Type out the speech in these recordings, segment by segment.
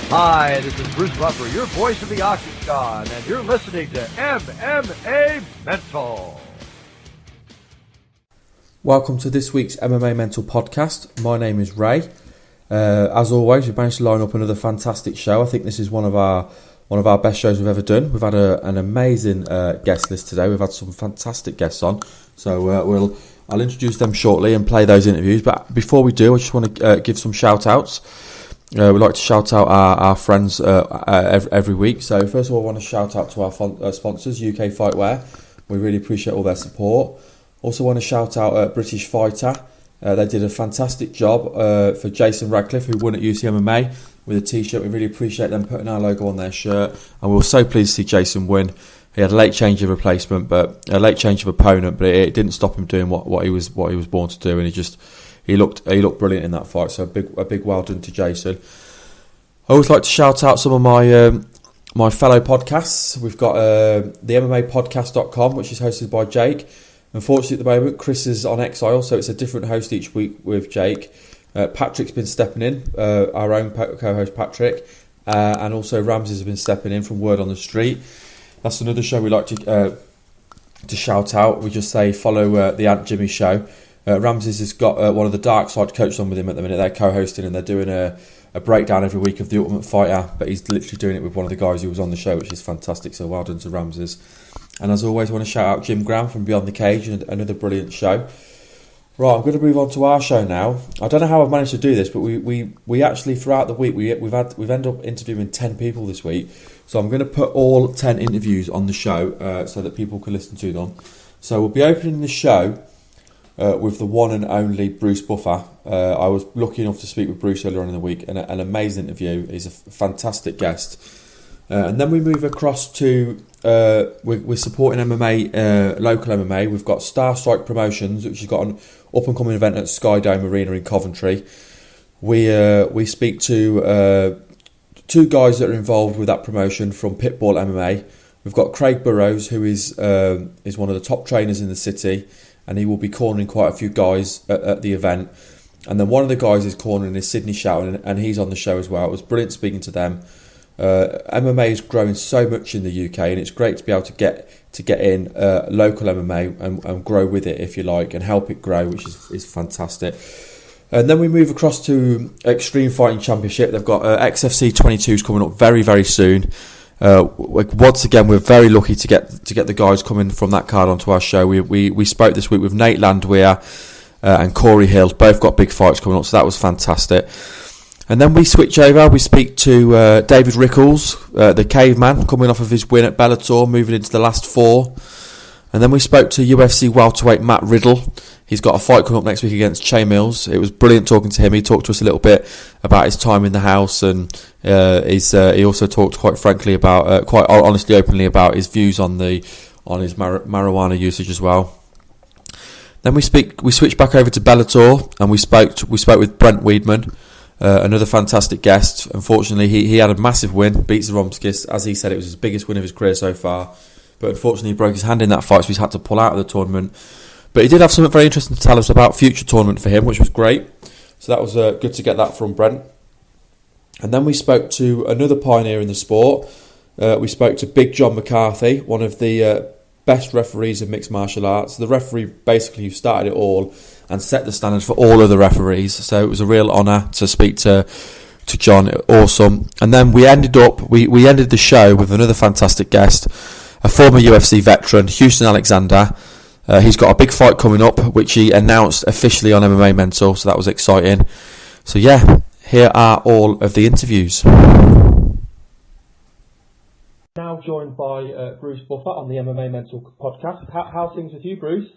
Hi, this is Bruce Buffer, your voice of the Octagon, and you're listening to MMA Mental. Welcome to this week's MMA Mental Podcast. My name is Ray. As always, we've managed to line up another fantastic show. I think this is one of our best shows we've ever done. We've had an amazing guest list today. We've had some fantastic guests on, so I'll introduce them shortly and play those interviews. But before we do, I just want to give some shout outs. We like to shout out our friends every week. So first of all, I want to shout out to our sponsors, UK Fightwear. We really appreciate all their support. Also want to shout out British Fighter. They did a fantastic job for Jason Radcliffe, who won at UCMMA with a t-shirt. We really appreciate them putting our logo on their shirt, and we were so pleased to see Jason win. He had a late change of opponent, but it didn't stop him doing what he was born to do, and he looked brilliant in that fight. So a big well done to Jason. I always like to shout out some of my fellow podcasts. We've got the MMApodcast.com, which is hosted by Jake. Unfortunately, at the moment, Chris is on exile, so it's a different host each week with Jake. Patrick's been stepping in, our own co-host Patrick, and also Ramses has been stepping in from Word on the Street. That's another show we like to shout out. We just say follow the Aunt Jimmy show. Ramses has got one of the Dark Side coaches on with him at the minute. They're co-hosting and they're doing a breakdown every week of The Ultimate Fighter, but he's literally doing it with one of the guys who was on the show, which is fantastic. So well done to Ramses. And as always, I want to shout out Jim Graham from Beyond the Cage, and another brilliant show. Right, I'm going to move on to our show now. I don't know how I've managed to do this, but we actually throughout the week we've ended up interviewing 10 people this week. So I'm going to put all 10 interviews on the show so that people can listen to them. So we'll be opening the show with the one and only Bruce Buffer. I was lucky enough to speak with Bruce earlier on in the week, and an amazing interview. He's a fantastic guest. And then we move across to we're supporting MMA, local MMA. We've got Star Strike Promotions, which has got an up and coming event at Skydome Arena in Coventry. We speak to two guys that are involved with that promotion from Pitbull MMA. We've got Craig Burrows, who is one of the top trainers in the city, and he will be cornering quite a few guys at the event. And then one of the guys is cornering is Sidney Shelton, and he's on the show as well. It was brilliant speaking to them. MMA is growing so much in the UK, and it's great to be able to get in local MMA and grow with it, if you like, and help it grow, which is fantastic. And then we move across to Extreme Fighting Championship. They've got XFC 22s coming up very, very soon. Once again, we're very lucky to get the guys coming from that card onto our show. We spoke this week with Nate Landwehr and Corey Hill. Both got big fights coming up, so that was fantastic. And then we switch over. We speak to David Rickels, the caveman, coming off of his win at Bellator, moving into the last four. And then we spoke to UFC welterweight Matt Riddle. He's got a fight coming up next week against Che Mills. It was brilliant talking to him. He talked to us a little bit about his time in the house, and he also talked quite frankly about, quite honestly, openly about his views on his marijuana usage as well. Then we switch back over to Bellator, and we spoke with Brent Weedman. Another fantastic guest. Unfortunately, he had a massive win, beat Zaromskis. As he said, it was his biggest win of his career so far. But unfortunately, he broke his hand in that fight, so he's had to pull out of the tournament. But he did have something very interesting to tell us about future tournament for him, which was great. So that was good to get that from Brent. And then we spoke to another pioneer in the sport. We spoke to Big John McCarthy, one of the best referees of mixed martial arts. The referee basically who started it all and set the standards for all of the referees. So it was a real honour to speak to John. Awesome. And then we ended the show with another fantastic guest, a former UFC veteran, Housten Alexander. He's got a big fight coming up, which he announced officially on MMA Mental, so that was exciting. So yeah, here are all of the interviews. Now joined by Bruce Buffer on the MMA Mental Podcast. How's things with you, Bruce?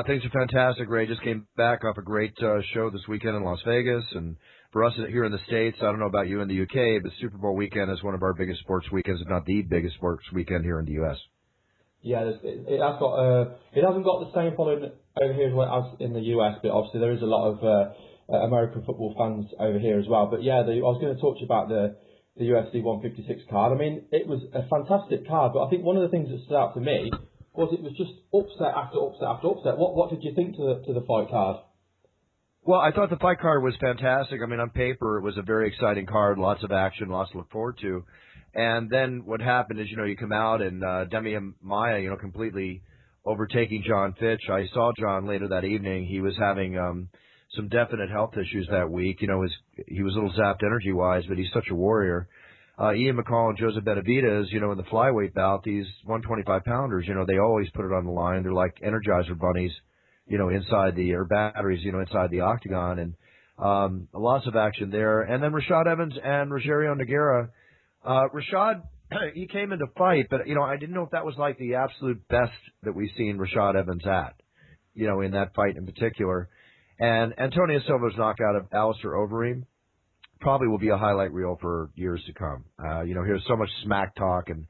Things are fantastic, Ray. Just came back off a great show this weekend in Las Vegas, and for us here in the States, I don't know about you in the UK, but Super Bowl weekend is one of our biggest sports weekends, if not the biggest sports weekend here in the US. Yeah, it hasn't got the same following over here as in the US, but obviously there is a lot of American football fans over here as well. But yeah, I was going to talk to you about the UFC 156 card. I mean, it was a fantastic card, but I think one of the things that stood out to me was it was just upset after upset after upset. What did you think to the fight card? Well, I thought the fight card was fantastic. I mean, on paper, it was a very exciting card, lots of action, lots to look forward to. And then what happened is, you come out and Demian Maia, completely overtaking John Fitch. I saw John later that evening. He was having some definite health issues that week. He was a little zapped energy-wise, but he's such a warrior. Ian McCall and Joseph Benavidez, in the flyweight bout, these 125-pounders, they always put it on the line. They're like Energizer bunnies, batteries, inside the octagon, and lots of action there. And then Rashad Evans and Rogerio Nogueira. Rashad, he came into fight, but, I didn't know if that was like the absolute best that we've seen Rashad Evans at, in that fight in particular. And Antonio Silva's knockout of Alistair Overeem probably will be a highlight reel for years to come. Here's so much smack talk, and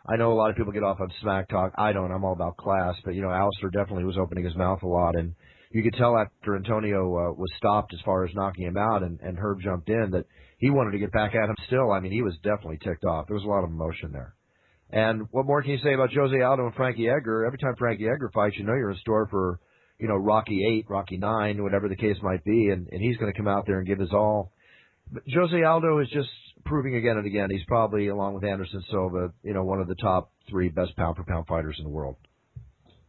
I know a lot of people get off on smack talk. I don't. I'm all about class. But, Alistair definitely was opening his mouth a lot. And you could tell after Antonio was stopped as far as knocking him out and Herb jumped in that he wanted to get back at him still. I mean, he was definitely ticked off. There was a lot of emotion there. And what more can you say about Jose Aldo and Frankie Edgar? Every time Frankie Edgar fights, you're in store for, Rocky 8, Rocky 9, whatever the case might be. And he's going to come out there and give his all. But Jose Aldo is just proving again and again he's probably, along with Anderson Silva, one of the top 3 best pound-for-pound fighters in the world.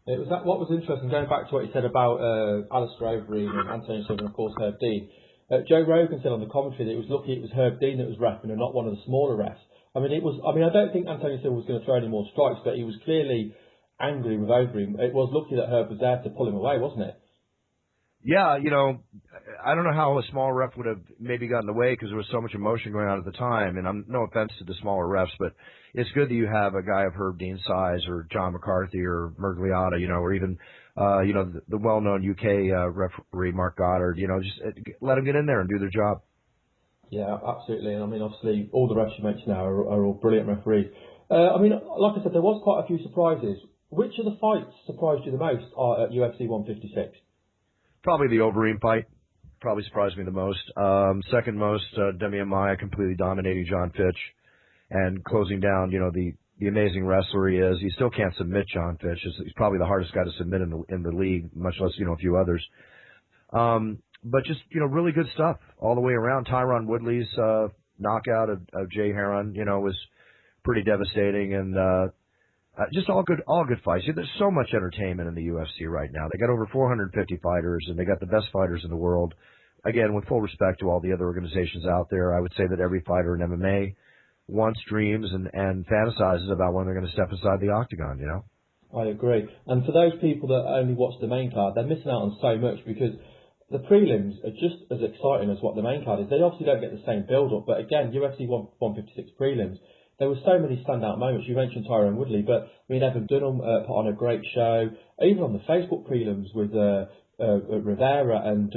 It was what was interesting, going back to what you said about Alistair Overeem and Antonio Silva and, of course, Herb Dean. Joe Rogan said on the commentary that it was lucky it was Herb Dean that was reffing and not one of the smaller refs. I don't think Antonio Silva was going to throw any more strikes, but he was clearly angry with Overeem. It was lucky that Herb was there to pull him away, wasn't it? Yeah, I don't know how a small ref would have maybe gotten away because there was so much emotion going on at the time. And I'm no offense to the smaller refs, but it's good that you have a guy of Herb Dean's size or John McCarthy or Mergliata, or even, the well-known UK referee Mark Goddard. Just let them get in there and do their job. Yeah, absolutely. And obviously, all the refs you mentioned now are all brilliant referees. Like I said, there was quite a few surprises. Which of the fights surprised you the most at UFC 156? Probably the Overeem fight. Probably surprised me the most. Second most, Demian Maia completely dominating John Fitch and closing down, the amazing wrestler he is. He still can't submit John Fitch. He's probably the hardest guy to submit in the league, much less, a few others. But just, really good stuff all the way around. Tyron Woodley's knockout of Jay Heron, was pretty devastating, and just all good fights. There's so much entertainment in the UFC right now. They got over 450 fighters, and they got the best fighters in the world. Again, with full respect to all the other organizations out there, I would say that every fighter in MMA wants, dreams, and fantasizes about when they're going to step inside the octagon, I agree. And for those people that only watch the main card, they're missing out on so much because the prelims are just as exciting as what the main card is. They obviously don't get the same build-up, but again, UFC 156 prelims, there were so many standout moments. You mentioned Tyron Woodley, but Evan Dunham put on a great show. Even on the Facebook prelims with Rivera and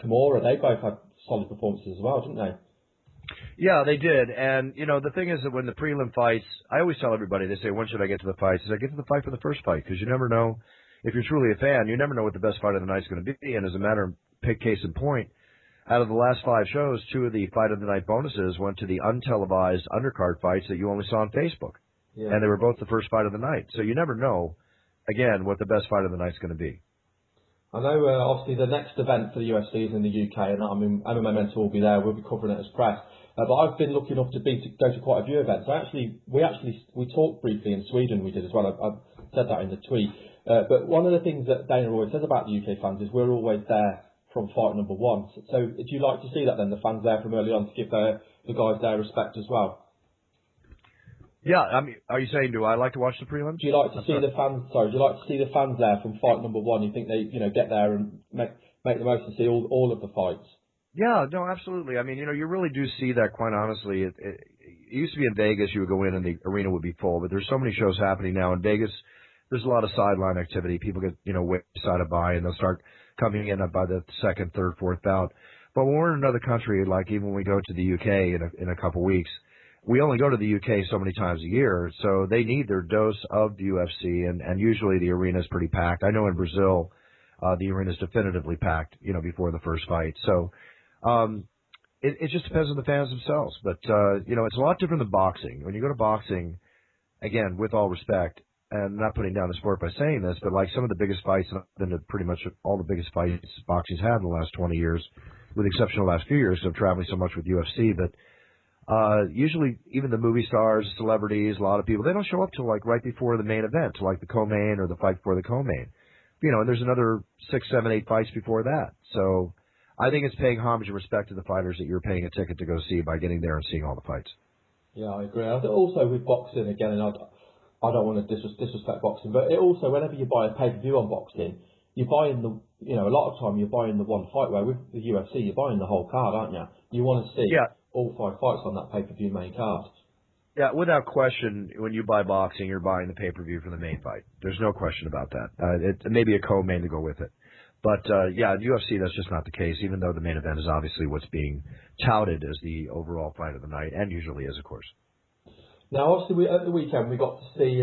Kimura, they both had solid performances as well, didn't they? Yeah, they did. And, the thing is that when the prelim fights, I always tell everybody, they say, when should I get to the fights? I say, get to the fight for the first fight, because you never know. If you're truly a fan, you never know what the best fight of the night is going to be. And as a matter of case in point, out of the last 5 shows, 2 of the fight of the night bonuses went to the untelevised undercard fights that you only saw on Facebook. Yeah. And they were both the first fight of the night. So you never know, again, what the best fight of the night is going to be. I know, obviously, the next event for the UFC is in the UK, and MMA Mental will be there. We'll be covering it as press. But I've been lucky enough to go to quite a few events. We talked briefly in Sweden, we did as well. I said that in the tweet. But one of the things that Dana always says about the UK fans is we're always there from fight number 1. So do you like to see that then, the fans there from early on to give the guys their respect as well? Yeah, are you saying, do I like to watch the prelims? Do you like to see the fans? Sorry, do you like to see the fans there from fight number 1? You think they, get there and make the most and see all of the fights? Yeah, no, absolutely. You really do see that. Quite honestly, it used to be in Vegas. You would go in and the arena would be full, but there's so many shows happening now in Vegas. There's a lot of sideline activity. People get decided by, and they'll start coming in by the second, third, fourth bout. But when we're in another country, like even when we go to the UK in a couple weeks, we only go to the UK so many times a year, so they need their dose of the UFC, and usually the arena is pretty packed. I know in Brazil, the arena is definitively packed, before the first fight. So it just depends on the fans themselves. But, it's a lot different than boxing. When you go to boxing, again, with all respect, and not putting down the sport by saying this, but like some of the biggest fights, and I've been to pretty much all the biggest fights boxing's had in the last 20 years, with the exception of the last few years, so traveling so much with UFC, but usually even the movie stars, celebrities, a lot of people, they don't show up till like right before the main event, to like the co-main or the fight before the co-main. You know, and there's another 6, 7, 8 fights before that. So I think it's paying homage and respect to the fighters that you're paying a ticket to go see by getting there and seeing all the fights. Yeah, I agree. I think also with boxing, again, and I don't want to disrespect boxing, but it also, whenever you buy a pay-per-view on boxing, you're buying a lot of time you're buying the one fight, where with the UFC, you're buying the whole card, aren't you? You want to see all 5 fights on that pay-per-view main card. Yeah, without question, when you buy boxing, you're buying the pay-per-view for the main fight. There's no question about that. It maybe a co-main to go with it. But, yeah, UFC, that's just not the case, even though the main event is obviously what's being touted as the overall fight of the night, and usually is, of course. Now, obviously, at the weekend, we got to see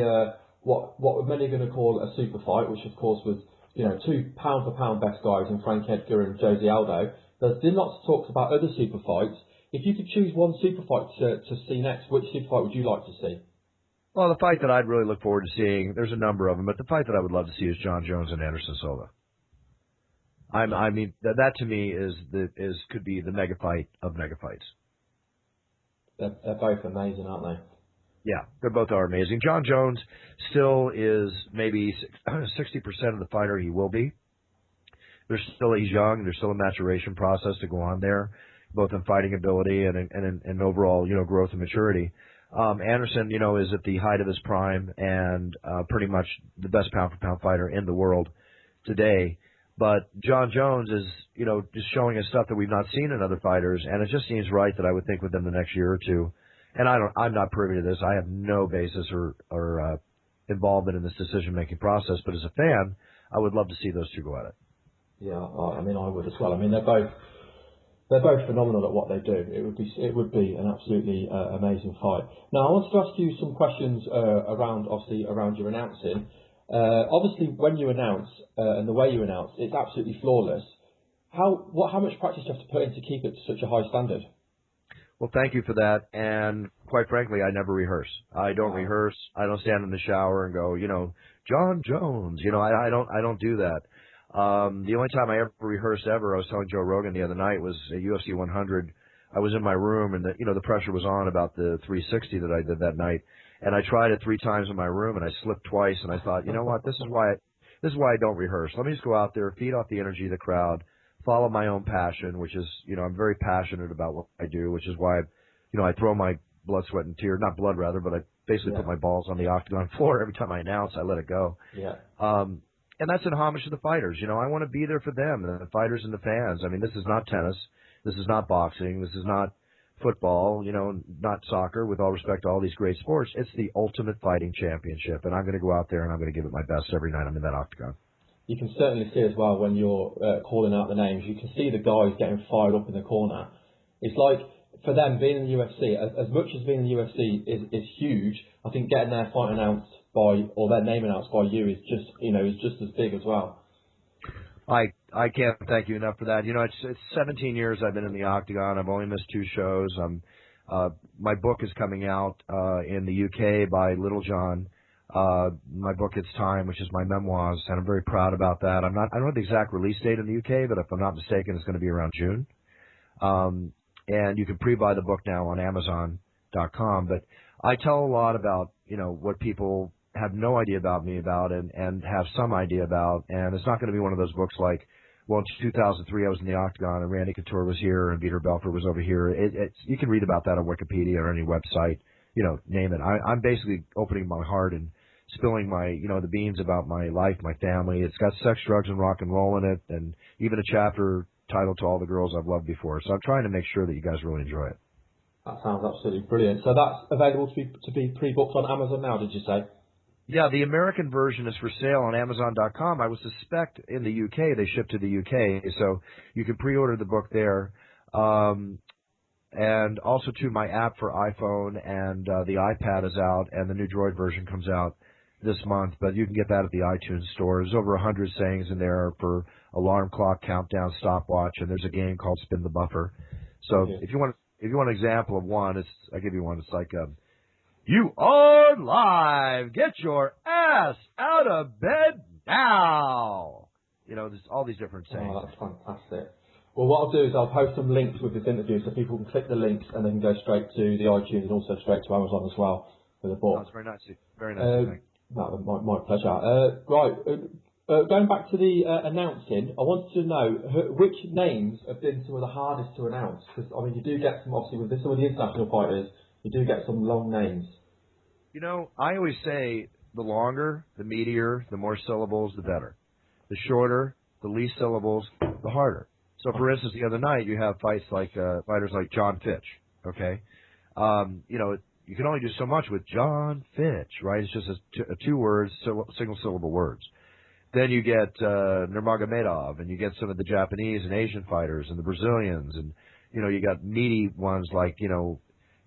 what many are going to call a super fight, which, of course, was, 2 pound-for-pound best guys in Frank Edgar and Jose Aldo. There's been lots of talks about other super fights. If you could choose one super fight to see next, which super fight would you like to see? Well, the fight that I'd really look forward to seeing, there's a number of them, but the fight that I would love to see is John Jones and Anderson Silva. I mean, that to me could be the mega fight of mega fights. They're both amazing, aren't they? Yeah, they both are amazing. John Jones still is maybe 60% of the fighter he will be. He's young. There's still a maturation process to go on there, both in fighting ability and overall, growth and maturity. Anderson, is at the height of his prime and pretty much the best pound-for-pound fighter in the world today. But John Jones is, just showing us stuff that we've not seen in other fighters, and it just seems right that I would think within the next year or two. And I'm not privy to this. I have no basis or involvement in this decision-making process. But as a fan, I would love to see those two go at it. Yeah, I mean, I would as well. I mean, they're both phenomenal at what they do. It would be an absolutely amazing fight. Now, I wanted to ask you some questions around your announcing. Obviously, when you announce and the way you announce, it's absolutely flawless. How much practice do you have to put in to keep it to such a high standard? Well, thank you for that. And quite frankly, I never rehearse. I don't rehearse. I don't stand in the shower and go, John Jones. I don't do that. The only time I ever rehearsed I was telling Joe Rogan the other night, was at UFC 100. I was in my room and the pressure was on about the 360 that I did that night. And I tried it 3 times in my room and I slipped twice. And I thought, you know what? This is why I don't rehearse. Let me just go out there, feed off the energy of the crowd, follow my own passion, which is, I'm very passionate about what I do, which is why, I throw my blood, sweat, and tears, not blood rather, but I basically put my balls on the octagon floor every time I announce. I let it go. Yeah. And that's in homage to the fighters. I want to be there for them, the fighters and the fans. I mean, this is not tennis. This is not boxing. This is not football, not soccer, with all respect to all these great sports. It's the ultimate fighting championship, and I'm going to go out there and I'm going to give it my best every night I'm in that octagon. You can certainly see as well when you're calling out the names, you can see the guys getting fired up in the corner. It's like, for them, being in the UFC, as much as being in the UFC is huge, I think getting their fight announced or their name announced by you is just as big as well. I can't thank you enough for that. It's 17 years I've been in the octagon. I've only missed 2 shows. My book is coming out in the UK by Little John. My book, It's Time, which is my memoirs, and I'm very proud about that. I don't have the exact release date in the UK, but if I'm not mistaken, it's going to be around June. And you can pre-buy the book now on Amazon.com. But I tell a lot about, what people have no idea about me and have some idea about. And it's not going to be one of those books like, well, in 2003 I was in the octagon and Randy Couture was here and Vitor Belfort was over here. You can read about that on Wikipedia or any website, name it. I'm basically opening my heart and spilling my, the beans about my life, my family. It's got sex, drugs, and rock and roll in it, and even a chapter titled To All the Girls I've Loved Before. So I'm trying to make sure that you guys really enjoy it. That sounds absolutely brilliant. So that's available to be pre-booked on Amazon now, did you say? Yeah, the American version is for sale on Amazon.com. I would suspect in the UK they ship to the UK, so you can pre-order the book there. And also, too, my app for iPhone and the iPad is out, and the new Droid version comes out this month. But you can get that at the iTunes store. There's over 100 sayings in there for alarm clock, countdown, stopwatch, and there's a game called Spin the Buffer. So if you want an example of one, I'll give you one. It's like You are live. Get your ass out of bed now. You know, there's all these different sayings. Oh, that's fantastic. Well, what I'll do is I'll post some links with this interview so people can click the links and then go straight to the iTunes and also straight to Amazon as well for the book. That's very nice. Very nice. No, my pleasure. Going back to the announcing, I wanted to know which names have been some of the hardest to announce. Because, I mean, you do get some, obviously, with some of the international fighters, you do get some long names. You know, I always say the longer, the meatier, the more syllables, the better. The shorter, the least syllables, the harder. So, for instance, the other night you have fighters like John Fitch, okay? You know, you can only do so much with John Fitch, right? It's just a two words, single syllable words. Then you get Nurmagomedov, and you get some of the Japanese and Asian fighters and the Brazilians, and, you know, you got meaty ones like, you know,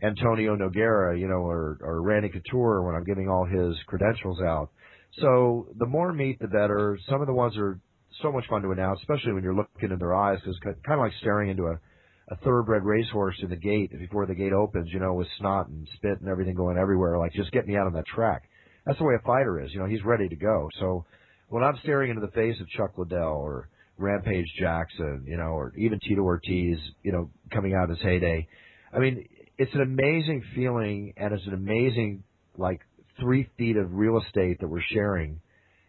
Antonio Nogueira, you know, or Randy Couture when I'm giving all his credentials out. So the more meat, the better. Some of the ones are so much fun to announce, especially when you're looking in their eyes, because it's kind of like staring into a thoroughbred racehorse in the gate before the gate opens, you know, with snot and spit and everything going everywhere. Like, just get me out on that track. That's the way a fighter is. You know, he's ready to go. So when I'm staring into the face of Chuck Liddell or Rampage Jackson, you know, or even Tito Ortiz, you know, coming out of his heyday, I mean, it's an amazing feeling, and it's an amazing, like, 3 feet of real estate that we're sharing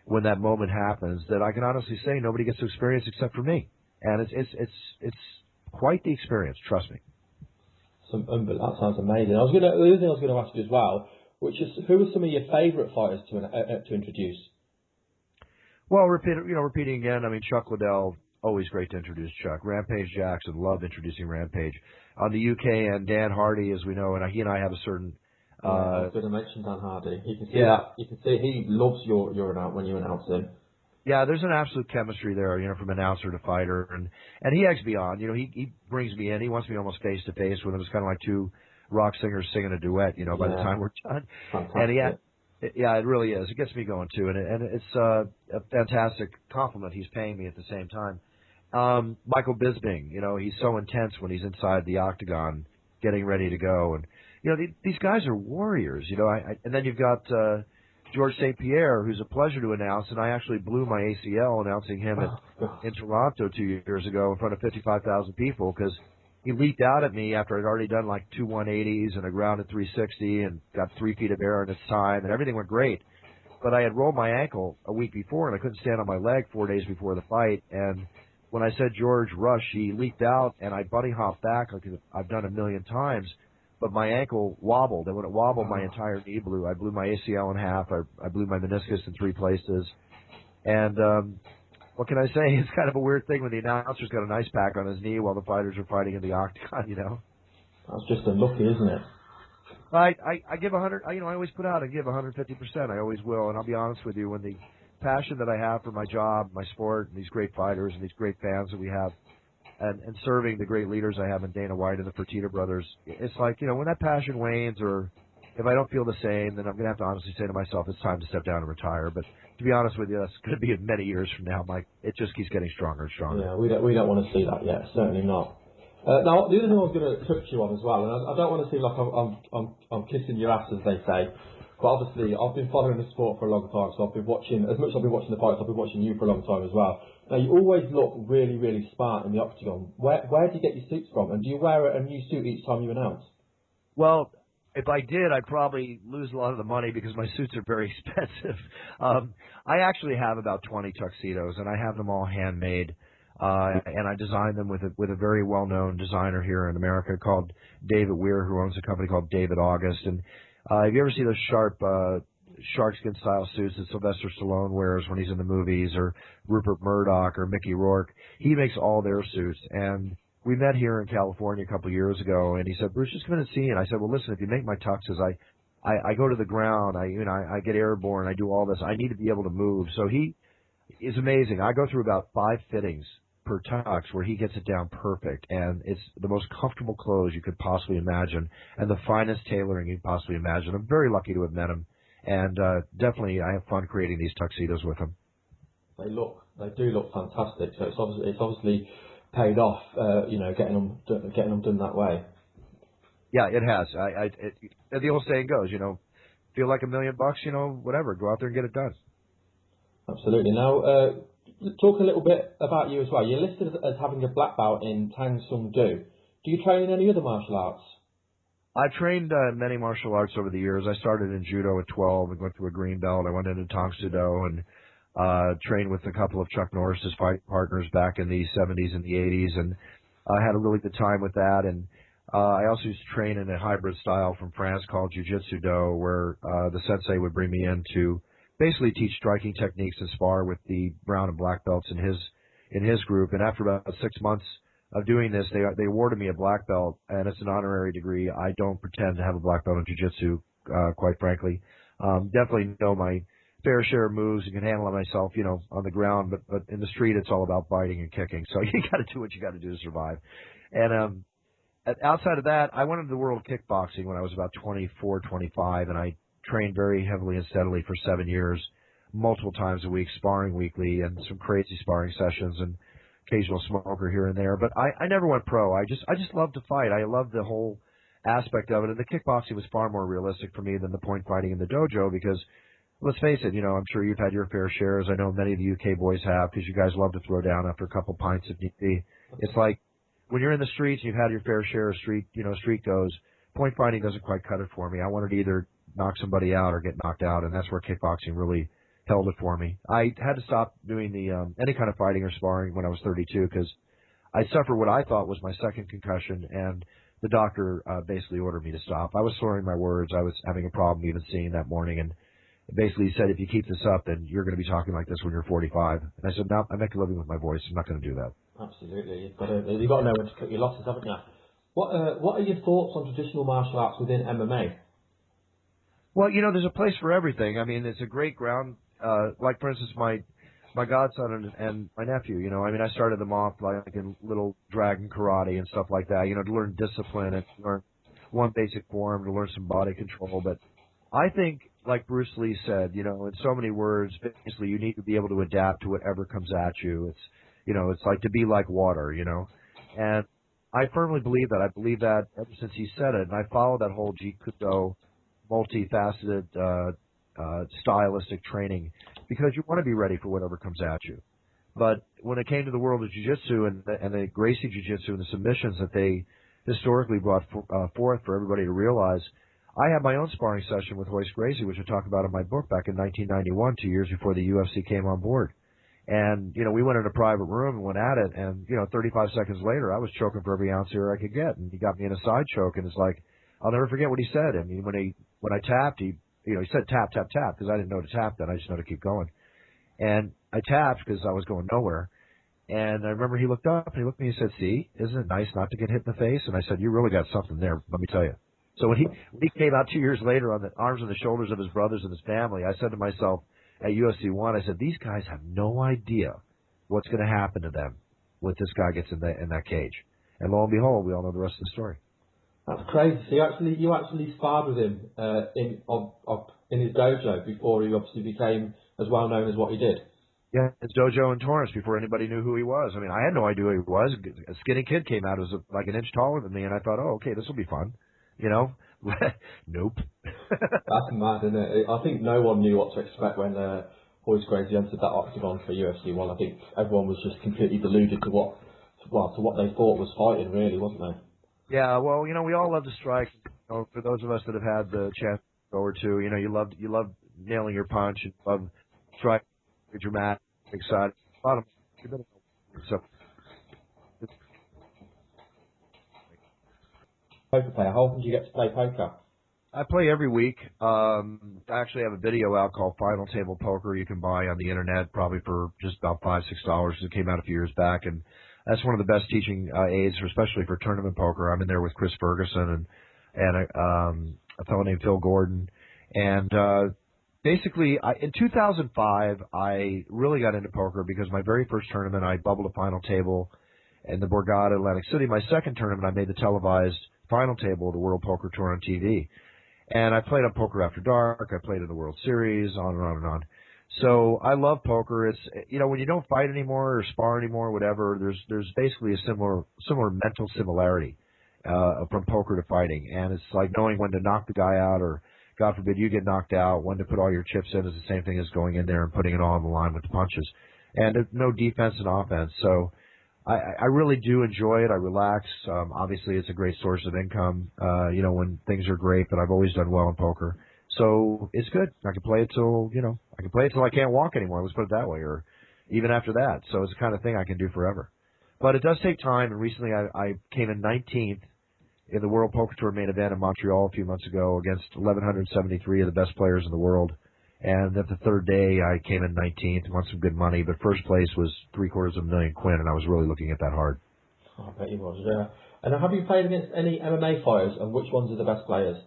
when that moment happens, that I can honestly say nobody gets to experience except for me. And it's quite the experience, trust me. That sounds amazing. The other thing I was going to ask you as well, which is, who are some of your favourite fighters to introduce? Well, repeating again, I mean, Chuck Liddell, always great to introduce Chuck. Rampage Jackson, loved introducing Rampage. On the UK end, Dan Hardy, as we know, and he and I have a certain... I was going to mention Dan Hardy. You can see that. You can see he loves your when you announce him. Yeah, there's an absolute chemistry there, you know, from announcer to fighter, and he eggs me on. You know, he brings me in. He wants me almost face to face with him. It's kind of like two rock singers singing a duet, you know, by the time we're done. Fantastic. And it really is. It gets me going too, and it's a fantastic compliment he's paying me at the same time. Michael Bisping, you know, he's so intense when he's inside the octagon, getting ready to go, and you know, these guys are warriors, you know. And then you've got George St. Pierre, who's a pleasure to announce, and I actually blew my ACL announcing him in Toronto 2 years ago in front of 55,000 people, because he leaped out at me after I'd already done like 2 180s and a grounded 360 and got 3 feet of air in its time, and everything went great. But I had rolled my ankle a week before, and I couldn't stand on my leg 4 days before the fight. And when I said George rush, he leaped out, and I bunny hopped back like I've done a million times. But my ankle wobbled, and when it wobbled, my entire knee blew. I blew my ACL in half. I blew my meniscus in 3 places. And what can I say? It's kind of a weird thing when the announcer's got an ice pack on his knee while the fighters are fighting in the octagon, you know. That's just unlucky, isn't it? I give 100. You know, I always put out and give 150%. I always will, and I'll be honest with you. When the passion that I have for my job, my sport, and these great fighters and these great fans that we have, and serving the great leaders I have in Dana White and the Fertitta brothers, it's like, you know, when that passion wanes, or if I don't feel the same, then I'm going to have to honestly say to myself, it's time to step down and retire. But to be honest with you, that's going to be many years from now. Mike, it just keeps getting stronger and stronger. Yeah, we don't want to see that yet. Certainly not. Now, the other thing I was going to touch you on as well, and I don't want to seem like I'm kissing your ass, as they say, but obviously I've been following the sport for a long time, so I've been watching, as much as I've been watching the fights, I've been watching you for a long time as well. Now, you always look really, really smart in the octagon. Where do you get your suits from? And do you wear a new suit each time you announce? Well, if I did, I'd probably lose a lot of the money because my suits are very expensive. I actually have about 20 tuxedos, and I have them all handmade. And I designed them with a very well-known designer here in America called David Weir, who owns a company called David August. And have you ever seen those sharp sharkskin style suits that Sylvester Stallone wears when he's in the movies, or Rupert Murdoch or Mickey Rourke? He makes all their suits. And we met here in California a couple of years ago, and he said, "Bruce, just come in and see me." And I said, "Well, listen, if you make my tuxes, I go to the ground, I get airborne, I do all this. I need to be able to move." So he is amazing. I go through about 5 fittings per tux where he gets it down perfect, and it's the most comfortable clothes you could possibly imagine, and the finest tailoring you could possibly imagine. I'm very lucky to have met him, and definitely I have fun creating these tuxedos with him. They do look fantastic. So it's obviously paid off, getting them done that way. Yeah, it has. The old saying goes, feel like $1 million, whatever, go out there and get it done. Absolutely. Now, talk a little bit about you as well. You're listed as having a black belt in Tang Sung Do. Do you train in any other martial arts? I've trained many martial arts over the years. I started in judo at 12 and went to a green belt. I went into Tang Soo Do and trained with a couple of Chuck Norris's fight partners back in the 70s and the 80s, and I had a really good time with that. And I also used to train in a hybrid style from France called Jiu-Jitsu Do, where the sensei would bring me in to basically teach striking techniques and spar with the brown and black belts in his group. And after about 6 months of doing this, they awarded me a black belt, and it's an honorary degree. I don't pretend to have a black belt in jiu-jitsu, quite frankly. Definitely know my fair share of moves and can handle it myself, on the ground, but in the street it's all about biting and kicking. So you got to do what you got to do to survive. And outside of that, I went into the world of kickboxing when I was about 24, 25, and I trained very heavily and steadily for 7 years, multiple times a week, sparring weekly, and some crazy sparring sessions and occasional smoker here and there. But I never went pro. I just loved to fight. I loved the whole aspect of it. And the kickboxing was far more realistic for me than the point fighting in the dojo because, let's face it, I'm sure you've had your fair shares. I know many of the UK boys have because you guys love to throw down after a couple pints if need be. It's like when you're in the streets and you've had your fair share of street goes, point fighting doesn't quite cut it for me. I wanted to either knock somebody out or get knocked out, and that's where kickboxing really held it for me. I had to stop doing the any kind of fighting or sparring when I was 32 because I suffered what I thought was my second concussion, and the doctor basically ordered me to stop. I was slurring my words. I was having a problem even seeing that morning, and basically said, if you keep this up, then you're going to be talking like this when you're 45. And I said, no, I make a living with my voice. I'm not going to do that. Absolutely. You've got to know when to cut your losses, haven't you? What are your thoughts on traditional martial arts within MMA? Well, there's a place for everything. I mean, it's a great ground. Like, for instance, my godson and my nephew, I started them off like in little dragon karate and stuff like that, to learn discipline and to learn one basic form, to learn some body control. But I think, like Bruce Lee said, in so many words, basically you need to be able to adapt to whatever comes at you. It's, it's like to be like water, and I firmly believe that. I believe that ever since he said it, and I follow that whole Jeet Kune Do multifaceted stylistic training because you want to be ready for whatever comes at you. But when it came to the world of jiu-jitsu and the Gracie jiu-jitsu and the submissions that they historically brought forth for everybody to realize, I had my own sparring session with Royce Gracie, which I talk about in my book back in 1991, 2 years before the UFC came on board. And, we went in a private room and went at it, and, 35 seconds later, I was choking for every ounce here I could get, and he got me in a side choke, and it's like, I'll never forget what he said. I mean, when I tapped, he said tap, tap, tap, because I didn't know to tap then. I just know to keep going. And I tapped because I was going nowhere. And I remember he looked up and he looked at me and said, see, isn't it nice not to get hit in the face? And I said, you really got something there, let me tell you. So when he came out 2 years later on the arms and the shoulders of his brothers and his family, I said to myself at UFC 1, I said, these guys have no idea what's going to happen to them when this guy gets in that cage. And lo and behold, we all know the rest of the story. That's crazy. So you actually sparred with him in his dojo before he obviously became as well known as what he did. Yeah, his dojo in Torrance before anybody knew who he was. I mean, I had no idea who he was. A skinny kid came out who was like an inch taller than me, and I thought, oh, okay, this will be fun. Nope. That's mad, isn't it? I think no one knew what to expect when Royce Gracie entered that octagon for UFC 1. I think everyone was just completely deluded to what they thought was fighting, really, wasn't they? Yeah, well, we all love to strike. For those of us that have had the chance to go or two, you love nailing your punch and love striking, dramatic, excited. A lot of so. Poker player. How often do you get to play poker? I play every week. I actually have a video out called Final Table Poker you can buy on the internet, probably for just about $5-6. It came out a few years back, and that's one of the best teaching aids, especially for tournament poker. I'm in there with Chris Ferguson and a fellow named Phil Gordon. And basically, in 2005, I really got into poker because my very first tournament, I bubbled a final table in the Borgata, Atlantic City. My second tournament, I made the televised final table of the World Poker Tour on TV. And I played on Poker After Dark. I played in the World Series, on and on and on. So I love poker. It's, when you don't fight anymore or spar anymore, whatever, there's basically a similar mental similarity. from poker to fighting. And it's like knowing when to knock the guy out, or God forbid you get knocked out, when to put all your chips in is the same thing as going in there and putting it all on the line with the punches. And there's no defense and offense. So I really do enjoy it. I relax. Obviously, it's a great source of income, when things are great, but I've always done well in poker. So it's good. I can play it till I can't walk anymore. Let's put it that way, or even after that. So it's the kind of thing I can do forever. But it does take time, and recently I came in 19th in the World Poker Tour main event in Montreal a few months ago against 1,173 of the best players in the world. And at the third day, I came in 19th, won some good money, but first place was $750,000 quid, and I was really looking at that hard. Oh, I bet you was, yeah. And have you played against any MMA fighters, and which ones are the best players?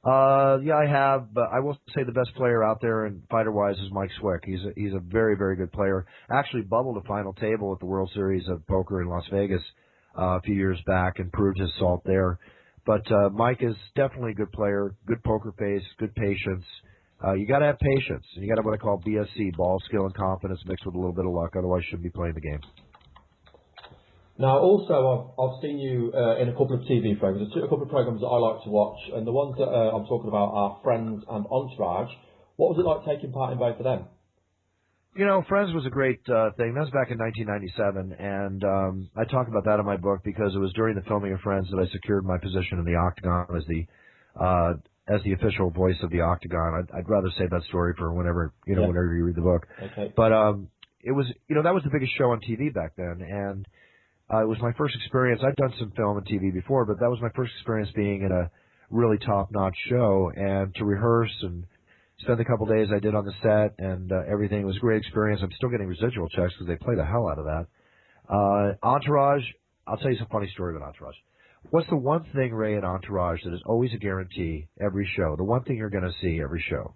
Yeah, I have, but I will say the best player out there and fighter-wise is Mike Swick. He's a very, very good player. Actually bubbled a final table at the World Series of Poker in Las Vegas a few years back and proved his salt there. But Mike is definitely a good player, good poker face, good patience. You got to have patience, and you got to have what I call BSC, ball skill and confidence mixed with a little bit of luck. Otherwise, you shouldn't be playing the game. Now, also, I've seen you in a couple of TV programs. There's a couple of programs that I like to watch, and the ones that I'm talking about are Friends and Entourage. What was it like taking part in both of them? Friends was a great thing. That was back in 1997, and I talk about that in my book because it was during the filming of Friends that I secured my position in the Octagon as the official voice of the Octagon. I'd rather save that story for whenever you read the book. Okay. But it was that was the biggest show on TV back then, and it was my first experience. I'd done some film and TV before, but that was my first experience being in a really top-notch show, and to rehearse and spend a couple days I did on the set and everything. It was a great experience. I'm still getting residual checks because they play the hell out of that. Entourage, I'll tell you some funny story about Entourage. What's the one thing, Ray, in Entourage that is always a guarantee every show? The one thing you're going to see every show.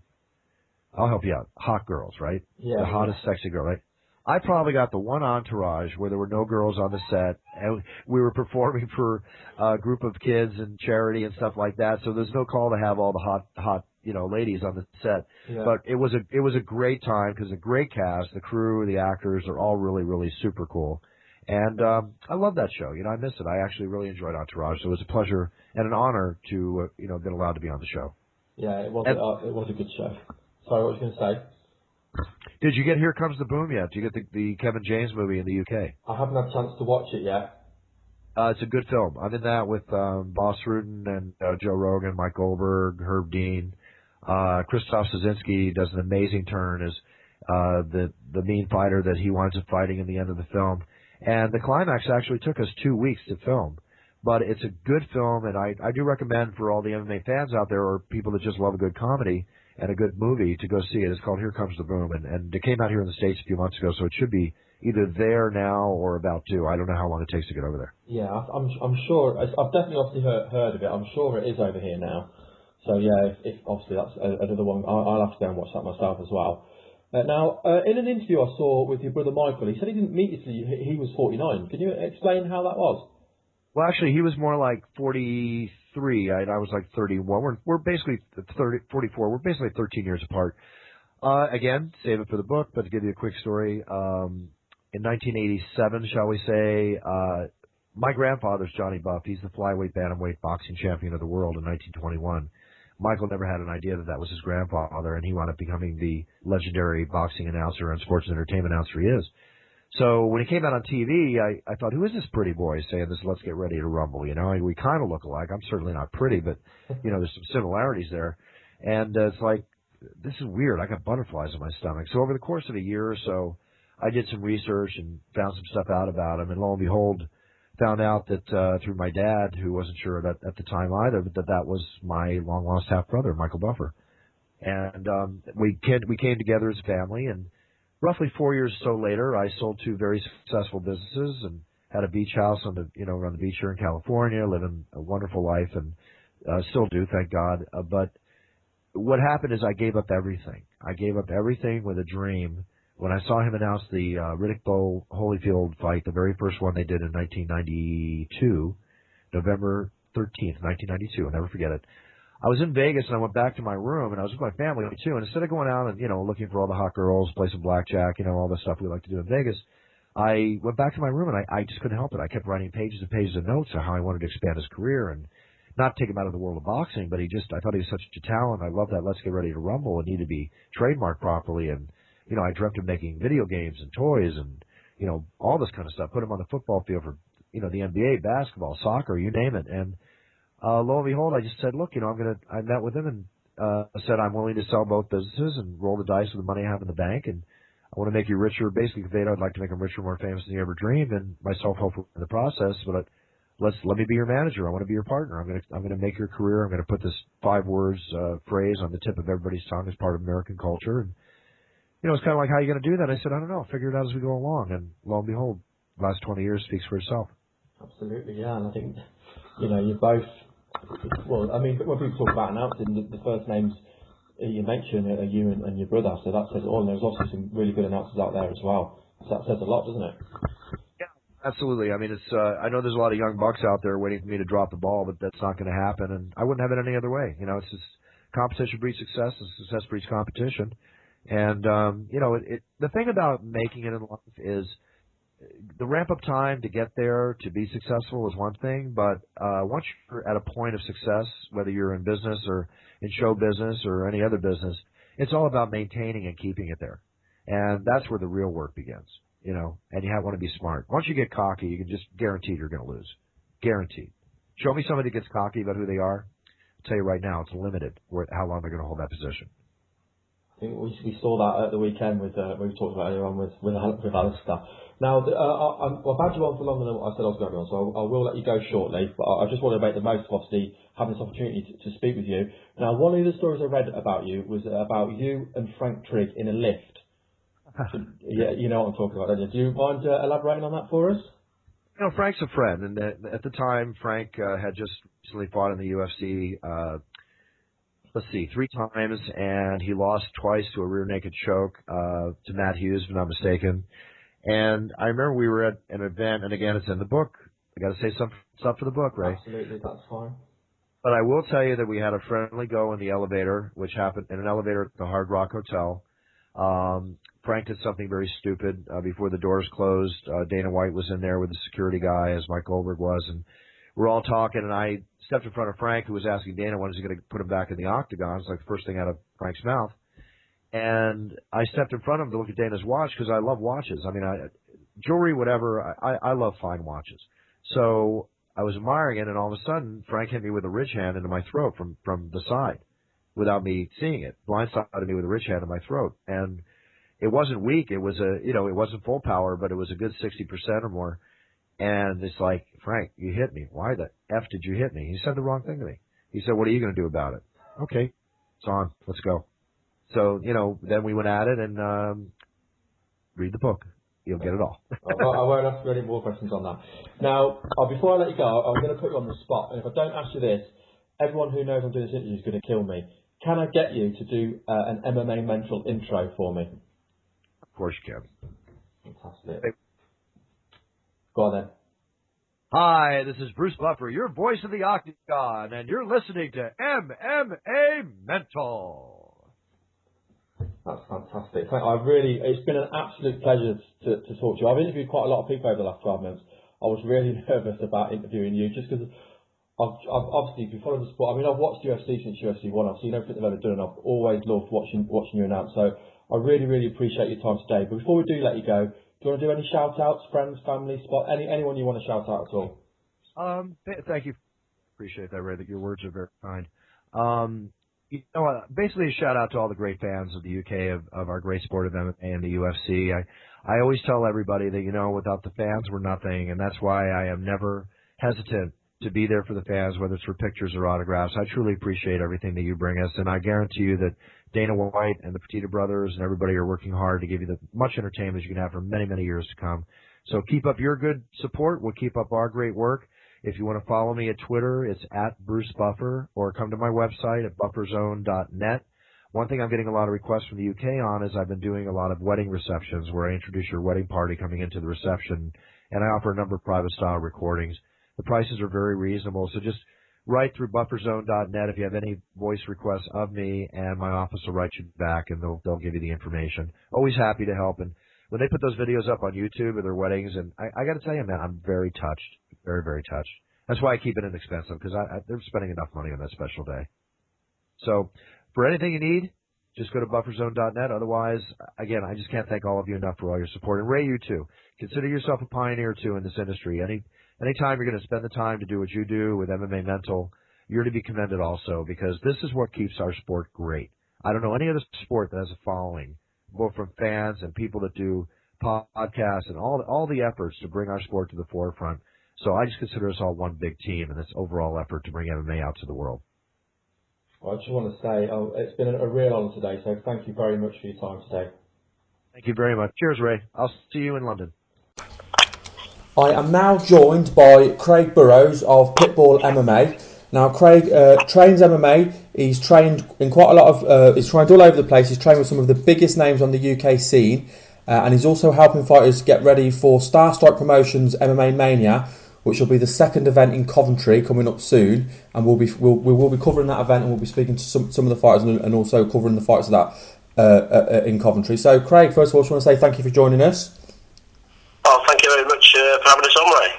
I'll help you out. Hot girls, right? Yeah. The hottest, sexy girl, right? I probably got the one Entourage where there were no girls on the set, and we were performing for a group of kids and charity and stuff like that. So there's no call to have all the hot ladies on the set. Yeah. But it was a great time because a great cast, the crew, the actors are all really, really super cool. And I love that show. I miss it. I actually really enjoyed Entourage. So it was a pleasure and an honor to have been allowed to be on the show. Yeah, it was a good show. Sorry, what was you going to say? Did you get Here Comes the Boom yet? Did you get the Kevin James movie in the UK? I haven't had a chance to watch it yet. It's a good film. I'm in that with Boss Rudin and Joe Rogan, Mike Goldberg, Herb Dean. Krzysztof Szynski does an amazing turn as the mean fighter that he winds up fighting in the end of the film. And the climax actually took us 2 weeks to film. But it's a good film, and I do recommend for all the MMA fans out there or people that just love a good comedy and a good movie to go see it. It's called Here Comes the Boom, and it came out here in the States a few months ago, so it should be either there now or about to. I don't know how long it takes to get over there. Yeah, I'm sure. I've definitely obviously heard of it. I'm sure it is over here now. So yeah, if obviously that's another one, I'll have to go and watch that myself as well. Now, in an interview I saw with your brother Michael, he said he didn't meet you till he was 49. Can you explain how that was? Well, actually, he was more like 43. I was like 31. We're basically 44. We're basically 13 years apart. Again, save it for the book, but to give you a quick story, in 1987, shall we say, my grandfather's Johnny Buff. He's the flyweight, bantamweight boxing champion of the world in 1921. Michael never had an idea that was his grandfather, and he wound up becoming the legendary boxing announcer and sports and entertainment announcer he is. So when he came out on TV, I thought, who is this pretty boy saying this, let's get ready to rumble? We kind of look alike. I'm certainly not pretty, but, there's some similarities there. And it's like, this is weird. I got butterflies in my stomach. So over the course of a year or so, I did some research and found some stuff out about him. And lo and behold, found out that through my dad, who wasn't sure that at the time either, but that was my long-lost half-brother, Michael Buffer. And we came together as a family, and roughly 4 years or so later, I sold 2 very successful businesses and had a beach house on the beach here in California, living a wonderful life, and still do, thank God. But what happened is I gave up everything. I gave up everything with a dream. When I saw him announce the Riddick Bowe Holyfield fight, the very first one they did in 1992, November 13th, 1992, I'll never forget it. I was in Vegas, and I went back to my room, and I was with my family, too, and instead of going out and, looking for all the hot girls, play some blackjack, all the stuff we like to do in Vegas, I went back to my room and I just couldn't help it. I kept writing pages and pages of notes on how I wanted to expand his career and not take him out of the world of boxing, but I thought he was such a talent. I love that Let's Get Ready to Rumble. It needed to be trademarked properly. And, I dreamt of making video games and toys and, all this kind of stuff. Put him on the football field for, the NBA, basketball, soccer, you name it. And, lo and behold, I just said, look, I met with him and, said I'm willing to sell both businesses and roll the dice with the money I have in the bank. And I want to make you richer. Basically, conveyed I'd like to make him richer, more famous than you ever dreamed, and myself hopefully in the process. But let me be your manager. I want to be your partner. I'm gonna make your career. I'm gonna put this 5 words phrase on the tip of everybody's tongue as part of American culture. And it's kind of like, how are you gonna do that? I said, I don't know. Figure it out as we go along. And lo and behold, the last 20 years speaks for itself. Absolutely, yeah. And I think you're both. Well, I mean, when people talk about announcing, the first names you mention are you and your brother, so that says it all. And there's also some really good announcers out there as well. So that says a lot, doesn't it? Absolutely. I mean, it's. I know there's a lot of young bucks out there waiting for me to drop the ball, but that's not going to happen, and I wouldn't have it any other way. It's just competition breeds success, and success breeds competition. And the thing about making it in life is the ramp up time to get there to be successful is one thing, but once you're at a point of success, whether you're in business or in show business or any other business, it's all about maintaining and keeping it there, and that's where the real work begins. And you want to be smart. Once you get cocky, you can just guarantee you're going to lose. Guaranteed. Show me somebody that gets cocky about who they are. I'll tell you right now, it's limited how long they're going to hold that position. I think we saw that at the weekend with we talked about earlier on with Alistair. Now, I've had you on for longer than what I said I was going to be on, so I will let you go shortly, but I just want to make the most of obviously having this opportunity to speak with you. Now, one of the stories I read about you was about you and Frank Trigg in a lift. Yeah, you know what I'm talking about, don't you? Do you mind elaborating on that for us? Frank's a friend, and at the time, Frank had just recently fought in the UFC, 3 times, and he lost twice to a rear naked choke to Matt Hughes, if I'm not mistaken. And I remember we were at an event, and again, it's in the book. I got to say some stuff for the book, Ray. Absolutely, that's fine. But I will tell you that we had a friendly go in the elevator, which happened in an elevator at the Hard Rock Hotel. Frank did something very stupid before the doors closed. Dana White was in there with the security guy, as Mike Goldberg was, and we're all talking, and I stepped in front of Frank, who was asking Dana when is he going to put him back in the octagon. It's like the first thing out of Frank's mouth. And I stepped in front of him to look at Dana's watch because I love watches. I mean, jewelry, whatever, I love fine watches. So I was admiring it, and all of a sudden, Frank hit me with a ridge hand into my throat from the side without me seeing it. Blindsided me with a ridge hand in my throat. And it wasn't weak. It was it wasn't full power, but it was a good 60% or more. And it's like, Frank, you hit me. Why the F did you hit me? He said the wrong thing to me. He said, what are you going to do about it? Okay, it's on. Let's go. So, then we went at it and read the book. You'll get it all. I won't ask you any more questions on that. Now, before I let you go, I'm going to put you on the spot. And if I don't ask you this, everyone who knows I'm doing this interview is going to kill me. Can I get you to do an MMA Mental intro for me? Of course you can. Fantastic. Go on then. Hi, this is Bruce Buffer, your voice of the Octagon, and you're listening to MMA Mental. That's fantastic. It's been an absolute pleasure to talk to you. I've interviewed quite a lot of people over the last 12 months. I was really nervous about interviewing you just because I've obviously, if you follow the sport, I mean, I've watched UFC since UFC 1. I've seen everything they've ever done, and I've always loved watching you announce. So I really, really appreciate your time today. But before we do let you go, do you want to do any shout-outs, friends, family, spot, anyone you want to shout out at all? Thank you. Appreciate that, Ray, that your words are very kind. Basically a shout-out to all the great fans of the UK of our great sport of MMA and the UFC. I always tell everybody that, without the fans, we're nothing, and that's why I am never hesitant to be there for the fans, whether it's for pictures or autographs. I truly appreciate everything that you bring us, and I guarantee you that Dana White and the Petita brothers and everybody are working hard to give you the much entertainment you can have for many, many years to come. So keep up your good support. We'll keep up our great work. If you want to follow me at Twitter, it's at Bruce Buffer, or come to my website at bufferzone.net. One thing I'm getting a lot of requests from the UK on is I've been doing a lot of wedding receptions where I introduce your wedding party coming into the reception, and I offer a number of private style recordings. The prices are very reasonable, so just write through bufferzone.net if you have any voice requests of me, and my office will write you back, and they'll give you the information. Always happy to help. And when they put those videos up on YouTube of their weddings, and I got to tell you, man, I'm very touched, very, very touched. That's why I keep it inexpensive, because they're spending enough money on that special day. So for anything you need, just go to bufferzone.net. Otherwise, again, I just can't thank all of you enough for all your support. And Ray, you too. Consider yourself a pioneer, too, in this industry. Anytime you're going to spend the time to do what you do with MMA Mental, you're to be commended also, because this is what keeps our sport great. I don't know any other sport that has a following, both from fans and people that do podcasts and all the efforts to bring our sport to the forefront. So I just consider us all one big team in this overall effort to bring MMA out to the world. Well, I just want to say it's been a real honour today, so thank you very much for your time today. Thank you very much. Cheers, Ray. I'll see you in London. I am now joined by Craig Burrows of Pitbull MMA. Now, Craig trains MMA. He's trained in quite a lot of... he's trained all over the place. He's trained with some of the biggest names on the UK scene. And he's also helping fighters get ready for Star Strike Promotions MMA Mania, which will be the second event in Coventry coming up soon. And we will be covering that event, and we'll be speaking to some of the fighters and also covering the fights of that in Coventry. So, Craig, first of all, I just want to say thank you for joining us. Oh, thank you very much for having us on, Ray.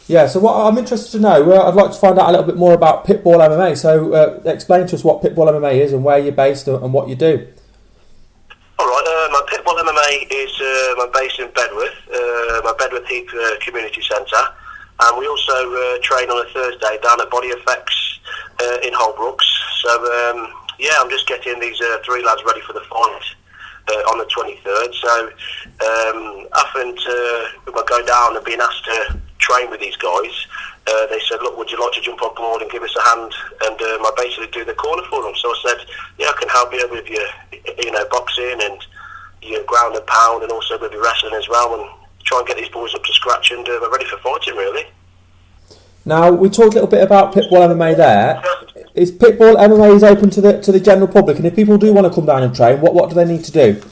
Yeah, so what I'm interested to know, I'd like to find out a little bit more about Pitbull MMA. So explain to us what Pitbull MMA is and where you're based and what you do. All right, my Pitbull MMA is I'm based in Bedworth, my Bedworth Heath Community Centre, and we also train on a Thursday down at Body Effects in Holbrooks. So, I'm just getting these three lads ready for the fight on the 23rd. So, after going down and being asked to train with these guys, they said, look, would you like to jump on board and give us a hand and I basically do the corner for them. So I said, yeah, I can help you with your boxing and your ground and pound, and also with your wrestling as well, and try and get these boys up to scratch and they're ready for fighting, really. Now, we talked a little bit about Pitbull MMA there. Is Pitbull MMA is open to the general public, and if people do want to come down and train, what do they need to do?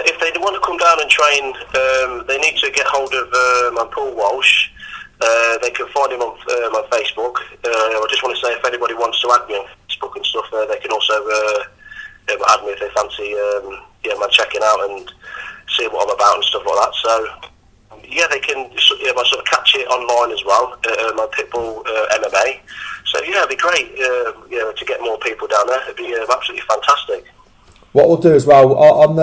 If they want to come down and train, they need to get hold of Paul Walsh. They can find him on Facebook. I just want to say, if anybody wants to add me on Facebook and stuff, they can also add me if they fancy checking out and see what I'm about and stuff like that. So, they can sort of catch it online as well, my Pitbull MMA. So, it'd be great to get more people down there. It'd be absolutely fantastic. What we'll do as well,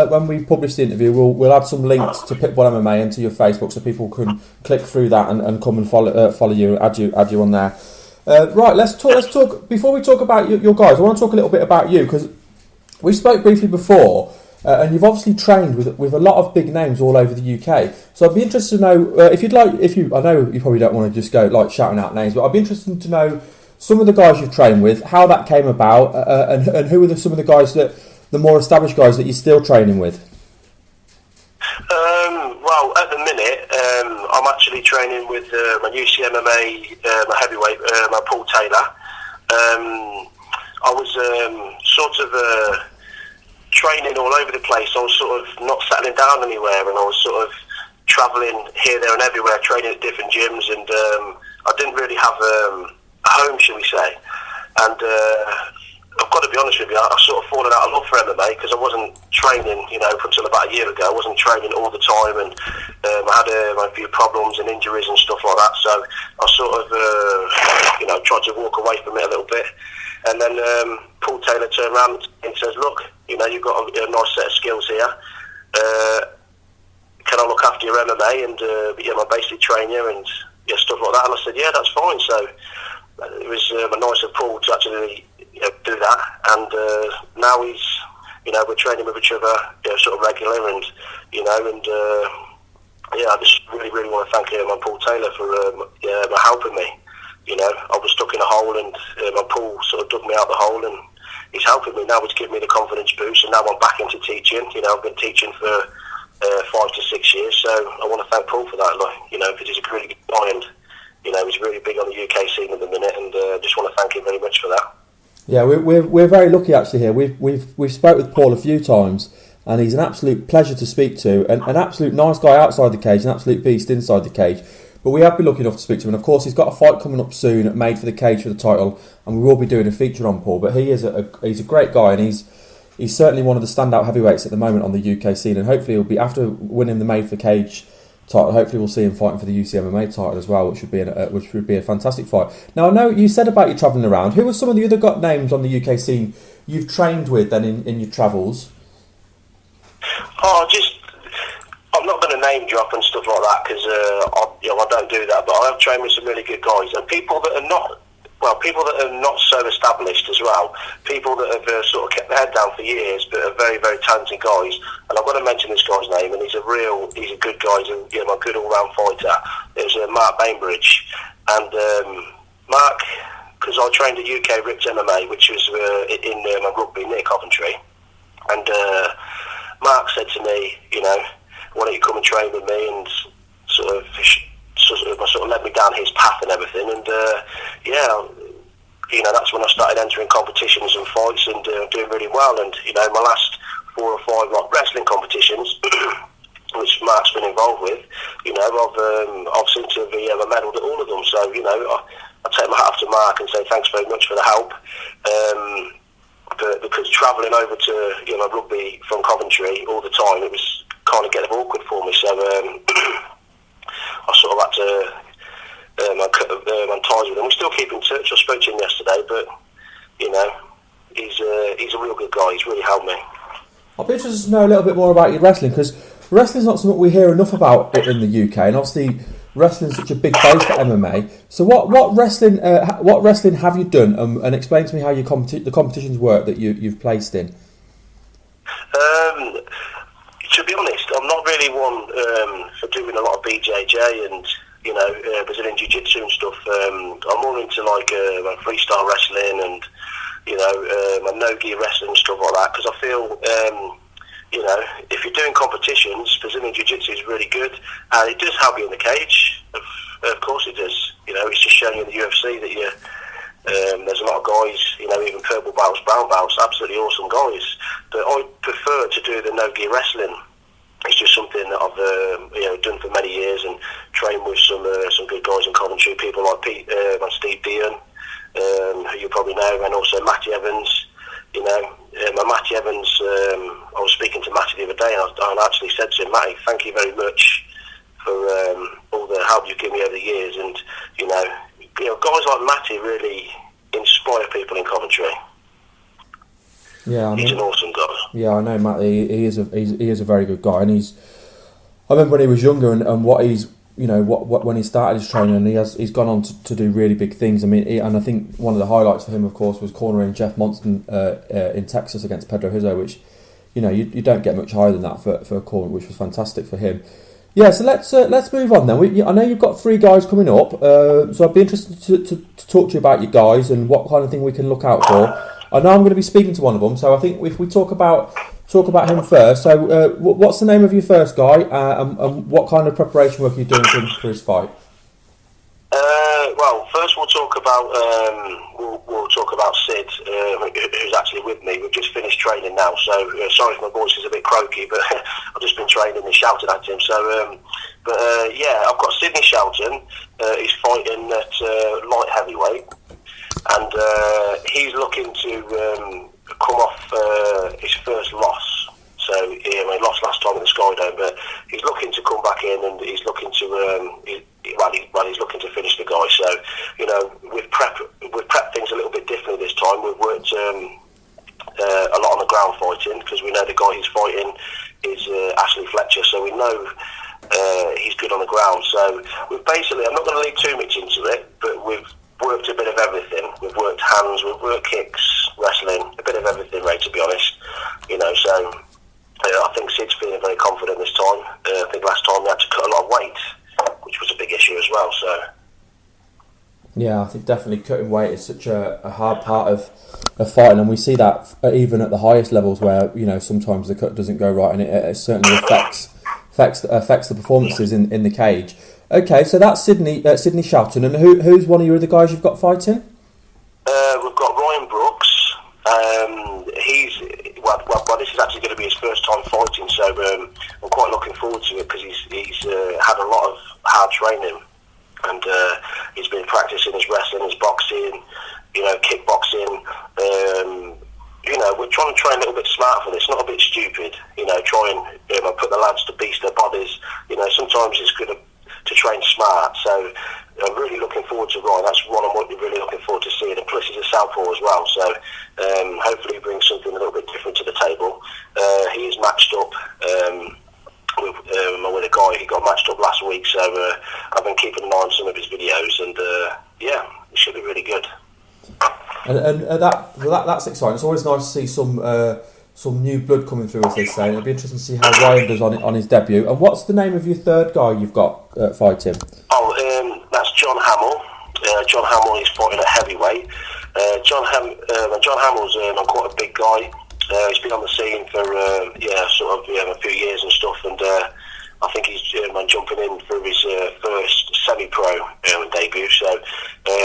when we publish the interview, we'll add some links to Pitbull MMA into your Facebook so people can click through that and come and follow you, add you on there. Right, let's talk. Before we talk about your guys, I want to talk a little bit about you, because we spoke briefly before, and you've obviously trained with a lot of big names all over the UK. So I'd be interested to know I know you probably don't want to just go like shouting out names, but I'd be interested to know some of the guys you've trained with, how that came about, and who are some of the guys the more established guys that you're still training with? Well, at the minute, I'm actually training with my UCMMA, my heavyweight, my Paul Taylor. I was sort of training all over the place. I was sort of not settling down anywhere, and I was sort of travelling here, there and everywhere, training at different gyms, and I didn't really have a home, shall we say. And I've got to be honest with you, I sort of fallen out of love for MMA, because I wasn't training, up until about a year ago. I wasn't training all the time, and I had a few problems and injuries and stuff like that. So I sort of, tried to walk away from it a little bit. And then Paul Taylor turned around and says, look, you've got a nice set of skills here. Can I look after your MMA and I basically train you and stuff like that? And I said, yeah, that's fine. So it was nice of Paul to actually do that, and now he's we're training with each other sort of regular, and I just really want to thank my Paul Taylor for helping me. I was stuck in a hole, and my Paul sort of dug me out the hole, and he's helping me now. He's giving me the confidence boost, and now I'm back into teaching. I've been teaching for 5 to 6 years, so I want to thank Paul for that, because he's a really good guy, and he's really big on the UK scene at the minute, and just want to thank him very much for that. Yeah, we're very lucky actually here. We've spoke with Paul a few times, and he's an absolute pleasure to speak to, and an absolute nice guy outside the cage, an absolute beast inside the cage. But we have been lucky enough to speak to him, and of course he's got a fight coming up soon at Made for the Cage for the title, and we will be doing a feature on Paul. But he's a great guy, and he's certainly one of the standout heavyweights at the moment on the UK scene, and hopefully he'll be, after winning the Made for Cage title, hopefully we'll see him fighting for the UCMMA title as well, which would be a fantastic fight. Now, I know you said about you travelling around. Who are some of the other names on the UK scene you've trained with then in your travels? I'm not going to name drop and stuff like that because I don't do that. But I have trained with some really good guys and people that are not so established as well. People that have sort of kept their head down for years, but are very, very talented guys. And I've got to mention this guy's name, and he's a good guy. He's a good all-round fighter. It was Mark Bainbridge, and Mark, because I trained at UK Ripped MMA, which was in rugby near Coventry, and Mark said to me, why don't you come and train with me, and sort of led me down his path and everything, and that's when I started entering competitions and fights and doing really well. And my last 4 or 5 wrestling competitions, which Mark's been involved with, I've seemed to have medalled at all of them. So I take my hat off to Mark and say thanks very much for the help. But because travelling over to rugby from Coventry all the time, it was kind of getting awkward for me. So I sort of had to cut ties with him. We still keep in touch. I spoke to him yesterday, but he's a real good guy. He's really helped me. I'll be interested to know a little bit more about your wrestling, because wrestling's not something we hear enough about in the UK, and obviously wrestling's such a big base for MMA. So what wrestling have you done, and explain to me how the competitions work that you've placed in. To be honest, I'm not really one for doing a lot of BJJ and Brazilian Jiu-Jitsu and stuff. I'm more into freestyle wrestling and no-gi wrestling and stuff like that, because I feel if you're doing competitions, Brazilian Jiu-Jitsu is really good, and it does help you in the cage. Of course it does. It's just showing you in the UFC that there's a lot of guys, even purple belts, brown belts, absolutely awesome guys. But I prefer to do the no-gi wrestling. It's just something that I've done for many years and trained with some good guys in Coventry, people like Pete and Steve Dean, who you probably know, and also Matty Evans. Matty Evans, I was speaking to Matty the other day, and I actually said to him, Matty, thank you very much for all the help you've given me over the years. And guys like Matty really inspire people in Coventry. Yeah, he's an awesome guy. Yeah, I know Matt. He is a very good guy, and I remember when he was younger and what he's when he started his training, and he's gone on to do really big things. I mean, and I think one of the highlights for him, of course, was cornering Jeff Monston in Texas against Pedro Hizzo, which you don't get much higher than that for a corner, which was fantastic for him. Yeah, so let's move on then. I know you've got 3 guys coming up, so I'd be interested to talk to you about your guys and what kind of thing we can look out for. I know I'm going to be speaking to one of them, so I think if we talk about him first. So, what's the name of your first guy, and what kind of preparation work are you doing for his fight? Well, first we'll talk about Sid, who's actually with me. We've just finished training now, so sorry if my voice is a bit croaky, but I've just been training and shouting at him. So, I've got Sidney Shelton. He's fighting at light heavyweight, and he's looking to come off his first loss. So he lost last time at the Skydome, but he's looking to come back in, and he's looking to he's looking to finish the guy. So we've prepped things a little bit differently this time. We've worked a lot on the ground fighting, because we know the guy he's fighting is Ashley Fletcher, so we know he's good on the ground. So we've basically, I'm not going to lead too much into it, but we've worked a bit of everything. We've worked hands, we've worked kicks, wrestling, a bit of everything, Ray, to be honest. So I think Sid's feeling very confident this time. I think last time they had to cut a lot of weight, which was a big issue as well. So yeah, I think definitely cutting weight is such a hard part of fighting, and we see that even at the highest levels where sometimes the cut doesn't go right, and it certainly affects the performances in the cage. Okay, so that's Sidney Shelton, and who's one of your other guys you've got fighting? We've got Ryan Brooks. This is actually going to be his first time fighting, so I'm quite looking forward to it, because he's had a lot of hard training, and he's been practicing his wrestling, his boxing, kickboxing, we're trying to train a little bit smart for this, not a bit stupid. Try and put the lads to beast their bodies. Sometimes it's good to train smart. So I'm really looking forward to Ryan. That's one I'm really looking forward to seeing. And plus he's a southpaw as well, so hopefully he brings something a little bit different to the table. He is matched up with a guy. He got matched up last week, so I've been keeping an eye on some of his videos, and it should be really good. And that's exciting. It's always nice to see some new blood coming through, as they say. It'll be interesting to see how Ryan does on his debut. And what's the name of your third guy you've got fighting? That's John Hamill. John Hamill is fighting at heavyweight. John Hamill's quite a big guy. He's been on the scene for a few years and stuff, and I think he's jumping in for his first semi-pro debut. So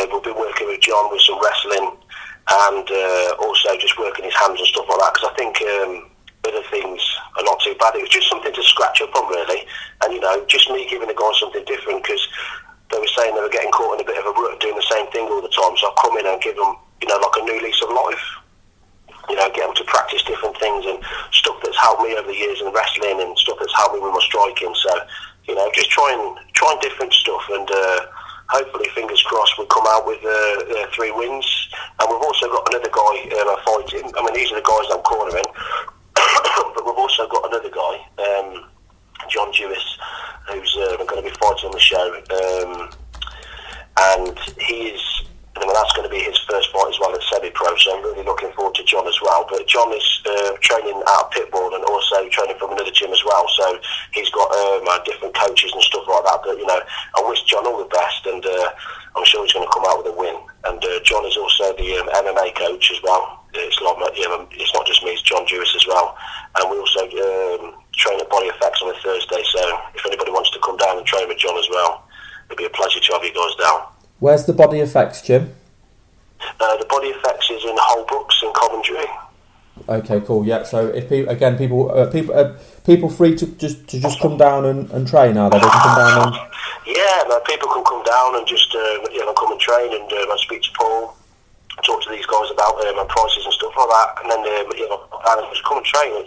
we'll be working with John with some wrestling, and also just working his hands and stuff like that, because I think other things are not too bad. It was just something to scratch up on, really, and just me giving the guys something different, because they were saying they were getting caught in a bit of a rut doing the same thing all the time. So I've come in and give them like a new lease of life. Get them to practice different things and stuff that's helped me over the years in wrestling, and stuff that's helped me with my striking. So just trying different stuff, and hopefully, fingers crossed, we'll come out with 3 wins. And we've also got another guy fighting. I mean, these are the guys I'm cornering, but we've also got another guy, John Jewis, who's going to be fighting on the show, and that's going to be his first fight as well at semi-pro, so I'm really looking forward to John as well. But John is training out of Pitbull and also training from another gym as well, so he's got different coaches and stuff like that. But I wish John all the best, and I'm sure he's going to come out with a win. And John is also the MMA coach as well. It's not just me, it's John Jewis as well. And we also train at Body Effects on a Thursday, so if anybody wants to come down and train with John as well, it'd be a pleasure to have you guys down. Where's the Body Effects, Jim? The Body Effects is in Holbrooks in Coventry. Okay, cool. Yeah. So if people free to just come down and train, are they? They can come down and... Yeah, no, people can come down and just come and train, and speak to Paul, talk to these guys about prices and stuff like that, and then just come and train.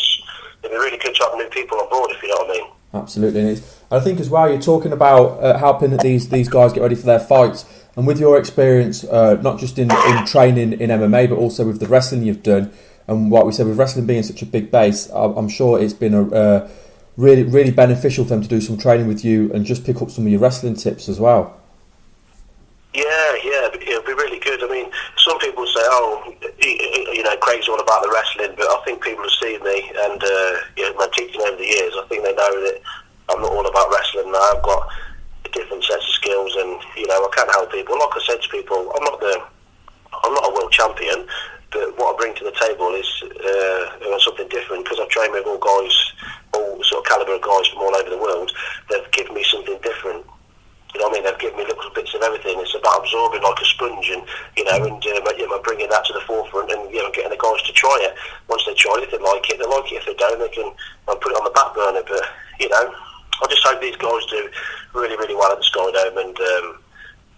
It'd be really good to have new people on board, if you know what I mean. Absolutely, and I think as well, you're talking about helping these guys get ready for their fights, and with your experience, not just in training in MMA, but also with the wrestling you've done, and what we said with wrestling being such a big base, I'm sure it's been really, really beneficial for them to do some training with you and just pick up some of your wrestling tips as well. Yeah, it'll be really good. I mean, some people say, Craig's all about the wrestling, but I think people have seen me and my teaching over the years. I think they know that I'm not all about wrestling. I've got a different sets of skills, and I can help people. Like I said to people, I'm not a world champion, but what I bring to the table is something different, because I've trained with all sort of calibre of guys from all over the world. They've given me something different. You know what I mean? They've given me little bits of everything. It's about absorbing like a sponge, and bringing that to the forefront, and getting the guys to try it. Once they try it, if they like it, they like it. If they don't, they can put it on the back burner. But I just hope these guys do really, really well at the Skydome, and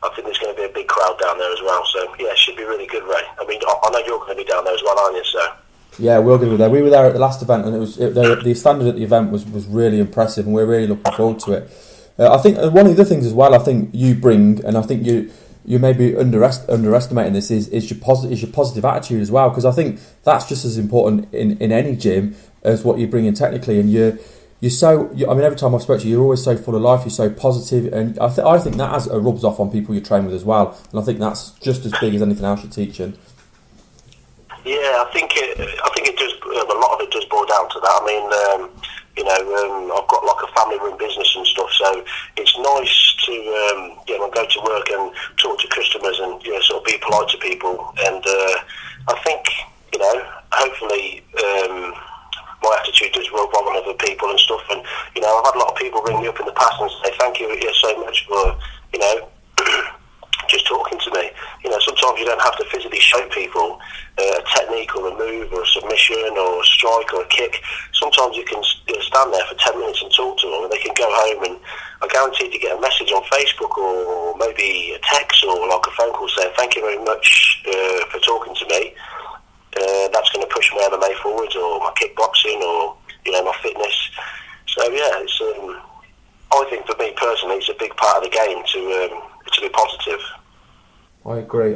I think there's going to be a big crowd down there as well. So yeah, it should be really good, Ray. I mean, I know you're going to be down there as well, aren't you? So. Yeah, we're going to be there. We were there at the last event, and the standard at the event was really impressive, and we're really looking forward to it. I think one of the things as well, I think you bring, and I think you may be underestimating this, is your positive attitude as well, because I think that's just as important in any gym as what you bring in technically. And every time I've spoken to you, you're always so full of life, you're so positive, and I think that rubs off on people you train with as well, and I think that's just as big as anything else you're teaching. Yeah, I think it does. A lot of it does boil down to that. I mean, I've got like a family-run business and stuff, so it's nice to go to work and talk to customers and sort of be polite to people. And I think hopefully my attitude does rub on other people and stuff. And I've had a lot of people ring me up in the past and say thank you so much for just talking to me. Sometimes you don't have to physically show people a technique or a move or a submission or a strike or a kick. Sometimes you can stand there for 10 minutes and talk to them, and they can go home, and I guarantee to get a message on Facebook or maybe a text or like a phone call saying thank you very much for talking to me. that's going to push my MMA forwards, or my kickboxing, or my fitness. So yeah, it's I think for me personally, it's a big part of the game to be positive. I agree.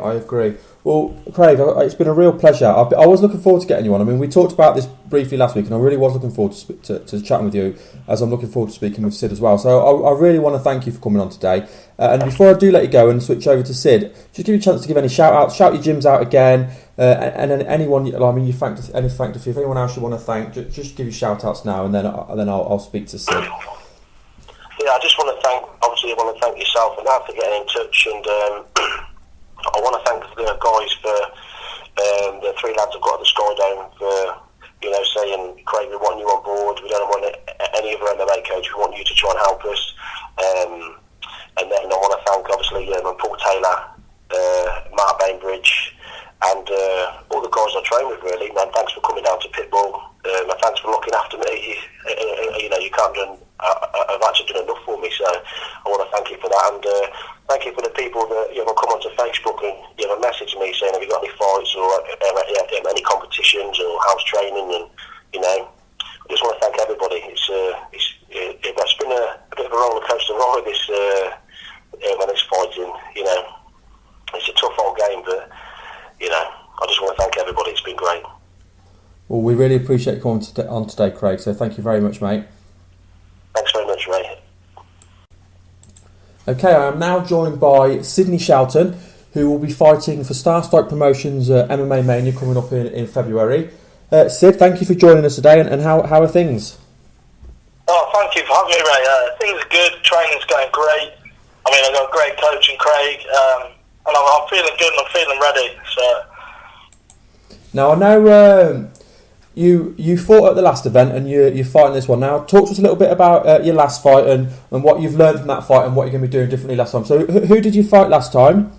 Well, Craig, it's been a real pleasure. I was looking forward to getting you on. I mean, we talked about this briefly last week, and I really was looking forward to chatting with you, as I'm looking forward to speaking with Sid as well. So I really want to thank you for coming on today. And before I do let you go and switch over to Sid, just give you a chance to give any shout-outs, shout your gyms out again, and then anyone, I mean, you thanked a few. If anyone else you want to thank, just give you shout-outs now, and then I'll speak to Sid. Yeah, I just want to thank yourself and that for getting in touch, and I want to thank the guys for the three lads I've got at the Skydome for saying, Craig, we want you on board. We don't want any other MMA coach. We want you to try and help us. And then I want to thank obviously Paul Taylor, Mark Bainbridge, and all the guys I train with. Really, man, thanks for coming down to Pitbull. And thanks for looking after me. You can't do. I've actually done enough for me, so I want to thank you for that, and thank you for the people that come onto Facebook and message me saying, have you got any fights or any competitions or house training, and I just want to thank everybody. It's been a bit of a roller coaster ride this when it's fighting. It's a tough old game, but I just want to thank everybody. It's been great. Well, we really appreciate you coming on today, Craig. So thank you very much, mate. Thanks very much, Ray. Okay, I am now joined by Sidney Shelton, who will be fighting for Star Strike Promotions MMA Mania coming up in February. Sid, thank you for joining us today, and how are things? Oh, thank you for having me, Ray. Things are good, training's going great. I mean, I've got a great coach in Craig, and I'm feeling good and I'm feeling ready. So. Now, I know you fought at the last event, and you're fighting this one now. Talk to us a little bit about your last fight and what you've learned from that fight and what you're going to be doing differently last time. So, who did you fight last time?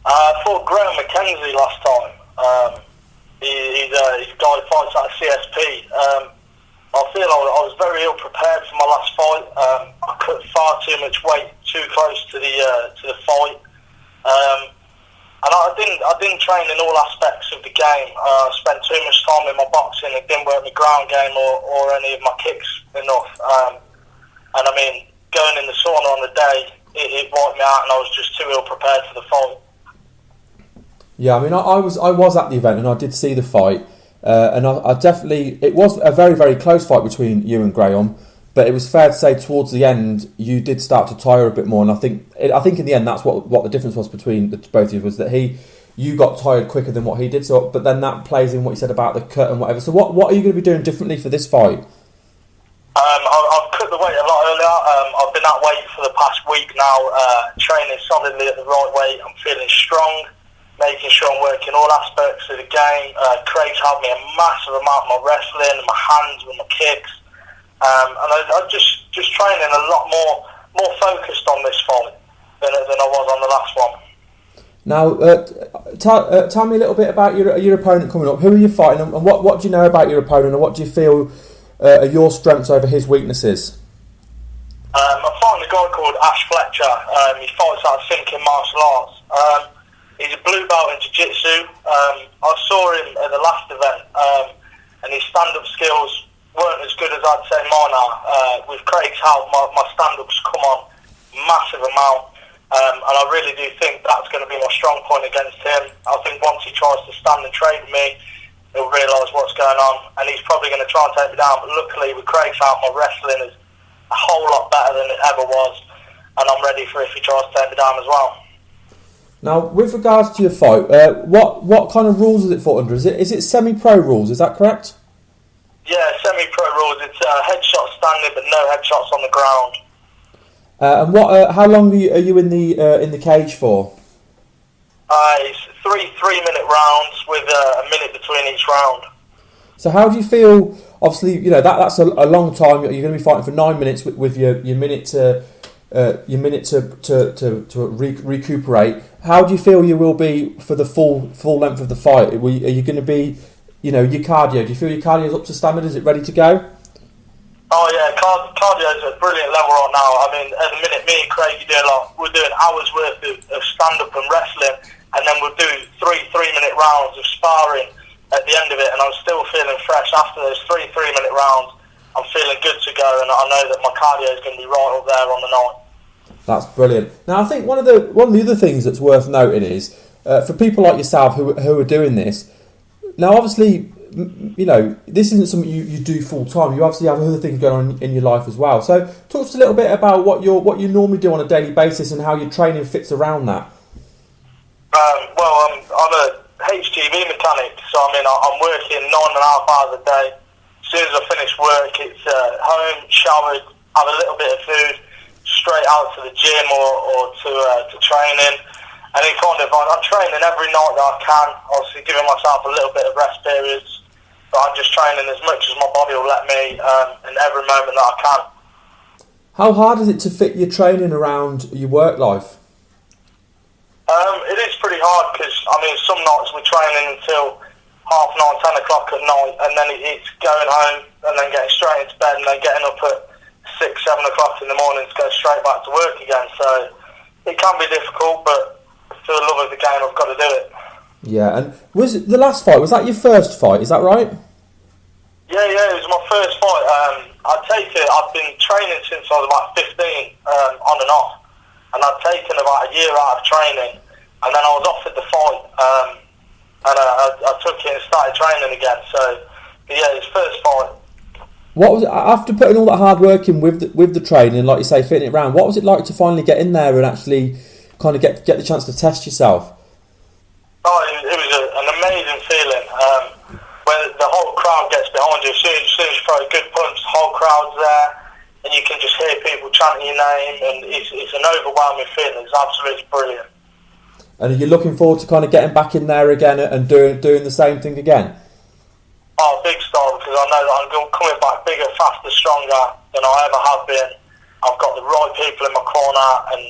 I fought Graham McKenzie last time. He's a guy who fights out of CSP. I feel I was very ill prepared for my last fight. I cut far too much weight too close to the fight. And I didn't train in all aspects of the game. I spent too much time in my boxing. It didn't work my ground game or any of my kicks enough. And I mean, going in the sauna on the day, it wiped me out, and I was just too ill prepared for the fight. Yeah, I mean, I was at the event, and I did see the fight, and I definitely, it was a very, very close fight between you and Graham. But it was fair to say towards the end you did start to tire a bit more, and I think in the end that's what the difference was between the both of you, was that you got tired quicker than what he did. So, but then that plays in what you said about the cut and whatever. So what are you going to be doing differently for this fight? I've cut the weight a lot earlier. I've been at weight for the past week now, training solidly at the right weight. I'm feeling strong, making sure I'm working all aspects of the game. Craig's helped me a massive amount with my wrestling and my hands with my kicks. And I'm just training a lot more focused on this fight than I was on the last one. Now, tell me a little bit about your opponent coming up. Who are you fighting, and what do you know about your opponent, and what do you feel are your strengths over his weaknesses? I'm fighting a guy called Ash Fletcher. He fights out of Simkin Martial Arts. He's a blue belt in Jiu-Jitsu. I saw him at the last event, and his stand-up skills weren't as good as I'd say mine are. With Craig's help, my stand-ups come on massive amount, and I really do think that's going to be my strong point against him. I think once he tries to stand and trade with me, he'll realise what's going on, and he's probably going to try and take me down. But luckily, with Craig's help, my wrestling is a whole lot better than it ever was, and I'm ready for if he tries to take me down as well. Now, with regards to your fight, what kind of rules is it fought under? Is it semi-pro rules? Is that correct? Yeah, semi-pro rules. It's headshot standing, but no headshots on the ground. And how long are you in the cage for? It's three-minute rounds with a minute between each round. So how do you feel? Obviously, that's a long time. You're going to be fighting for 9 minutes with your minute to recuperate. How do you feel you will be for the full length of the fight? Are you going to be, your cardio? Do you feel your cardio is up to standard? Is it ready to go? Oh yeah, cardio is at a brilliant level right now. I mean, at the minute, me and Craig we're doing hours worth of stand up and wrestling, and then we'll do three-minute rounds of sparring at the end of it, and I'm still feeling fresh after those 3 3-minute rounds. I'm feeling good to go, and I know that my cardio is going to be right up there on the night. That's brilliant. Now, I think one of the other things that's worth noting is for people like yourself who are doing this. Now, obviously, you know, this isn't something you do full time. You obviously have other things going on in your life as well. So, talk to us a little bit about what you normally do on a daily basis and how your training fits around that. Well, I'm a HGV mechanic, so I mean I'm working 9.5 hours a day. As soon as I finish work, it's home, showered, have a little bit of food, straight out to the gym or to training. And then I'm training every night that I can, obviously giving myself a little bit of rest periods. But I'm just training as much as my body will let me in every moment that I can. How hard is it to fit your training around your work life? It is pretty hard because, I mean, some nights we're training until 9:30, 10 o'clock at night, and then it's going home and then getting straight into bed and then getting up at 6, 7 o'clock in the morning to go straight back to work again. So it can be difficult, but for the love of the game, I've got to do it. Yeah, and was it the last fight? Was that your first fight? Is that right? Yeah, it was my first fight. I've been training since I was about 15, on and off, and I'd taken about a year out of training, and then I was offered the fight, and I took it and started training again. So, yeah, it was first fight. What was it, after putting all that hard work in with the training, like you say, fitting it around? What was it like to finally get in there and actually kind of get the chance to test yourself? Oh, it was an amazing feeling. When the whole crowd gets behind you, as soon as you throw a good punch, the whole crowd's there, and you can just hear people chanting your name, and it's an overwhelming feeling. It's absolutely brilliant. And are you looking forward to kind of getting back in there again and doing the same thing again? Oh, big style, because I know that I'm coming back bigger, faster, stronger than I ever have been. I've got the right people in my corner, and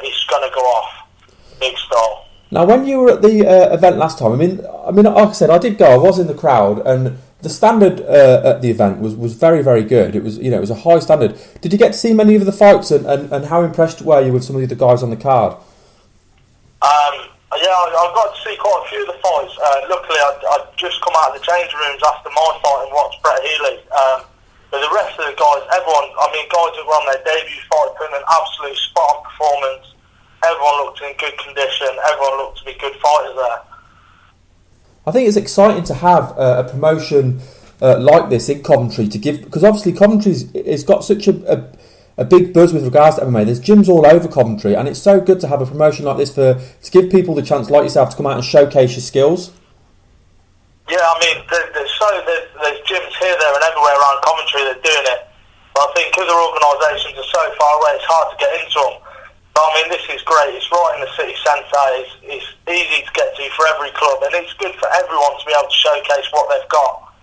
it's going to go off. Big style. Now, when you were at the event last time, I mean, like I said, I did go. I was in the crowd, and the standard at the event was very, very good. It was, it was a high standard. Did you get to see many of the fights, and how impressed were you with some of the guys on the card? Yeah, I got to see quite a few of the fights. Luckily, I'd just come out of the change rooms after my fight and watched Brett Healy. But the rest of the guys, guys who were on their debut fight, putting an absolute spot-on performance. Everyone looked in good condition. Everyone looked to be good fighters there. I think it's exciting to have a promotion like this in Coventry to give, because obviously Coventry's got such a big buzz with regards to MMA. There's gyms all over Coventry, and it's so good to have a promotion like this to give people the chance, like yourself, to come out and showcase your skills. Yeah, I mean, there's gyms here, there, and everywhere around Coventry that are doing it. But I think other organisations are so far away, it's hard to get into them. But I mean, this is great. It's right in the city centre. It's easy to get to for every club, and it's good for everyone to be able to showcase what they've got.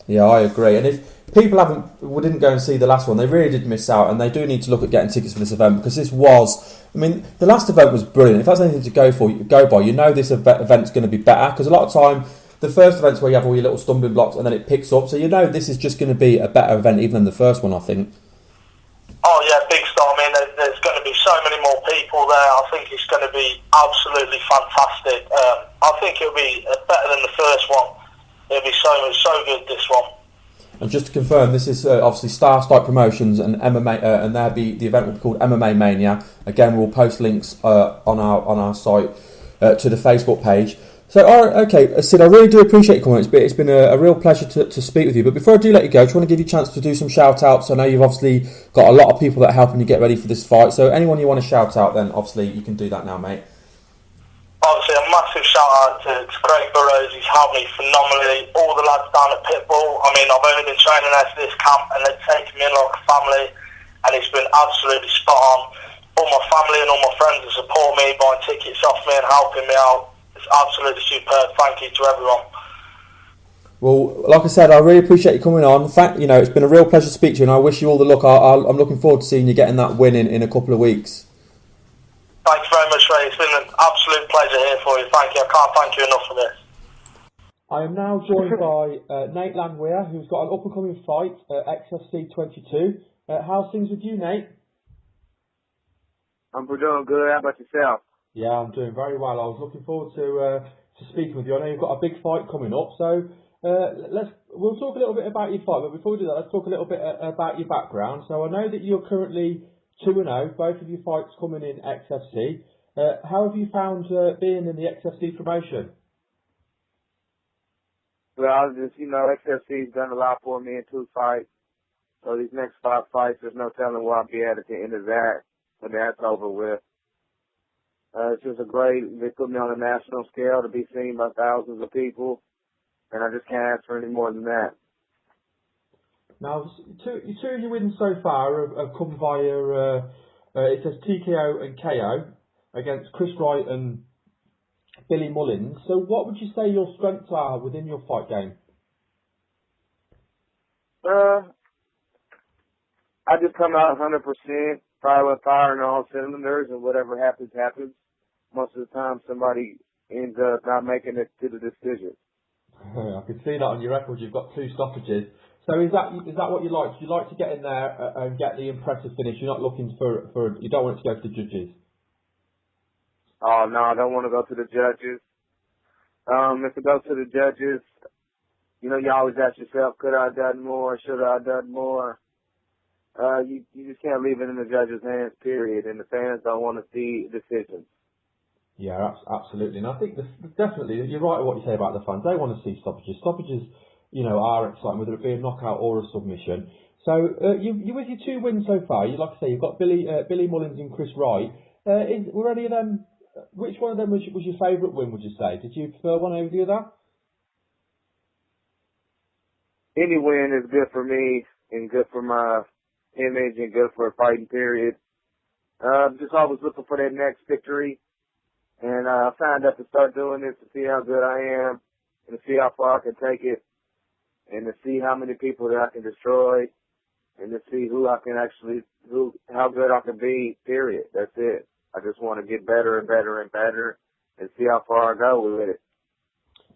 Yeah, I agree. And if people didn't go and see the last one, they really did miss out, and they do need to look at getting tickets for this event, because this was, the last event was brilliant. If that's anything to go by, this event's going to be better, because a lot of time, the first event's where you have all your little stumbling blocks, and then it picks up, so this is just going to be a better event even than the first one, I think. Oh yeah, big star. There's going to be so many more people there. I think it's going to be absolutely fantastic. I think it'll be better than the first one. It'll be so good, this one. And just to confirm, this is obviously Star Strike Promotions and MMA, and the event will be called MMA Mania. Again, we'll post links on our site to the Facebook page. So, okay, Sid, I really do appreciate your comments, but it's been a real pleasure to speak with you. But before I do let you go, I just want to give you a chance to do some shout-outs. I know you've obviously got a lot of people that are helping you get ready for this fight. So anyone you want to shout out, then obviously you can do that now, mate. Obviously, a massive shout-out to Craig Burrows. He's helped me phenomenally. All the lads down at Pitbull. I've only been training there for this camp, and they've taken me in like a family, and it's been absolutely spot on. All my family and all my friends that support me, buying tickets off me and helping me out. It's absolutely superb. Thank you to everyone. Well, like I said, I really appreciate you coming on. In fact, it's been a real pleasure to speak to you, and I wish you all the luck. I'm looking forward to seeing you getting that win in a couple of weeks. Thank you very much, Ray. It's been an absolute pleasure here for you. Thank you. I can't thank you enough for this. I am now joined by Nate Landwehr, who's got an up-and-coming fight at XFC 22. How's things with you, Nate? I'm doing good. How about yourself? Yeah, I'm doing very well. I was looking forward to speaking with you. I know you've got a big fight coming up, so we'll talk a little bit about your fight. But before we do that, let's talk a little bit about your background. So I know that you're currently 2-0, both of your fights coming in XFC. How have you found being in the XFC promotion? Well, XFC's done a lot for me in 2 fights. So these next 5 fights, there's no telling where I'll be at the end of that when that's over with. It's just they put me on a national scale to be seen by thousands of people, and I just can't ask for any more than that. Now, two of your wins so far have come via, it says TKO and KO against Chris Wright and Billy Mullins. So what would you say your strengths are within your fight game? I just come out 100%, firing all cylinders, and whatever happens, happens. Most of the time, somebody ends up not making it to the decision. I can see that on your record. You've got 2 stoppages. So is that what you like? Do you like to get in there and get the impressive finish? You're not looking for you don't want it to go to the judges? Oh, no, I don't want to go to the judges. If it goes to the judges, you always ask yourself, could I have done more? Should I have done more? You just can't leave it in the judges' hands, period. And the fans don't want to see decisions. Yeah, absolutely. And I think definitely, you're right what you say about the fans. They want to see stoppages. Stoppages, are exciting, whether it be a knockout or a submission. So, you with your 2 wins so far, like I say, you've got Billy Mullins and Chris Wright. Were any of them, which one of them was your favourite win, would you say? Did you prefer one over the other? Any win is good for me and good for my image and good for a fighting period. Just always looking for that next victory. And I signed up to start doing this to see how good I am and to see how far I can take it and to see how many people that I can destroy and to see how good I can be, period. That's it. I just want to get better and better and better and see how far I go with it.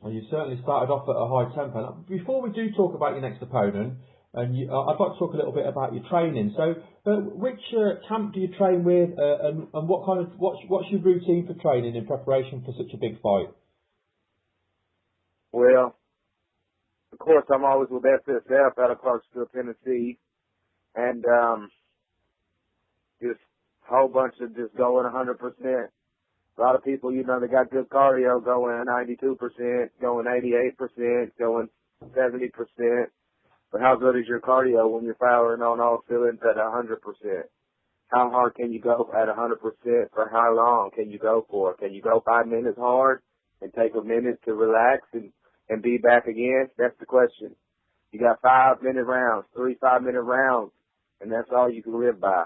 Well, you certainly started off at a high tempo. Now, before we do talk about your next opponent, and I'd like to talk a little bit about your training. So, which camp do you train with, and what's your routine for training in preparation for such a big fight? Well, of course, I'm always with SSF out of Clarksville, Tennessee, and just a whole bunch of just going 100%. A lot of people, they got good cardio going 92%, going 88%, going 70%. But how good is your cardio when you're firing on all cylinders at 100%? How hard can you go at 100%? For how long can you go for? Can you go 5 minutes hard and take a minute to relax and be back again? That's the question. You got 5-minute rounds, 3 5-minute rounds, and that's all you can live by.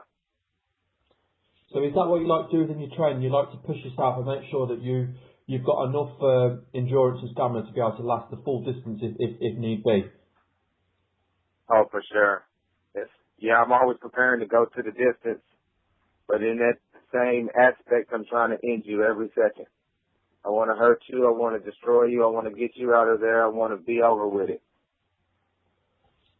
So is that what you like to do within your training? You like to push yourself and make sure that you've got enough endurance and stamina to be able to last the full distance if need be? Oh, for sure. Yeah, I'm always preparing to go to the distance, but in that same aspect, I'm trying to end you every second. I want to hurt you. I want to destroy you. I want to get you out of there. I want to be over with it.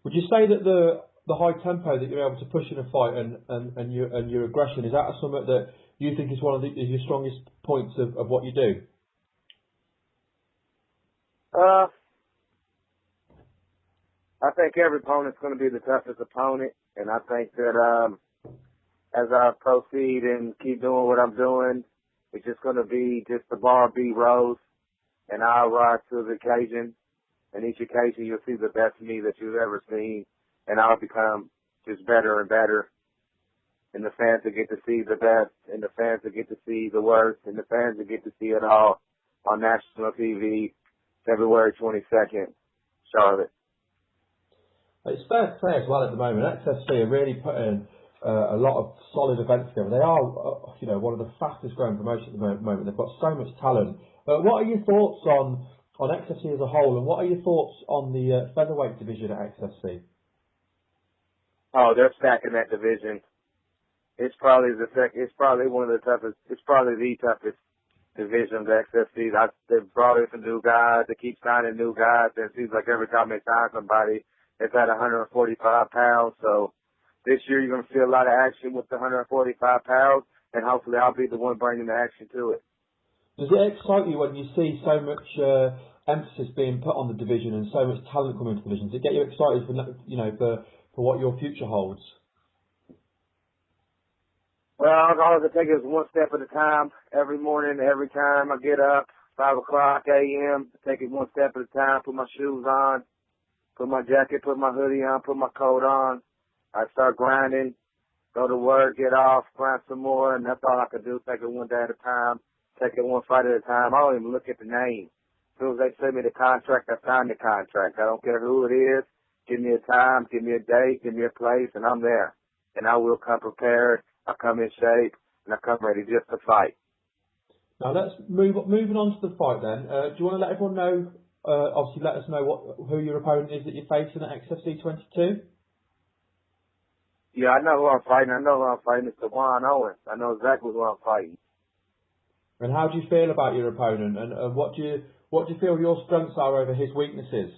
Would you say that the high tempo that you're able to push in a fight and your aggression, is that something that you think is one of your strongest points of what you do? I think every opponent's going to be the toughest opponent, and I think that as I proceed and keep doing what I'm doing, it's just going to be just the bar be rose, and I'll rise to the occasion. And each occasion you'll see the best of me that you've ever seen, and I'll become just better and better. And the fans will get to see the best, and the fans will get to see the worst, and the fans will get to see it all on national TV, February 22nd, Charlotte. It's fair to say as well at the moment, XFC are really putting a lot of solid events together. They are, one of the fastest growing promotions at the moment. They've got so much talent. What are your thoughts on XFC as a whole, and what are your thoughts on the featherweight division at XFC? Oh, they're stacking that division. It's probably one of the toughest. It's probably the toughest division of the XFC. They've brought in some new guys. They keep signing new guys, and it seems like every time they sign somebody, it's at 145 pounds. So this year you're going to see a lot of action with the 145 pounds, and hopefully I'll be the one bringing the action to it. Does it excite you when you see so much emphasis being put on the division and so much talent coming into the division? Does it get you excited for what your future holds? Well, all I can take is one step at a time. Every morning, every time I get up, 5 o'clock a.m., take it one step at a time, put my shoes on, put my jacket, put my hoodie on, put my coat on. I start grinding, go to work, get off, grind some more, and that's all I can do. Take it one day at a time, take it one fight at a time. I don't even look at the name. As soon as they send me the contract, I sign the contract. I don't care who it is. Give me a time, give me a date, give me a place, and I'm there. And I will come prepared. I come in shape, and I come ready just to fight. Now let's moving on to the fight then. Do you want to let everyone know? Obviously, let us know who your opponent is that you're facing at XFC 22. Yeah, I know who I'm fighting. It's Devon Owens. I know exactly who I'm fighting. And how do you feel about your opponent? And what do you feel your strengths are over his weaknesses?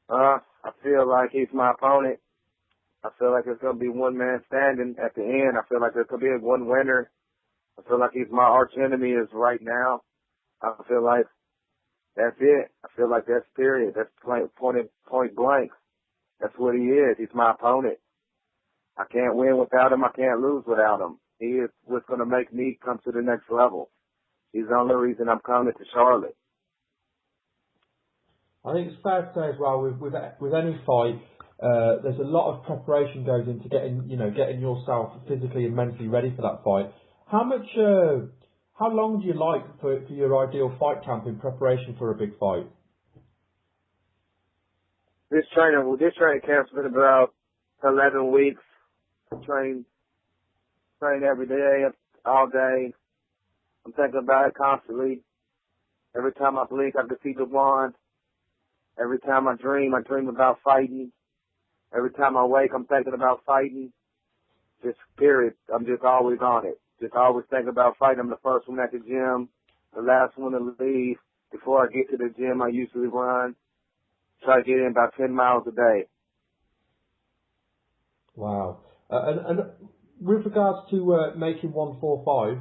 I feel like he's my opponent. I feel like it's going to be one man standing at the end. I feel like there could be one winner. I feel like he's my arch enemy is right now. I feel like that's it. I feel like that's period. That's point blank. That's what he is. He's my opponent. I can't win without him. I can't lose without him. He is what's going to make me come to the next level. He's the only reason I'm coming to Charlotte. I think it's fair to say as well with any fight, there's a lot of preparation goes into getting yourself physically and mentally ready for that fight. How long do you like for your ideal fight camp in preparation for a big fight? This training camp's been about 11 weeks. Train every day, all day. I'm thinking about it constantly. Every time I blink, I can see Devon. Every time I dream about fighting. Every time I wake, I'm thinking about fighting. Just period. I'm just always on it. Just always thinking about fighting. I'm the first one at the gym, the last one to leave. Before I get to the gym, I usually run. Try to get in about 10 miles a day. Wow. And with regards to making 145,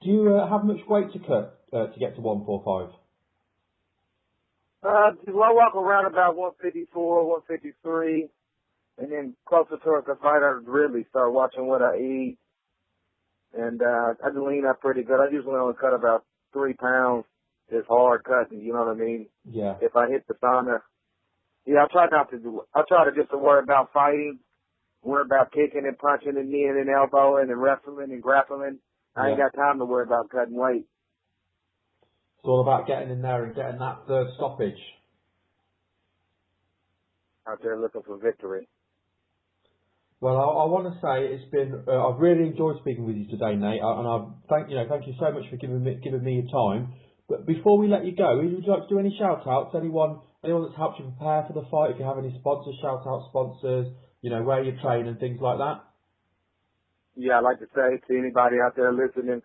do you have much weight to cut to get to 145? I walk around about 154, 153, and then closer towards the fight, I really start watching what I eat, and I lean up pretty good. I usually only cut about 3 pounds. It's hard cutting, you know what I mean? Yeah. If I hit the sauna, yeah, I try to just to worry about fighting, worry about kicking and punching and kneeing and elbowing and wrestling and grappling. I ain't got time to worry about cutting weight. It's all about getting in there and getting that third stoppage. Out there looking for victory. Well, I want to say it's been. I've really enjoyed speaking with you today, Nate, and I thank you so much for giving me your time. But before we let you go, would you like to do any shout outs? Anyone that's helped you prepare for the fight? If you have any sponsors, shout out sponsors. Where you train and things like that. Yeah, I'd like to say to anybody out there listening,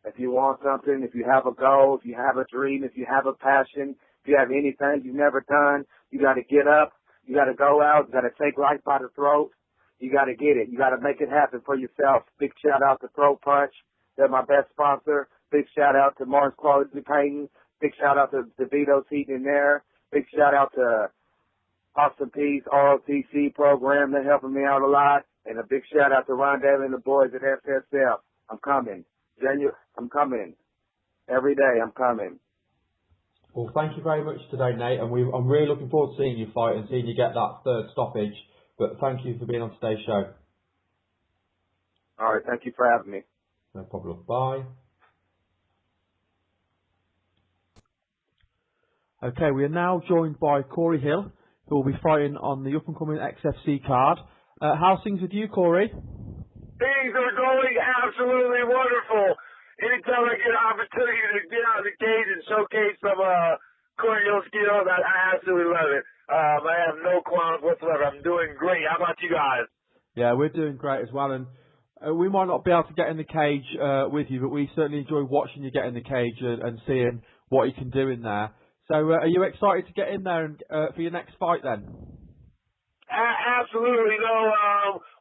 if you want something, if you have a goal, if you have a dream, if you have a passion, if you have anything you've never done, you got to get up, you got to go out, you got to take life by the throat, you got to get it, you got to make it happen for yourself. Big shout out to Throat Punch, they're my best sponsor. Big shout out to Martin's Quality Painting. Big shout out to DeVito's Heating and Air. Big shout out to Austin Peace ROTC program. They're helping me out a lot. And a big shout out to Rondell and the boys at SSF. I'm coming. I'm coming. Every day I'm coming. Well, thank you very much today, Nate. And I'm really looking forward to seeing you fight and seeing you get that third stoppage. But thank you for being on today's show. All right. Thank you for having me. No problem. Bye. Okay, we are now joined by Corey Hill, who will be fighting on the up-and-coming XFC card. How's things with you, Corey? Things are going absolutely wonderful. Anytime I get an opportunity to get out of the cage and showcase some Corey Hill skills, I absolutely love it. I have no qualms whatsoever. I'm doing great. How about you guys? Yeah, we're doing great as well. And we might not be able to get in the cage with you, but we certainly enjoy watching you get in the cage and seeing what you can do in there. So are you excited to get in there and, for your next fight then? Absolutely.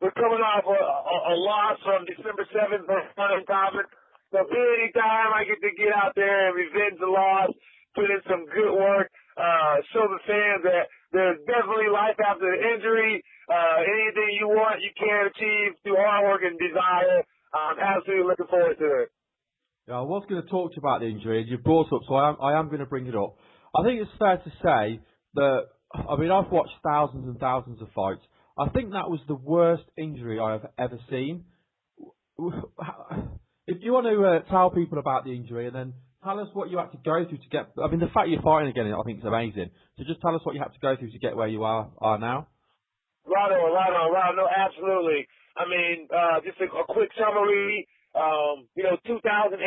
We're coming off a loss on December 7th for Coventry. So anytime I get to get out there and revenge the loss, put in some good work, show the fans that there's definitely life after the injury. Anything you want, you can achieve through hard work and desire. I'm absolutely looking forward to it. Yeah, I was going to talk to you about the injury, and you brought it up, so I am going to bring it up. I think it's fair to say that, I mean, I've watched thousands and thousands of fights. I think that was the worst injury I have ever seen. If you want to tell people about the injury, and then tell us what you had to go through to get, I mean, the fact you're fighting again, I think is amazing. So just tell us what you had to go through to get where you are now. Right on. No, absolutely. I mean, just a quick summary. 2008,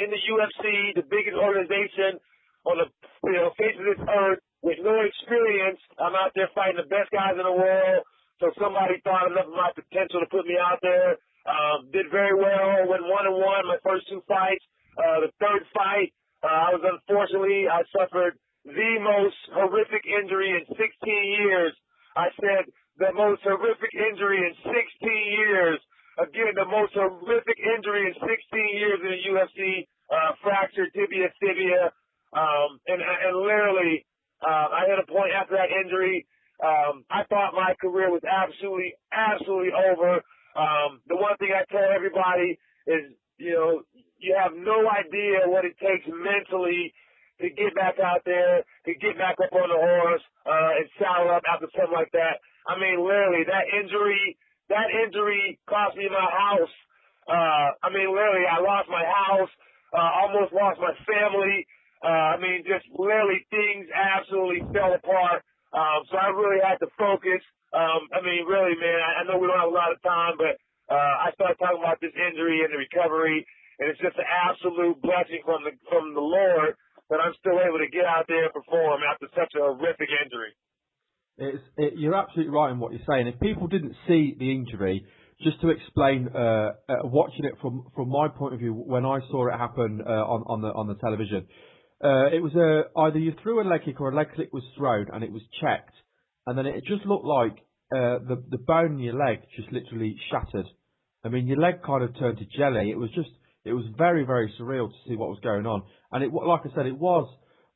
in the UFC, the biggest organization on the face of this earth, with no experience. I'm out there fighting the best guys in the world. So somebody thought enough of my potential to put me out there. Did very well. Went 1-1 my first two fights. The third fight, I suffered the most horrific injury in 16 years. I said the most horrific injury in 16 years. Again, the most horrific injury in 16 years in the UFC, fractured tibia. And literally, I hit a point after that injury. I thought my career was absolutely over. The one thing I tell everybody is, you have no idea what it takes mentally to get back out there, to get back up on the horse, and saddle up after something like that. I mean, literally, that injury cost me my house. Literally, I lost my house, almost lost my family. Just literally things absolutely fell apart. So I really had to focus. Really, man, I know we don't have a lot of time, but I started talking about this injury and the recovery, and it's just an absolute blessing from the Lord that I'm still able to get out there and perform after such a horrific injury. You're absolutely right in what you're saying. If people didn't see the injury, just to explain, watching it from my point of view, when I saw it happen on the television, it was either you threw a leg kick or a leg kick was thrown and it was checked, and then it just looked like the bone in your leg just literally shattered. I mean, your leg kind of turned to jelly. It was very, very surreal to see what was going on, and like I said, it was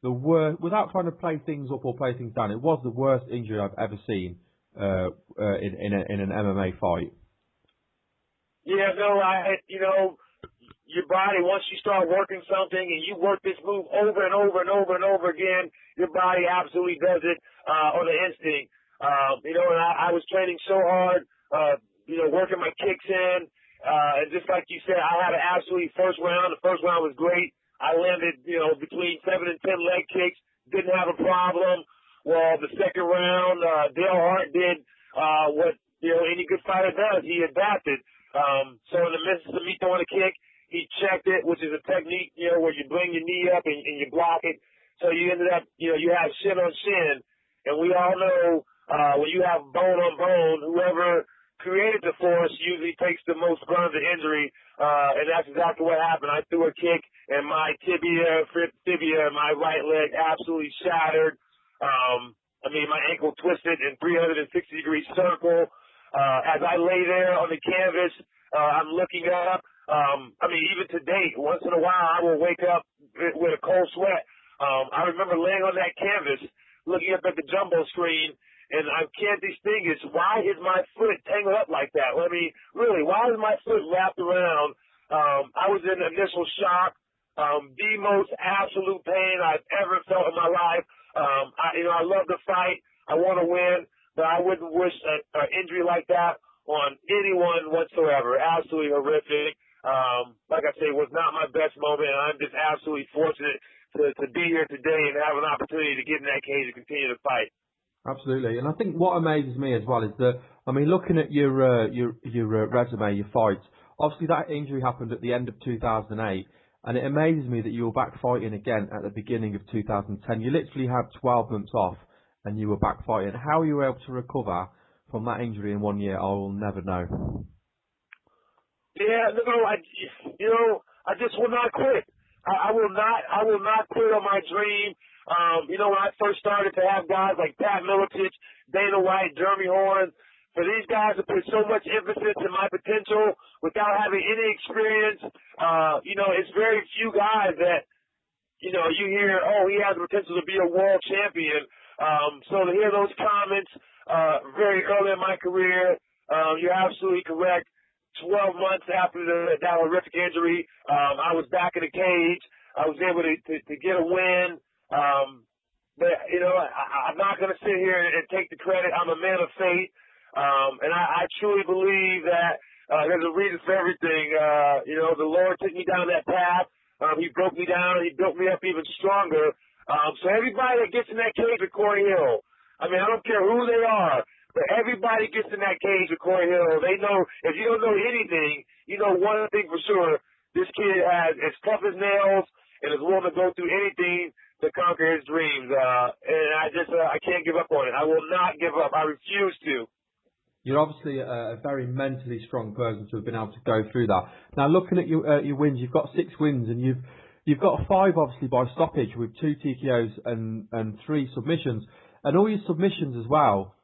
the worst. Without trying to play things up or play things down, it was the worst injury I've ever seen in an MMA fight. Yeah, no, your body, once you start working something and you work this move over and over and over and over again, your body absolutely does it on the instinct. And I was training so hard, working my kicks in, and just like you said, I had an absolute first round. The first round was great. I landed, between 7 and 10 leg kicks, didn't have a problem. Well, the second round, Dale Hart did what any good fighter does. He adapted. So in the midst of me throwing a kick, he checked it, which is a technique, where you bring your knee up and you block it. So you ended up, you have shin on shin. And we all know when you have bone on bone, whoever created the force usually takes the most brunt of the injury. And that's exactly what happened. I threw a kick and my tibia, my right leg absolutely shattered. My ankle twisted in 360-degree circle. As I lay there on the canvas, I'm looking up. Even to date, once in a while, I will wake up with a cold sweat. I remember laying on that canvas, looking up at the jumbo screen, and I can't distinguish, why is my foot tangled up like that? Really, why is my foot wrapped around? I was in initial shock, the most absolute pain I've ever felt in my life. I love to fight. I want to win, but I wouldn't wish an injury like that on anyone whatsoever. Absolutely horrific. Like I say, it was not my best moment, and I'm just absolutely fortunate to be here today and have an opportunity to get in that cage and continue to fight. Absolutely, and I think what amazes me as well is that, looking at your resume, your fights, obviously that injury happened at the end of 2008, and it amazes me that you were back fighting again at the beginning of 2010. You literally had 12 months off, and you were back fighting. How you were able to recover from that injury in 1 year, I will never know. Yeah, I just will not quit. I will not quit on my dream. When I first started to have guys like Pat Miletich, Dana White, Jeremy Horn, for these guys to put so so much emphasis in my potential without having any experience. It's very few guys that, you hear, oh, he has the potential to be a world champion. So to hear those comments very early in my career, you're absolutely correct. 12 months after that horrific injury, I was back in the cage. I was able to get a win. But, I'm not going to sit here and take the credit. I'm a man of faith. And I truly believe that there's a reason for everything. The Lord took me down that path. He broke me down. He built me up even stronger. So everybody that gets in that cage with Corey Hill, I don't care who they are, but everybody gets in that cage with Corey Hill. They know, if you don't know anything, you know one thing for sure. This kid is tough as nails and is willing to go through anything to conquer his dreams. And I can't give up on it. I will not give up. I refuse to. You're obviously a very mentally strong person to have been able to go through that. Now, looking at your wins, you've got 6 wins, and you've got 5 obviously by stoppage with 2 TKOs and 3 submissions, and all your submissions as well.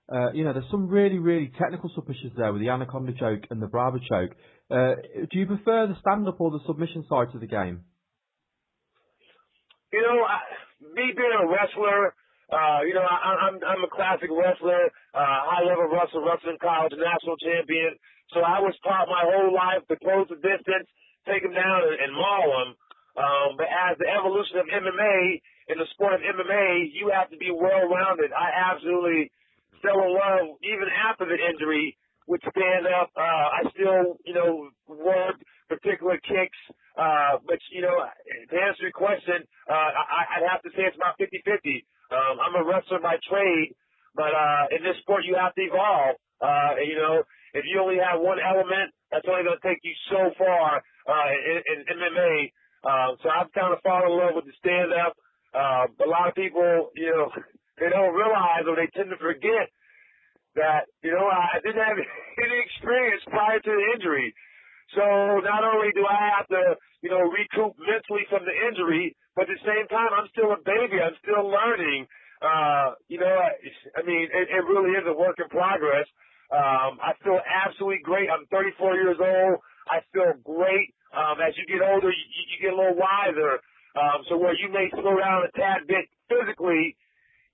There's some really, really technical submissions there with the anaconda choke and the Bravo choke. Do you prefer the stand-up or the submission side to the game? Me being a wrestler, I'm a classic wrestler, high-level wrestler, wrestling college, national champion. So I was taught my whole life to close the distance, take them down, and maul them. But as the evolution of MMA, in the sport of MMA, you have to be well-rounded. I absolutely fell in love, even after the injury, with stand-up. I still, worked particular kicks. But, to answer your question, I'd have to say it's about 50-50. I'm a wrestler by trade, but in this sport you have to evolve. If you only have one element, that's only going to take you so far in MMA. So I've kind of fallen in love with the stand-up. A lot of people, they don't realize, or they tend to forget that, I didn't have any experience prior to the injury. So not only do I have to, recoup mentally from the injury, but at the same time, I'm still a baby. I'm still learning. It really is a work in progress. I feel absolutely great. I'm 34 years old. I feel great. As you get older, you get a little wiser. So where you may slow down a tad bit physically,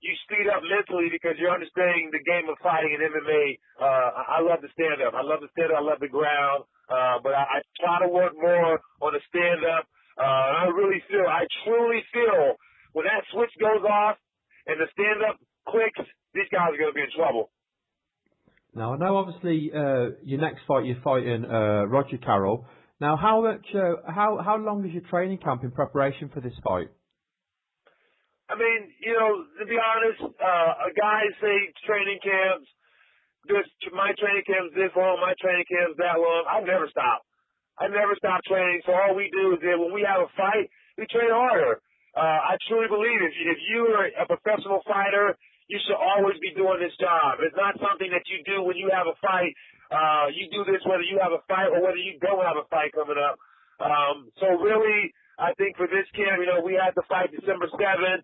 you speed up mentally because you're understanding the game of fighting in MMA. I love the stand-up. I love the stand-up. I love the ground. But I try to work more on the stand-up. I truly feel when that switch goes off and the stand-up clicks, these guys are going to be in trouble. Now, I know obviously your next fight, you're fighting Roger Carroll. Now, how long is your training camp in preparation for this fight? To be honest, guys say training camps, my training camp's this long, my training camp's that long. I never stop. I never stop training. So all we do is that when we have a fight, we train harder. I truly believe if you are a professional fighter, you should always be doing this job. It's not something that you do when you have a fight. You do this whether you have a fight or whether you don't have a fight coming up. So really, I think for this camp, we had the fight December 7th.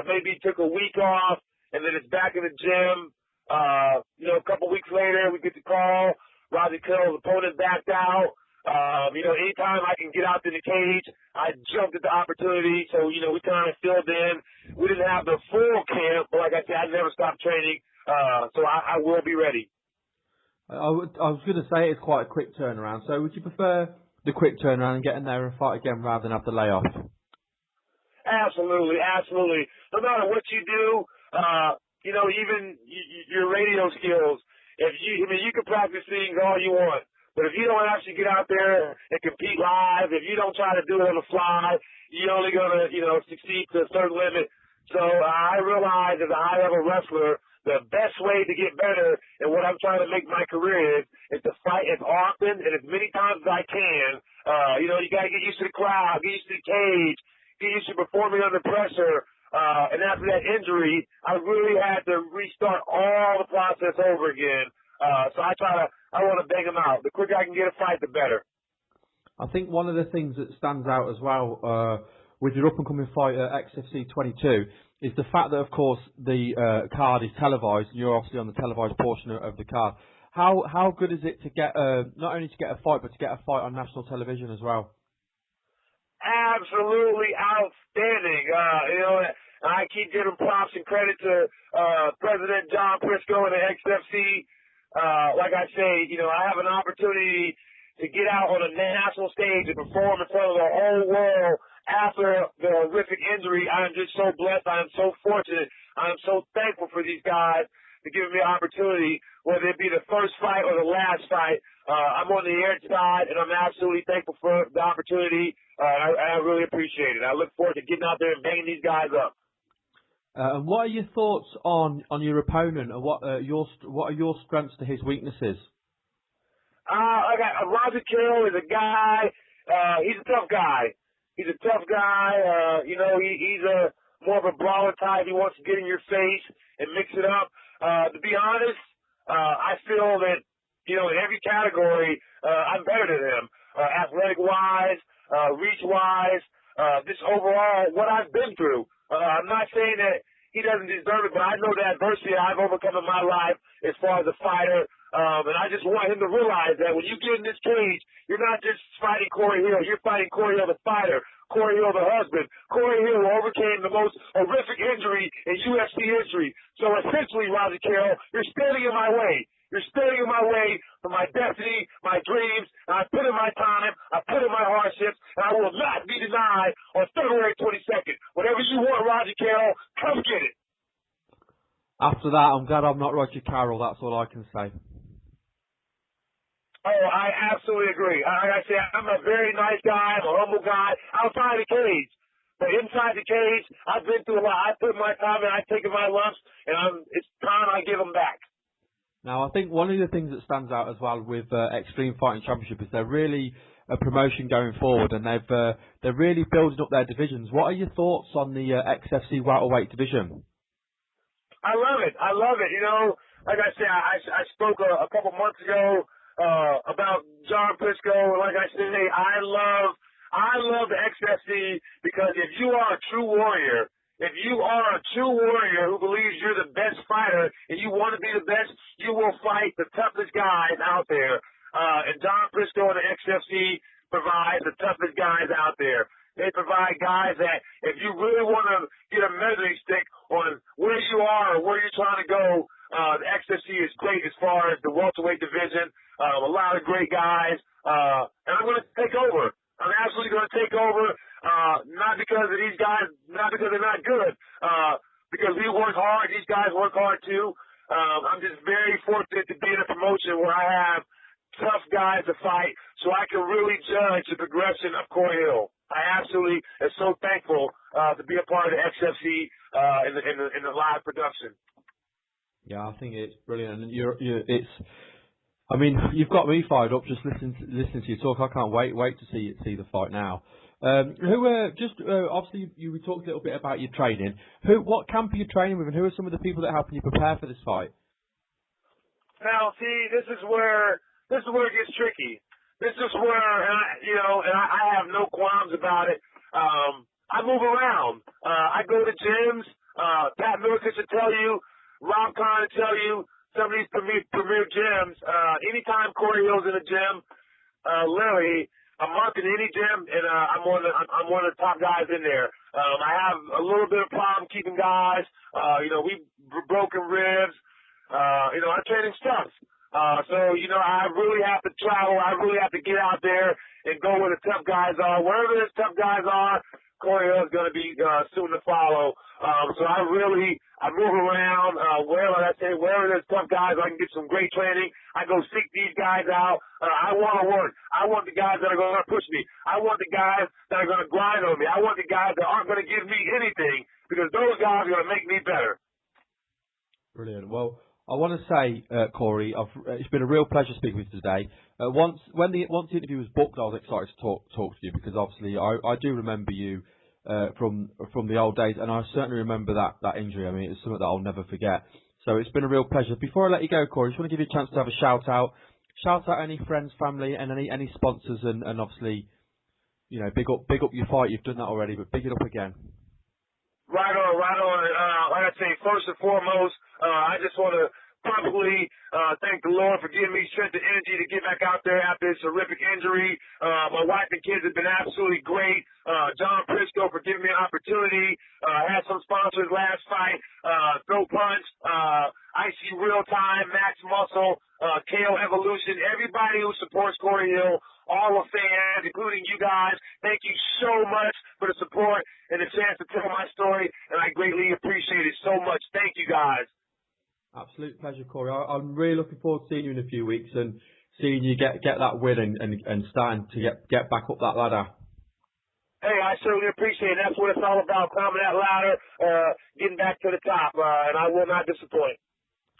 Maybe took a week off, and then it's back in the gym. A couple weeks later, we get the call. Roger Carroll's opponent backed out. Anytime I can get out to the cage, I jumped at the opportunity. So, we kind of filled in. We didn't have the full camp, but like I said, I never stopped training. So I will be ready. I was going to say it's quite a quick turnaround. So would you prefer the quick turnaround and get in there and fight again rather than have the layoff? Absolutely. No matter what you do, even your radio skills, you can practice things all you want. But if you don't actually get out there and compete live, if you don't try to do it on the fly, you're only going to, succeed to a certain limit. So I realize as a high-level wrestler, the best way to get better and what I'm trying to make my career is to fight as often and as many times as I can. You got to get used to the crowd, get used to the cage, get used to performing under pressure. And after that injury, I really had to restart all the process over again. So I want to bang them out. The quicker I can get a fight, the better. I think one of the things that stands out as well with your up-and-coming fight at XFC 22 is the fact that, of course, the card is televised, and you're obviously on the televised portion of the card. How good is it to get not only to get a fight, but to get a fight on national television as well? Absolutely outstanding. I keep giving props and credit to President John Briscoe and the XFC. Like I say, I have an opportunity to get out on a national stage and perform in front of the whole world after the horrific injury. I am just so blessed. I am so fortunate. I am so thankful for these guys to give me an opportunity, whether it be the first fight or the last fight. I'm on the air side, and I'm absolutely thankful for the opportunity. I really appreciate it. I look forward to getting out there and banging these guys up. And what are your thoughts on your opponent, and what are your strengths to his weaknesses? Roger Carroll is a guy. He's a tough guy. He's a tough guy. He's a more of a brawler type. He wants to get in your face and mix it up. To be honest, I feel that in every category, I'm better than him. Athletic wise, reach wise, just overall what I've been through. I'm not saying that he doesn't deserve it, but I know the adversity I've overcome in my life as far as a fighter. And I just want him to realize that when you get in this cage, you're not just fighting Corey Hill. You're fighting Corey Hill, the fighter, Corey Hill, the husband, Corey Hill, who overcame the most horrific injury in UFC history. So essentially, Roger Carroll, you're standing in my way. You're standing in my way for my destiny, my dreams, and I put in my time, I put in my hardships, and I will not be denied on February 22nd. Whatever you want, Roger Carroll, come get it. After that, I'm glad I'm not Roger Carroll. That's all I can say. Oh, I absolutely agree. Like I said, I'm a very nice guy. I'm a humble guy outside the cage. But inside the cage, I've been through a lot. I put my time in, I've taken my lumps, and it's time I give them back. Now, I think one of the things that stands out as well with Extreme Fighting Championship is they're really a promotion going forward, and they're really building up their divisions. What are your thoughts on the XFC welterweight division? I love it. Like I said, I spoke a couple months ago about John Briscoe. Like I said, I love the XFC because if you are a true warrior, who believes you're the best fighter and you want to be the best, you will fight the toughest guys out there. And John Briscoe and the XFC provide the toughest guys out there. They provide guys that if you really want to get a measuring stick on where you are or where you're trying to go, the XFC is great as far as the welterweight division. A lot of great guys. And I'm going to take over. I'm absolutely going to take over. Not because of these guys, not because they're not good. Because we work hard. These guys work hard too. I'm just very fortunate to be in a promotion where I have tough guys to fight so I can really judge the progression of Corey Hill. I absolutely am so thankful to be a part of the XFC in the live production. Yeah, I think it's brilliant, and you've got me fired up just listening to you talk. I can't wait to see the fight now. Obviously we talked a little bit about your training. What camp are you training with, and who are some of the people that are helping you prepare for this fight? Now, see, this is where it gets tricky. This is where, and I have no qualms about it. I move around. I go to gyms. Pat Miletich will tell you. Rob Kahn will tell you. Some of these premier gyms. Anytime Corey Hill's in a gym, literally, I'm marking any gym, and I'm one of the top guys in there. I have a little bit of problem keeping guys. We broken ribs. I train in stunts. So I really have to travel. I really have to get out there and go where the tough guys are. Wherever those tough guys are, Corey Hill is going to be soon to follow. So I move around wherever there's tough guys, I can get some great training. I go seek these guys out. I want to work. I want the guys that are going to push me. I want the guys that are going to grind on me. I want the guys that aren't going to give me anything because those guys are going to make me better. Brilliant. Well, I want to say, Corey, it's been a real pleasure speaking with you today. Once the interview was booked, I was excited to talk to you because obviously I do remember you from the old days, and I certainly remember that injury. I mean, it's something that I'll never forget. So it's been a real pleasure. Before I let you go, Corey, I just want to give you a chance to have a shout out. Shout out any friends, family, and any sponsors, and obviously, big up your fight. You've done that already, but big it up again. Right on. Like I say, first and foremost, I just want to promptly. Thank the Lord for giving me strength and energy to get back out there after this horrific injury. My wife and kids have been absolutely great. John Prisco for giving me an opportunity. Had some sponsors last fight. Throw Punch, IC Real Time, Max Muscle, KO Evolution. Everybody who supports Corey Hill, all the fans, including you guys, thank you so much for the support and the chance to tell my story, and I greatly appreciate it so much. Thank you, guys. Absolute pleasure, Corey. I'm really looking forward to seeing you in a few weeks and seeing you get that win and starting to get back up that ladder. Hey, I certainly appreciate it. That's what it's all about, climbing that ladder, getting back to the top, and I will not disappoint.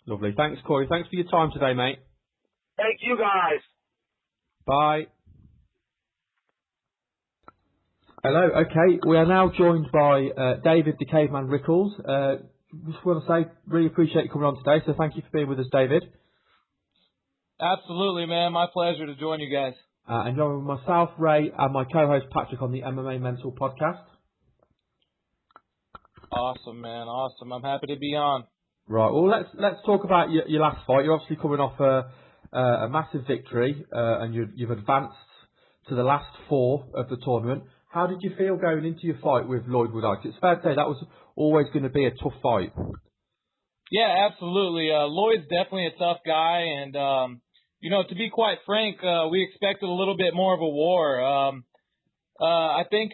Lovely. Thanks, Corey. Thanks for your time today, mate. Thank you, guys. Bye. Hello. Okay, we are now joined by David Caveman Rickels. Just want to say, really appreciate you coming on today, so thank you for being with us, David. Absolutely, man. My pleasure to join you guys. And you're with myself, Ray, and my co-host Patrick on the MMA Mental Podcast. Awesome, man. Awesome. I'm happy to be on. Right. Well, let's talk about your last fight. You're obviously coming off a massive victory, and you've advanced to the last 4 of the tournament. How did you feel going into your fight with Lloyd Woodard? It's fair to say that was always going to be a tough fight. Yeah, absolutely. Lloyd's definitely a tough guy, and to be quite frank, we expected a little bit more of a war. I think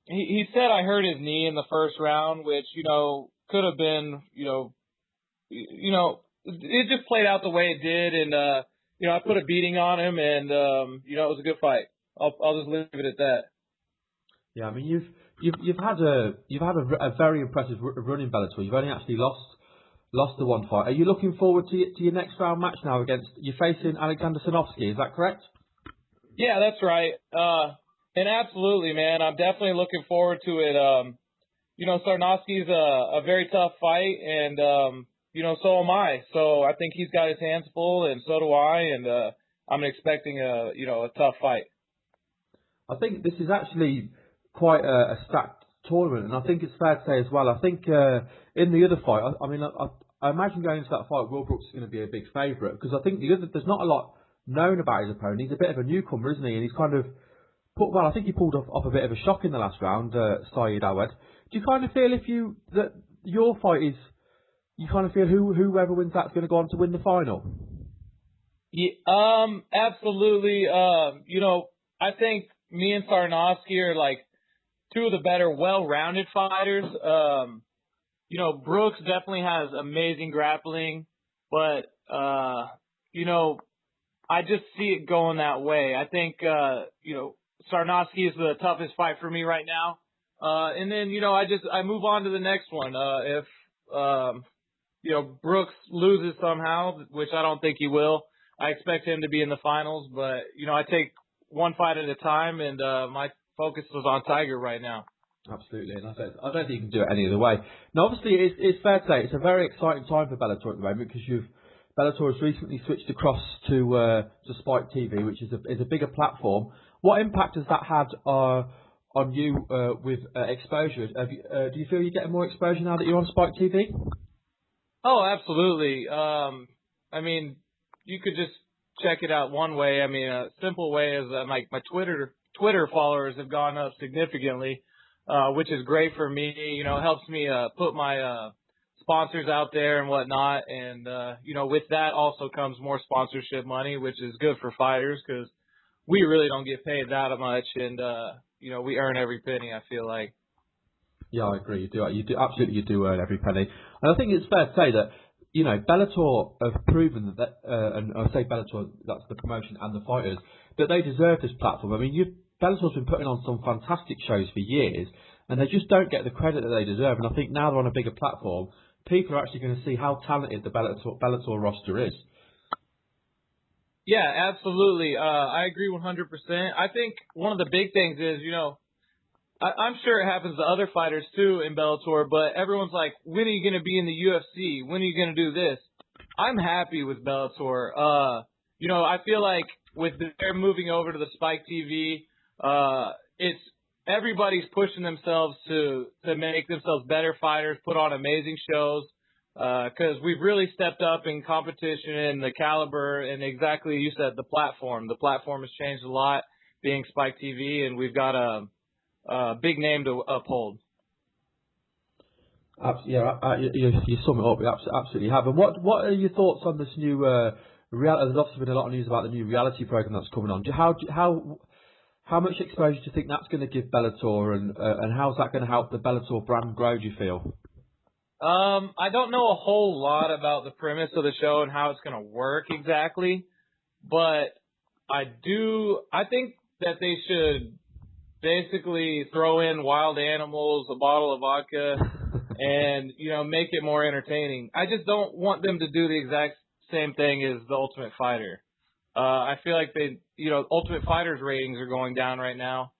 he said I hurt his knee in the first round, which could have been it just played out the way it did, and I put a beating on him, and it was a good fight. I'll just leave it at that. Yeah, I mean you've had a very impressive run in Bellator. You've only actually lost the one fight. Are you looking forward to your next round match now against you're facing Alexander Zaromskis? Is that correct? Yeah, that's right. And absolutely, man, I'm definitely looking forward to it. Zaromskis a very tough fight, and so am I. So I think he's got his hands full, and so do I. And I'm expecting a tough fight. I think this is actually quite a stacked tournament, and I think it's fair to say as well. I think in the other fight, I imagine going into that fight, Will Brooks is going to be a big favourite because I think there's not a lot known about his opponent. He's a bit of a newcomer, isn't he? And he's kind of I think he pulled off a bit of a shock in the last round, Syed Awad. Do you kind of feel that your fight is? You kind of feel whoever wins that's going to go on to win the final? Yeah, absolutely. I think me and Zaromskis are like 2 of the better, well-rounded fighters. Brooks definitely has amazing grappling, but I just see it going that way. I think Zaromskis is the toughest fight for me right now. And then I move on to the next one. If Brooks loses somehow, which I don't think he will, I expect him to be in the finals. But I take one fight at a time, and my focus is on Tiger right now. Absolutely, and I don't think you can do it any other way. Now, obviously, it's fair to say it's a very exciting time for Bellator at the moment because Bellator has recently switched across to Spike TV, which is a bigger platform. What impact has that had on you with exposure? Do you feel you're getting more exposure now that you're on Spike TV? Oh, absolutely. You could just check it out one way. A simple way is my Twitter followers have gone up significantly, which is great for me. Helps me put my sponsors out there and whatnot. And, with that also comes more sponsorship money, which is good for fighters because we really don't get paid that much. And, we earn every penny, I feel like. Yeah, I agree. You do earn every penny. And I think it's fair to say that, Bellator have proven that, and I say Bellator, that's the promotion and the fighters, that they deserve this platform. Bellator's been putting on some fantastic shows for years, and they just don't get the credit that they deserve. And I think now they're on a bigger platform, people are actually going to see how talented the Bellator roster is. Yeah, absolutely. I agree 100%. I think one of the big things is, I'm sure it happens to other fighters too in Bellator, but everyone's like, when are you going to be in the UFC? When are you going to do this? I'm happy with Bellator. I feel like with their moving over to the Spike TV, it's everybody's pushing themselves to make themselves better fighters, put on amazing shows. because we've really stepped up in competition and the caliber, and exactly you said, the platform. The platform has changed a lot, being Spike TV, and we've got a big name to uphold. You sum it up. You absolutely have. And what are your thoughts on this new reality? There's obviously been a lot of news about the new reality program that's coming on. How much exposure do you think that's going to give Bellator, and how's that going to help the Bellator brand grow, do you feel? I don't know a whole lot about the premise of the show and how it's going to work exactly, but I think that they should basically throw in wild animals, a bottle of vodka, and, make it more entertaining. I just don't want them to do the exact same thing as the Ultimate Fighter. I feel like Ultimate Fighter's ratings are going down right now,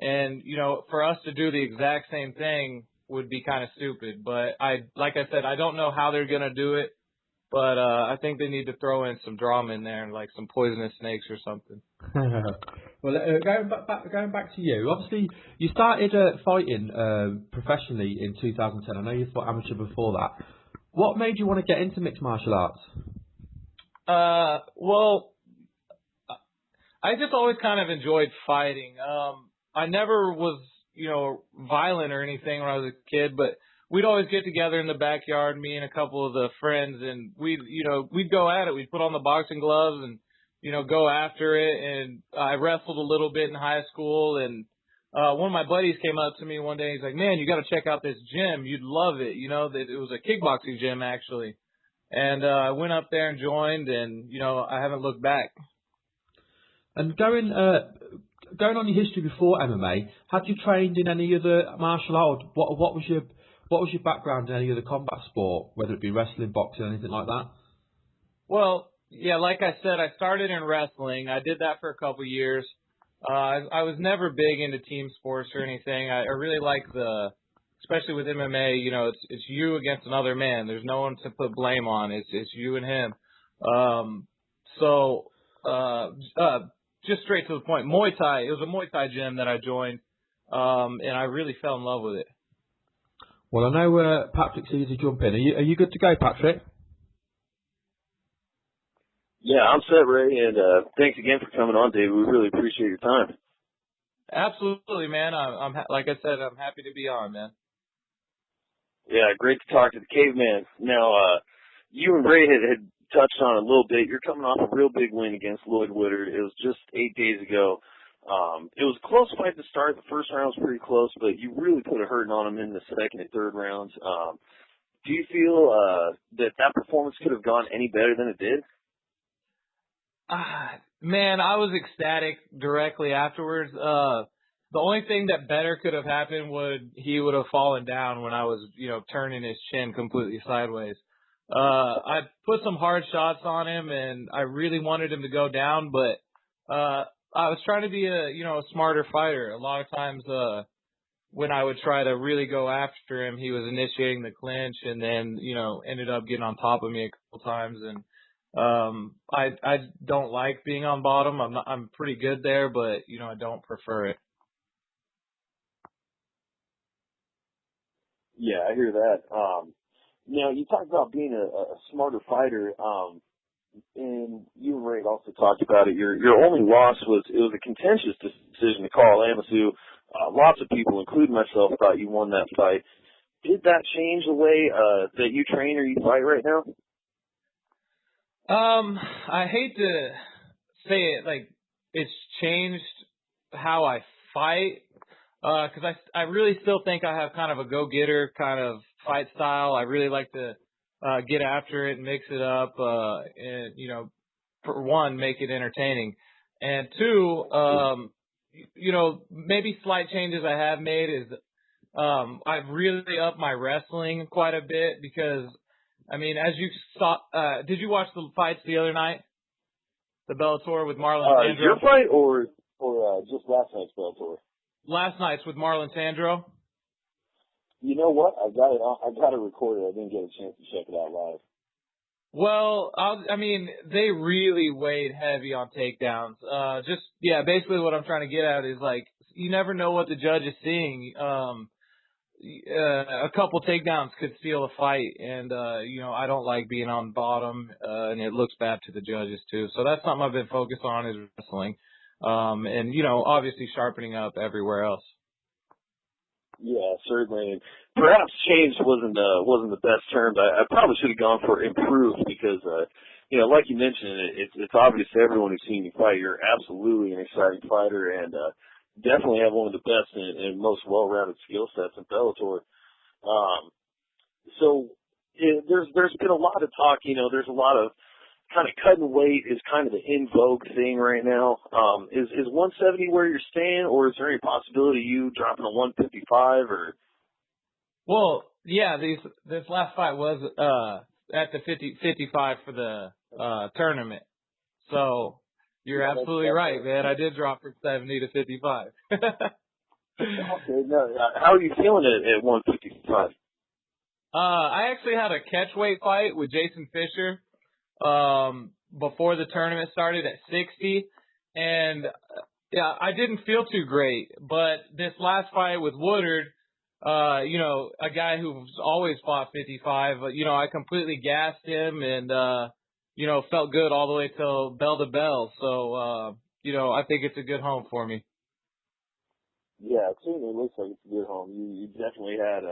and, for us to do the exact same thing would be kind of stupid. But like I said, I don't know how they're going to do it, but I think they need to throw in some drama in there, like some poisonous snakes or something. Well, going back to you, obviously you started fighting professionally in 2010. I know you fought amateur before that. What made you want to get into mixed martial arts? Well, I just always kind of enjoyed fighting. I never was, violent or anything when I was a kid, but we'd always get together in the backyard, me and a couple of the friends, and we'd go at it. We'd put on the boxing gloves and, go after it. And I wrestled a little bit in high school, and one of my buddies came up to me one day. He's like, "Man, you got to check out this gym. You'd love it." It was a kickboxing gym actually. And I went up there and joined, and, I haven't looked back. And going on your history before MMA, had you trained in any other martial art? What was your background in any other combat sport, whether it be wrestling, boxing, anything like that? Well, yeah, like I said, I started in wrestling. I did that for a couple of years. I was never big into team sports or anything. I really like especially with MMA, it's you against another man. There's no one to put blame on. It's you and him. Just straight to the point, Muay Thai. It was a Muay Thai gym that I joined, and I really fell in love with it. Well, I know Patrick's easy to jump in. Are you good to go, Patrick? Yeah, I'm set, Ray, and thanks again for coming on, David. We really appreciate your time. Absolutely, man. I'm like I said, I'm happy to be on, man. Yeah, great to talk to the caveman. Now, you and Ray had touched on it a little bit. You're coming off a real big win against Lloyd Woodard. It was just 8 days ago. It was a close fight to start. The first round was pretty close, but you really put a hurting on him in the second and third rounds. Do you feel that performance could have gone any better than it did? Man, I was ecstatic directly afterwards. The only thing that better could have happened he would have fallen down when I was, turning his chin completely sideways. I put some hard shots on him, and I really wanted him to go down, but I was trying to be a smarter fighter. A lot of times when I would try to really go after him, he was initiating the clinch, and then ended up getting on top of me a couple times. And I don't like being on bottom. I'm pretty good there, but I don't prefer it. Yeah, I hear that. Now, you talked about being a smarter fighter, and you and Ray also talked about it. Your only loss was a contentious decision to call Amasu. Lots of people, including myself, thought you won that fight. Did that change the way that you train or you fight right now? I hate to say it, like, it's changed how I fight, because I really still think I have kind of a go-getter kind of fight style. I really like to get after it, mix it up, and, for one, make it entertaining. And two, maybe slight changes I have made is I've really upped my wrestling quite a bit because, as you saw, did you watch the fights the other night? The Bellator with Marlon Sandro? Your fight or just last night's Bellator? Last night's with Marlon Sandro. You know what? I got it recorded. I didn't get a chance to check it out live. Well, they really weighed heavy on takedowns. Basically what I'm trying to get at is, like, you never know what the judge is seeing. a couple takedowns could steal a fight, and I don't like being on bottom, and it looks bad to the judges too. So that's something I've been focused on is wrestling, and obviously sharpening up everywhere else. Yeah, certainly. And perhaps change wasn't the best term. I probably should have gone for improved because like you mentioned, it's obvious to everyone who's seen you fight. You're absolutely an exciting fighter, and definitely have one of the best and most well-rounded skill sets in Bellator. There's been a lot of talk. There's a lot of kind of cutting weight is kind of the in vogue thing right now. Is 170 where you're staying, or is there any possibility of you dropping to 155 or? Well, yeah, this last fight was at the 55 for the tournament. So you're absolutely right, man. I did drop from 70 to 55. Okay, no, how are you feeling at 155? I actually had a catchweight fight with Jason Fisher before the tournament started at 60, and I didn't feel too great. But this last fight with Woodard, a guy who's always fought 55, I completely gassed him and felt good all the way till bell to bell. So I think it's a good home for me. Yeah, it certainly looks like it's a good home. You definitely had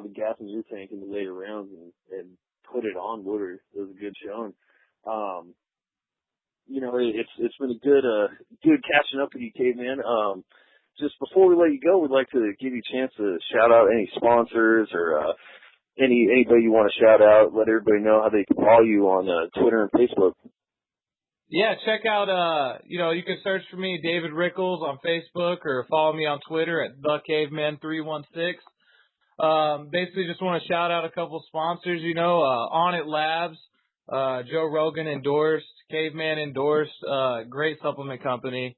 the gas in your tank in the later rounds and put it on Woodard. It was a good showing. It's been a good catching up with you, Caveman. Just before we let you go, we'd like to give you a chance to shout out any sponsors or anybody you want to shout out. Let everybody know how they can follow you on Twitter and Facebook. Yeah, check out, you can search for me, David Rickels, on Facebook, or follow me on Twitter at TheCaveman316. Basically just want to shout out a couple sponsors, On It Labs, Joe Rogan endorsed, Caveman endorsed, great supplement company.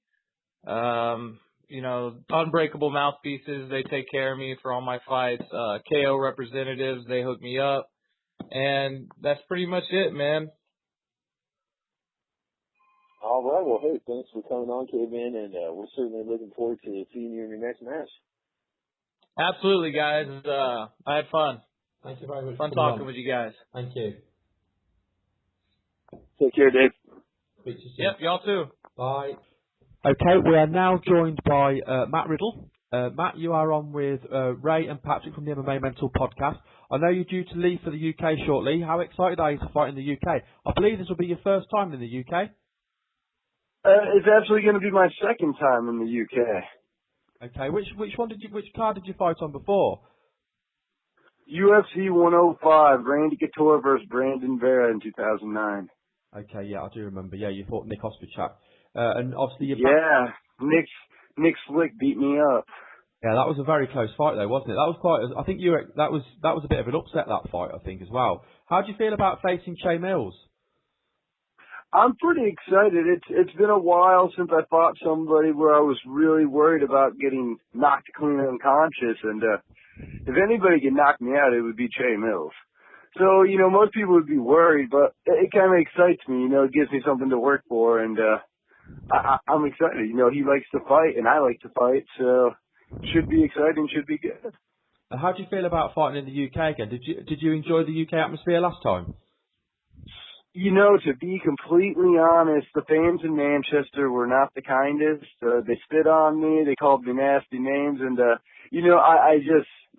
Unbreakable Mouthpieces, they take care of me for all my fights. KO Representatives, they hook me up. And that's pretty much it, man. All right. Well, hey, thanks for coming on, Caveman, and we're certainly looking forward to seeing you in your next match. Absolutely, guys. I had fun. Thank you very much. Fun talking with you guys. Thank you. Take care, Dave. Speak to you soon. Yep, y'all too. Bye. Okay, we are now joined by Matt Riddle. Matt, you are on with Ray and Patrick from the MMA Mental Podcast. I know you're due to leave for the UK shortly. How excited are you to fight in the UK? I believe this will be your first time in the UK. It's actually going to be my second time in the UK. Okay, which card did you fight on before? UFC 105, Randy Couture versus Brandon Vera in 2009. Okay, yeah, I do remember. Yeah, you fought Nick Ospichak. And obviously Nick Slick beat me up. Yeah, that was a very close fight though, wasn't it? That was that was a bit of an upset, that fight, I think, as well. How do you feel about facing Che Mills? I'm pretty excited. It's been a while since I fought somebody where I was really worried about getting knocked clean unconscious, and if anybody could knock me out, it would be Che Mills. So, most people would be worried, but it kind of excites me. It gives me something to work for, and I'm excited. He likes to fight, and I like to fight, so should be exciting, should be good. How do you feel about fighting in the UK again? Did you enjoy the UK atmosphere last time? To be completely honest, the fans in Manchester were not the kindest. They spit on me, they called me nasty names, and that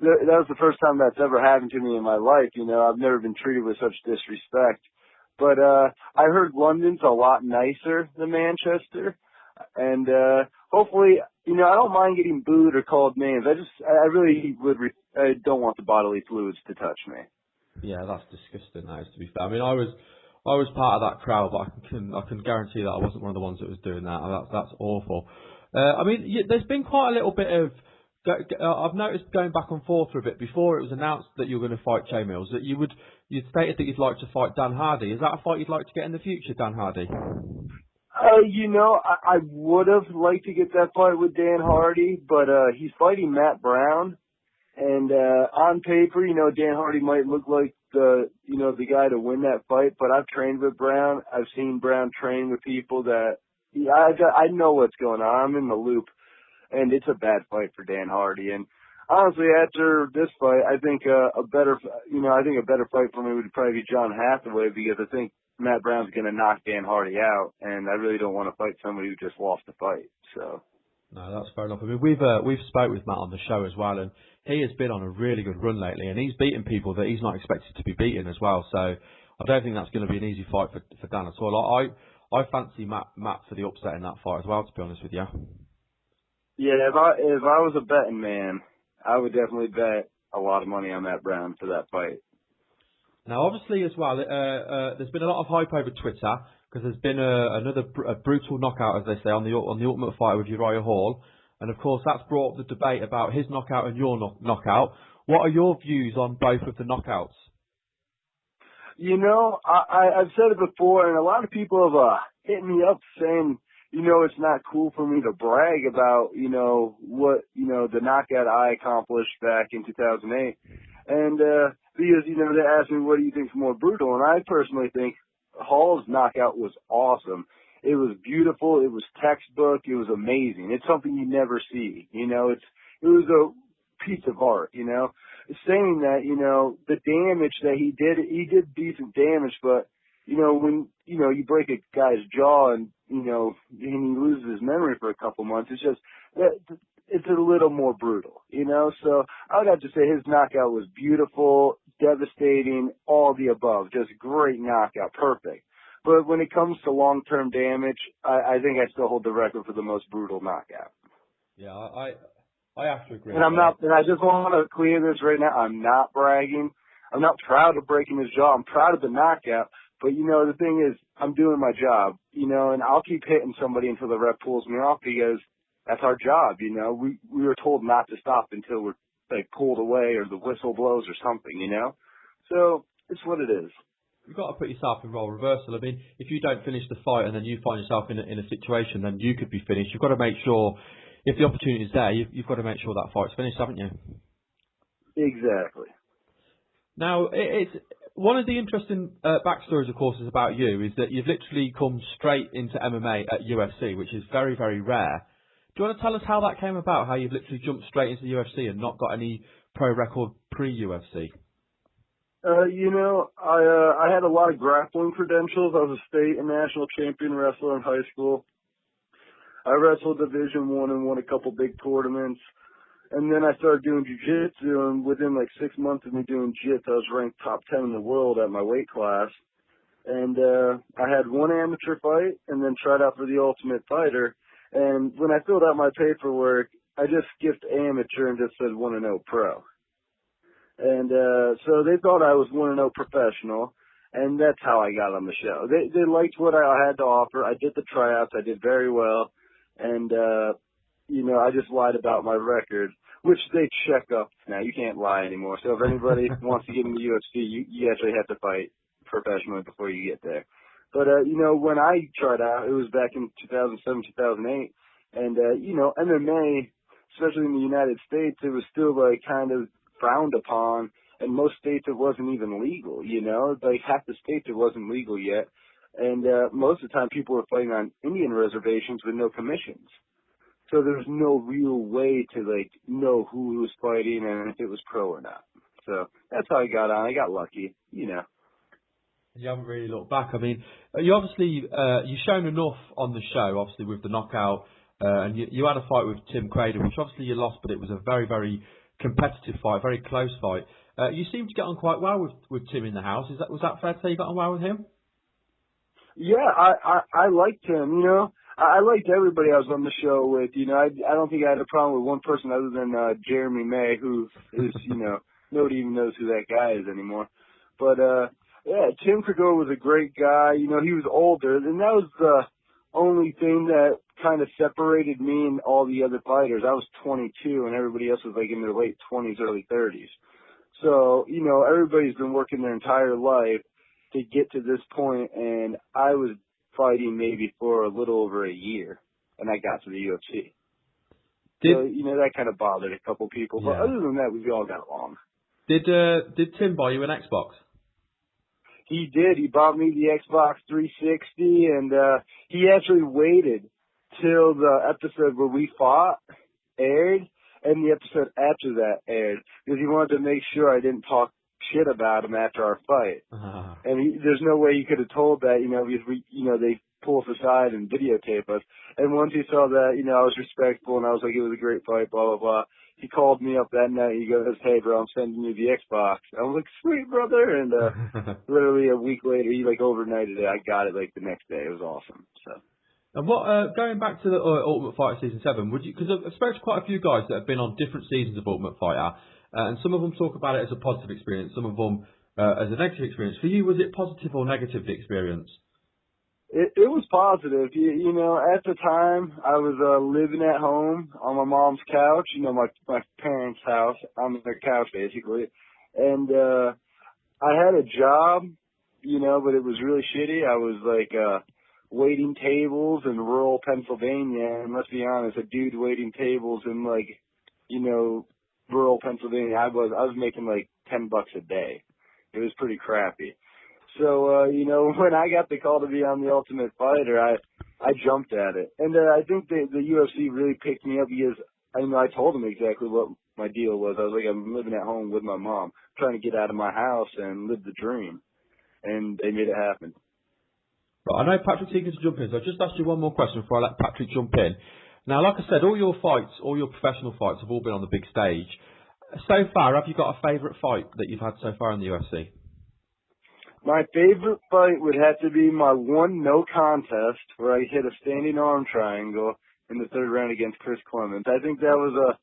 was the first time that's ever happened to me in my life. I've never been treated with such disrespect. But I heard London's a lot nicer than Manchester, and hopefully, I don't mind getting booed or called names. I really I don't want the bodily fluids to touch me. Yeah, that's disgusting. That is, to be fair. I mean, I was part of that crowd, but I can guarantee that I wasn't one of the ones that was doing that. That's awful. There's been quite a little bit of. I've noticed going back and forth for a bit before it was announced that you were going to fight Che Mills, that you'd stated that you'd like to fight Dan Hardy. Is that a fight you'd like to get in the future, Dan Hardy? I would have liked to get that fight with Dan Hardy, but he's fighting Matt Brown, and on paper, Dan Hardy might look like the guy to win that fight, but I've trained with Brown. I've seen Brown train with people that I know what's going on. I'm in the loop. And it's a bad fight for Dan Hardy. And honestly, after this fight, I think a better fight for me would probably be John Hathaway, because I think Matt Brown's going to knock Dan Hardy out, and I really don't want to fight somebody who just lost the fight. So. No, that's fair enough. I mean, we've spoke with Matt on the show as well, and he has been on a really good run lately, and he's beaten people that he's not expected to be beaten as well. So I don't think that's going to be an easy fight for Dan at all. I fancy Matt for the upset in that fight as well, to be honest with you. Yeah, if I was a betting man, I would definitely bet a lot of money on Matt Brown for that fight. Now, obviously, as well, there's been a lot of hype over Twitter because there's been another brutal knockout, as they say, on the Ultimate Fighter with Uriah Hall, and of course that's brought up the debate about his knockout and your knockout. What are your views on both of the knockouts? You know, I've said it before, and a lot of people have hit me up saying, it's not cool for me to brag about, what, the knockout I accomplished back in 2008. And, because, they asked me, what do you think is more brutal? And I personally think Hall's knockout was awesome. It was beautiful. It was textbook. It was amazing. It's something you never see. It was a piece of art, saying that, the damage that he did decent damage, but, when, you break a guy's jaw and, and he loses his memory for a couple months, it's a little more brutal, So I would have to say his knockout was beautiful, devastating, all the above. Just great knockout, perfect. But when it comes to long-term damage, I think I still hold the record for the most brutal knockout. Yeah, I have to agree. And I just want to clear this right now. I'm not bragging. I'm not proud of breaking his jaw. I'm proud of the knockout. But, the thing is, I'm doing my job, and I'll keep hitting somebody until the ref pulls me off, because that's our job, We were told not to stop until we're, pulled away or the whistle blows or something, So it's what it is. You've got to put yourself in role reversal. I mean, if you don't finish the fight and then you find yourself in a situation, then you could be finished. You've got to make sure, if the opportunity is there, you've got to make sure that fight's finished, haven't you? Exactly. Now, it's one of the interesting backstories, of course, is about you, is that you've literally come straight into MMA at UFC, which is very, very rare. Do you want to tell us how that came about, how you've literally jumped straight into the UFC and not got any pro record pre-UFC? I had a lot of grappling credentials. I was a state and national champion wrestler in high school. I wrestled Division I and won a couple big tournaments. And then I started doing jiu-jitsu, and within 6 months of me doing jiu-jitsu, I was ranked top 10 in the world at my weight class. And I had one amateur fight and then tried out for the Ultimate Fighter. And when I filled out my paperwork, I just skipped amateur and just said 1-0 pro. And so they thought I was 1-0 professional, and that's how I got on the show. They liked what I had to offer. I did the tryouts. I did very well. And, I just lied about my record, which they check up now. You can't lie anymore. So if anybody wants to get in the UFC, you actually have to fight professionally before you get there. But, when I tried out, it was back in 2007, 2008. And, MMA, especially in the United States, it was still kind of frowned upon. And most states it wasn't even legal, half the states it wasn't legal yet. And, most of the time people were fighting on Indian reservations with no commissions. So there's no real way to know who was fighting and if it was pro or not. So that's how I got on. I got lucky, You haven't really looked back. I mean, you obviously you've shown enough on the show, obviously with the knockout, and you had a fight with Tim Crader, which obviously you lost, but it was a very, very competitive fight, very close fight. You seem to get on quite well with Tim in the house. Was that fair to say you got on well with him? Yeah, I liked him. I liked everybody I was on the show with. I don't think I had a problem with one person other than Jeremy May, who is, nobody even knows who that guy is anymore. But, yeah, Tim Craig was a great guy. He was older, and that was the only thing that kind of separated me and all the other fighters. I was 22, and everybody else was in their late 20s, early 30s. So, everybody's been working their entire life to get to this point, and I was fighting maybe for a little over a year, and I got to the UFC. So, that kind of bothered a couple people, but other than that, we all got along. Did Tim buy you an Xbox? He did. He bought me the Xbox 360, and he actually waited till the episode where we fought aired, And the episode after that aired because he wanted to make sure I didn't talk shit about him after our fight. And there's no way he could have told that, because they pull us aside and videotape us. And once he saw that, I was respectful and I was like, it was a great fight, blah, blah, blah. He called me up that night. He goes, "Hey, bro, I'm sending you the Xbox." I was like, "Sweet, brother." And literally a week later, he overnighted it. I got it the next day. It was awesome. So. And what, going back to the Ultimate Fighter Season 7, because I've spoken to quite a few guys that have been on different seasons of Ultimate Fighter, and some of them talk about it as a positive experience, some of them as a negative experience. For you, was it positive or negative, the experience? It was positive. At the time, I was living at home on my mom's couch, my parents' house, on their couch, basically. And I had a job, but it was really shitty. I was, waiting tables in rural Pennsylvania. And let's be honest, a dude waiting tables in, rural Pennsylvania, I was making, $10 a day. It was pretty crappy. So, when I got the call to be on The Ultimate Fighter, I jumped at it. And I think the UFC really picked me up because, I told them exactly what my deal was. I was like, I'm living at home with my mom, trying to get out of my house and live the dream. And they made it happen. Right, I know Patrick's eager to jump in, so I'll just ask you one more question before I let Patrick jump in. Now, like I said, all your fights, all your professional fights have all been on the big stage. So far, have you got a favourite fight that you've had so far in the UFC? My favorite fight would have to be my one no contest where I hit a standing arm triangle in the third round against Chris Clements. I think that was a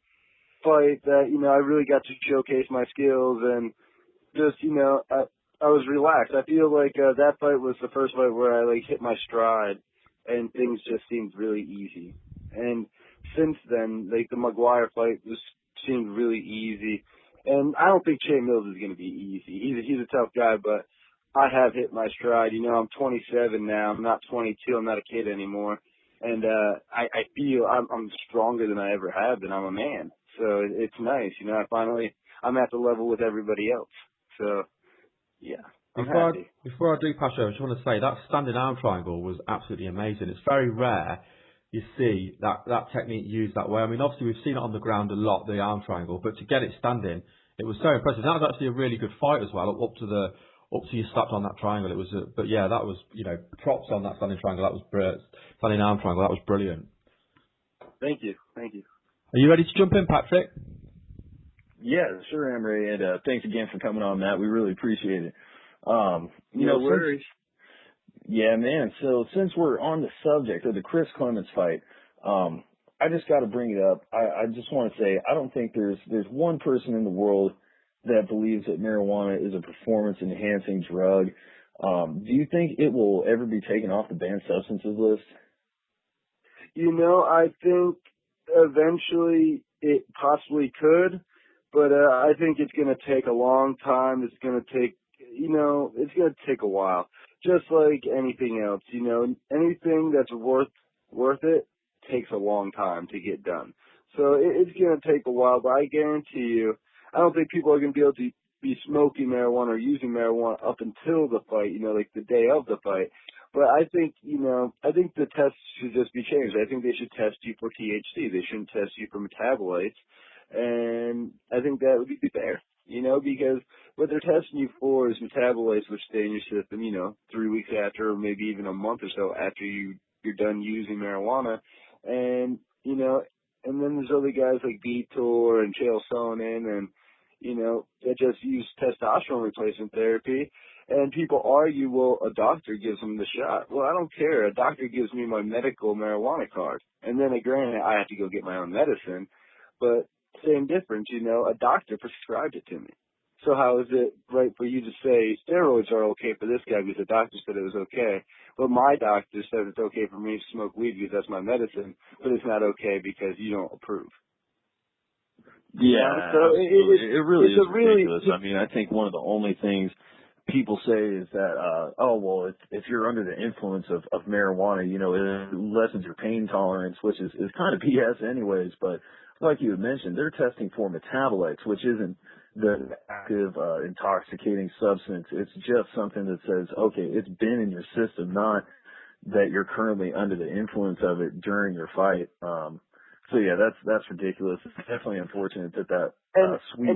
fight that, I really got to showcase my skills and just, I was relaxed. I feel like that fight was the first fight where I hit my stride and things just seemed really easy. And since then, the Maguire fight seemed really easy. And I don't think Che Mills is going to be easy. He's a tough guy, but I have hit my stride. I'm 27 now. I'm not 22. I'm not a kid anymore. And I feel I'm stronger than I ever have been. I'm a man. So it's nice. I'm at the level with everybody else. So, yeah. Before I do pass over, I just want to say that standing arm triangle was absolutely amazing. It's very rare you see that technique used that way. I mean, obviously we've seen it on the ground a lot, the arm triangle, but to get it standing, it was so impressive. That was actually a really good fight as well, up to you slapped on that triangle. It was, but yeah, that was, props on that standing triangle. That was standing arm triangle. That was brilliant. Thank you. Are you ready to jump in, Patrick? Yeah, sure am, Ray, and thanks again for coming on, Matt. We really appreciate it. No worries. Yeah, man. So since we're on the subject of the Chris Clements fight, I just got to bring it up. I just want to say I don't think there's one person in the world that believes that marijuana is a performance-enhancing drug. Do you think it will ever be taken off the banned substances list? I think eventually it possibly could, but I think it's going to take a long time. It's going to take, it's going to take a while. Just like anything else, anything that's worth it takes a long time to get done. So it's going to take a while, but I guarantee you, I don't think people are going to be able to be smoking marijuana or using marijuana up until the fight, the day of the fight. But I think the tests should just be changed. I think they should test you for THC. They shouldn't test you for metabolites. And I think that would be fair, because what they're testing you for is metabolites which stay in your system, 3 weeks after or maybe even a month or so after you're done using marijuana. And, and then there's other guys like Vitor and Chael Sonnen and, that just use testosterone replacement therapy. And people argue, well, a doctor gives them the shot. Well, I don't care. A doctor gives me my medical marijuana card. And then, granted, I have to go get my own medicine. But same difference, a doctor prescribed it to me. So how is it right for you to say steroids are okay for this guy because the doctor said it was okay, but my doctor said it's okay for me to smoke weed because that's my medicine, but it's not okay because you don't approve? Yeah, so it really is ridiculous. I mean, I think one of the only things people say is that, if you're under the influence of marijuana, it lessens your pain tolerance, which is kind of BS anyways. But like you had mentioned, they're testing for metabolites, which isn't the active, intoxicating substance. It's just something that says, okay, it's been in your system, not that you're currently under the influence of it during your fight. So yeah, that's ridiculous. It's definitely unfortunate that sweep.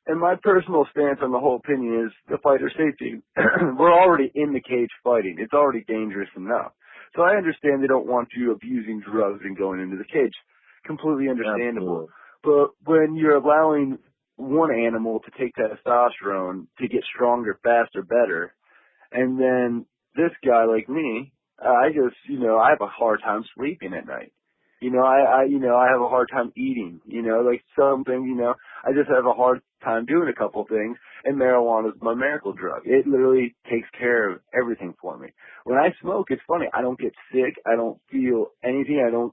And my personal stance on the whole opinion is the fighter safety. We're already in the cage fighting. It's already dangerous enough. So I understand they don't want you abusing drugs and going into the cage. Completely understandable. Absolutely. But when you're allowing one animal to take testosterone to get stronger, faster, better, and then this guy like me, I just, I have a hard time sleeping at night. I have a hard time eating, like something, I just have a hard time doing a couple things, and marijuana is my miracle drug. It literally takes care of everything for me. When I smoke, it's funny, I don't get sick, I don't feel anything,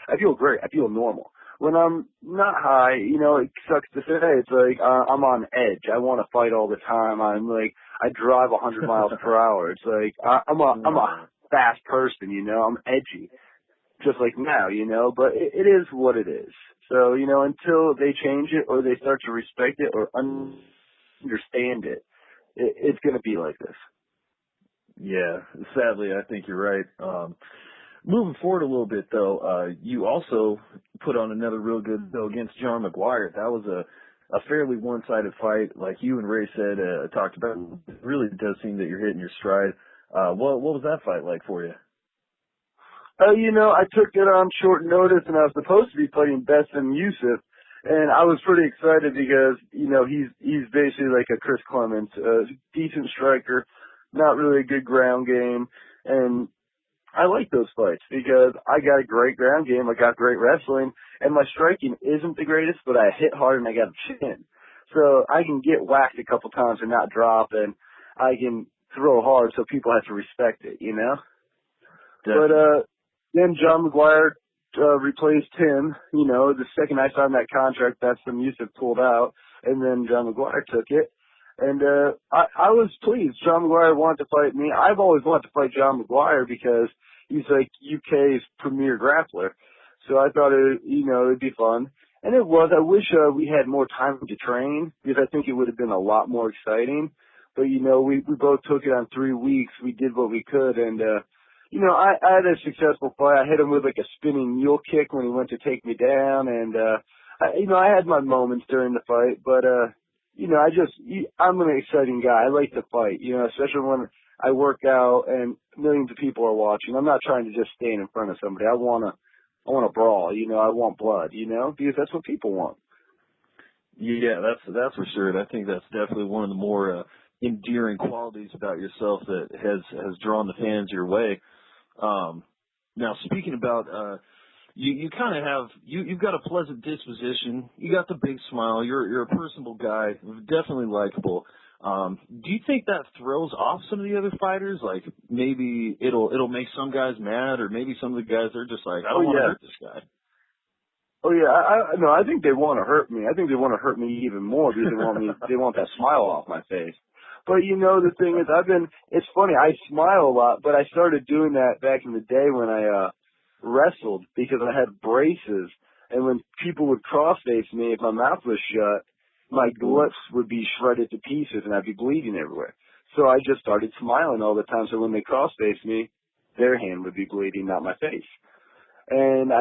I feel great, I feel normal. When I'm not high, it sucks to say, it's like, I'm on edge, I want to fight all the time, I drive 100 miles per hour, it's like, I'm a fast person, I'm edgy. Just like now, but it is what it is. So, until they change it or they start to respect it or understand it, it's going to be like this. Yeah, sadly, I think you're right. Moving forward a little bit, though, you also put on another real good, though, against John McGuire. That was a fairly one-sided fight, like you and Ray said, talked about. It really does seem that you're hitting your stride. What was that fight like for you? I took it on short notice, and I was supposed to be fighting Besson Yusuf, and I was pretty excited because, he's basically like a Chris Clements, a decent striker, not really a good ground game, and I like those fights because I got a great ground game, I got great wrestling, and my striking isn't the greatest, but I hit hard and I got a chin. So I can get whacked a couple times and not drop, and I can throw hard so people have to respect it, Definitely. But, then John McGuire replaced him. The second I signed that contract, that's when Yusuf pulled out, and then John McGuire took it. And I was pleased. John McGuire wanted to fight me. I've always wanted to fight John McGuire because he's like UK's premier grappler. So I thought it'd be fun. And it was. I wish we had more time to train because I think it would have been a lot more exciting. But, we both took it on 3 weeks. We did what we could, and I had a successful fight. I hit him with like a spinning mule kick when he went to take me down, and I had my moments during the fight, but I'm an exciting guy. I like to fight, especially when I work out and millions of people are watching. I'm not trying to just stand in front of somebody. I want to brawl, I want blood, because that's what people want. Yeah, that's for sure. And I think that's definitely one of the more endearing qualities about yourself that has drawn the fans your way. Now speaking about, you kind of have, you've got a pleasant disposition. You got the big smile. You're a personable guy, definitely likable. Do you think that throws off some of the other fighters? Like maybe it'll make some guys mad, or maybe some of the guys are just like, I don't want to hurt this guy. Oh yeah, I think they want to hurt me. I think they want to hurt me even more because they want that smile off my face. But the thing is, it's funny, I smile a lot, but I started doing that back in the day when I, wrestled because I had braces. And when people would cross-face me, if my mouth was shut, my lips would be shredded to pieces and I'd be bleeding everywhere. So I just started smiling all the time. So when they cross-face me, their hand would be bleeding, not my face. And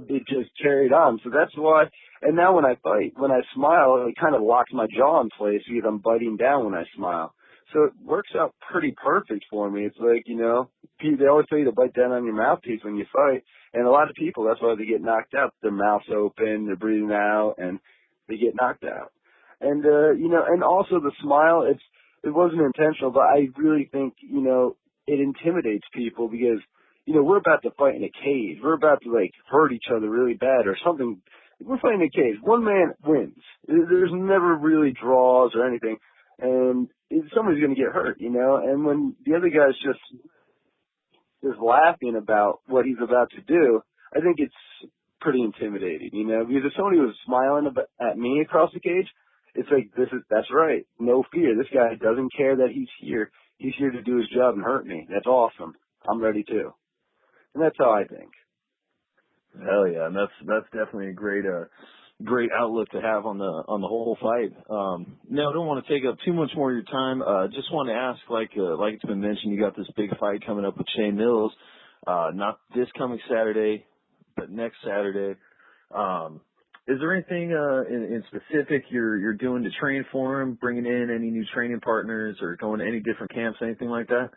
it just carried on. So that's why, and now when I fight, when I smile, it kind of locks my jaw in place because I'm biting down when I smile. So it works out pretty perfect for me. It's like, they always tell you to bite down on your mouthpiece when you fight. And a lot of people, that's why they get knocked out. Their mouth's open, they're breathing out, and they get knocked out. And, and also the smile, it wasn't intentional, but I really think, it intimidates people because, we're about to fight in a cage. We're about to, hurt each other really bad or something. We're fighting in a cage. One man wins. There's never really draws or anything. And somebody's going to get hurt, And when the other guy's just laughing about what he's about to do, I think it's pretty intimidating, Because if somebody was smiling at me across the cage, it's like, that's right. No fear. This guy doesn't care that he's here. He's here to do his job and hurt me. That's awesome. I'm ready too. And that's how I think. Hell yeah, and that's definitely a great outlook to have on the whole fight. Now, I don't want to take up too much more of your time. Just want to ask, like it's been mentioned, you got this big fight coming up with Shane Mills, not this coming Saturday, but next Saturday. Is there anything in specific you're doing to train for him, bringing in any new training partners or going to any different camps, anything like that?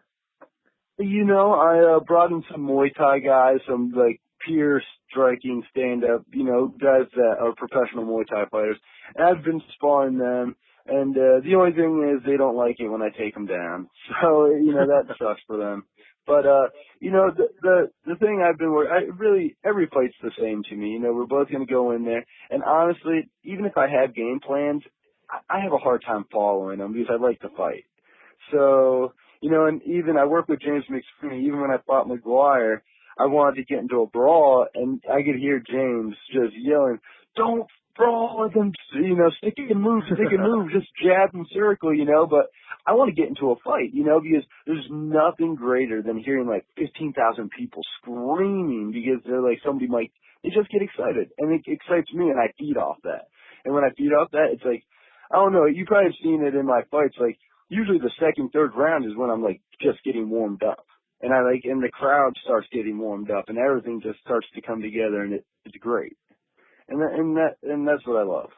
You know, I brought in some Muay Thai guys, some like peer striking stand-up, you know, guys that are professional Muay Thai fighters. And I've been sparring them, and the only thing is they don't like it when I take them down. So, you know, that sucks for them. But, you know, the thing I've been every fight's the same to me. You know, we're both going to go in there. And honestly, even if I have game plans, I have a hard time following them because I like to fight. So, you know, and even I work with James McSweeney. Even when I fought McGuire, I wanted to get into a brawl, and I could hear James just yelling, "Don't brawl with him, you know, stick and move, just jab and circle, you know." But I want to get into a fight, you know, because there's nothing greater than hearing like 15,000 people screaming because they're like they just get excited, and it excites me, and I feed off that. And when I feed off that, it's like, I don't know, you probably have seen it in my fights, like usually the second, third round is when I'm like just getting warmed up. And and the crowd starts getting warmed up, and everything just starts to come together, and it's great. And that's what I love.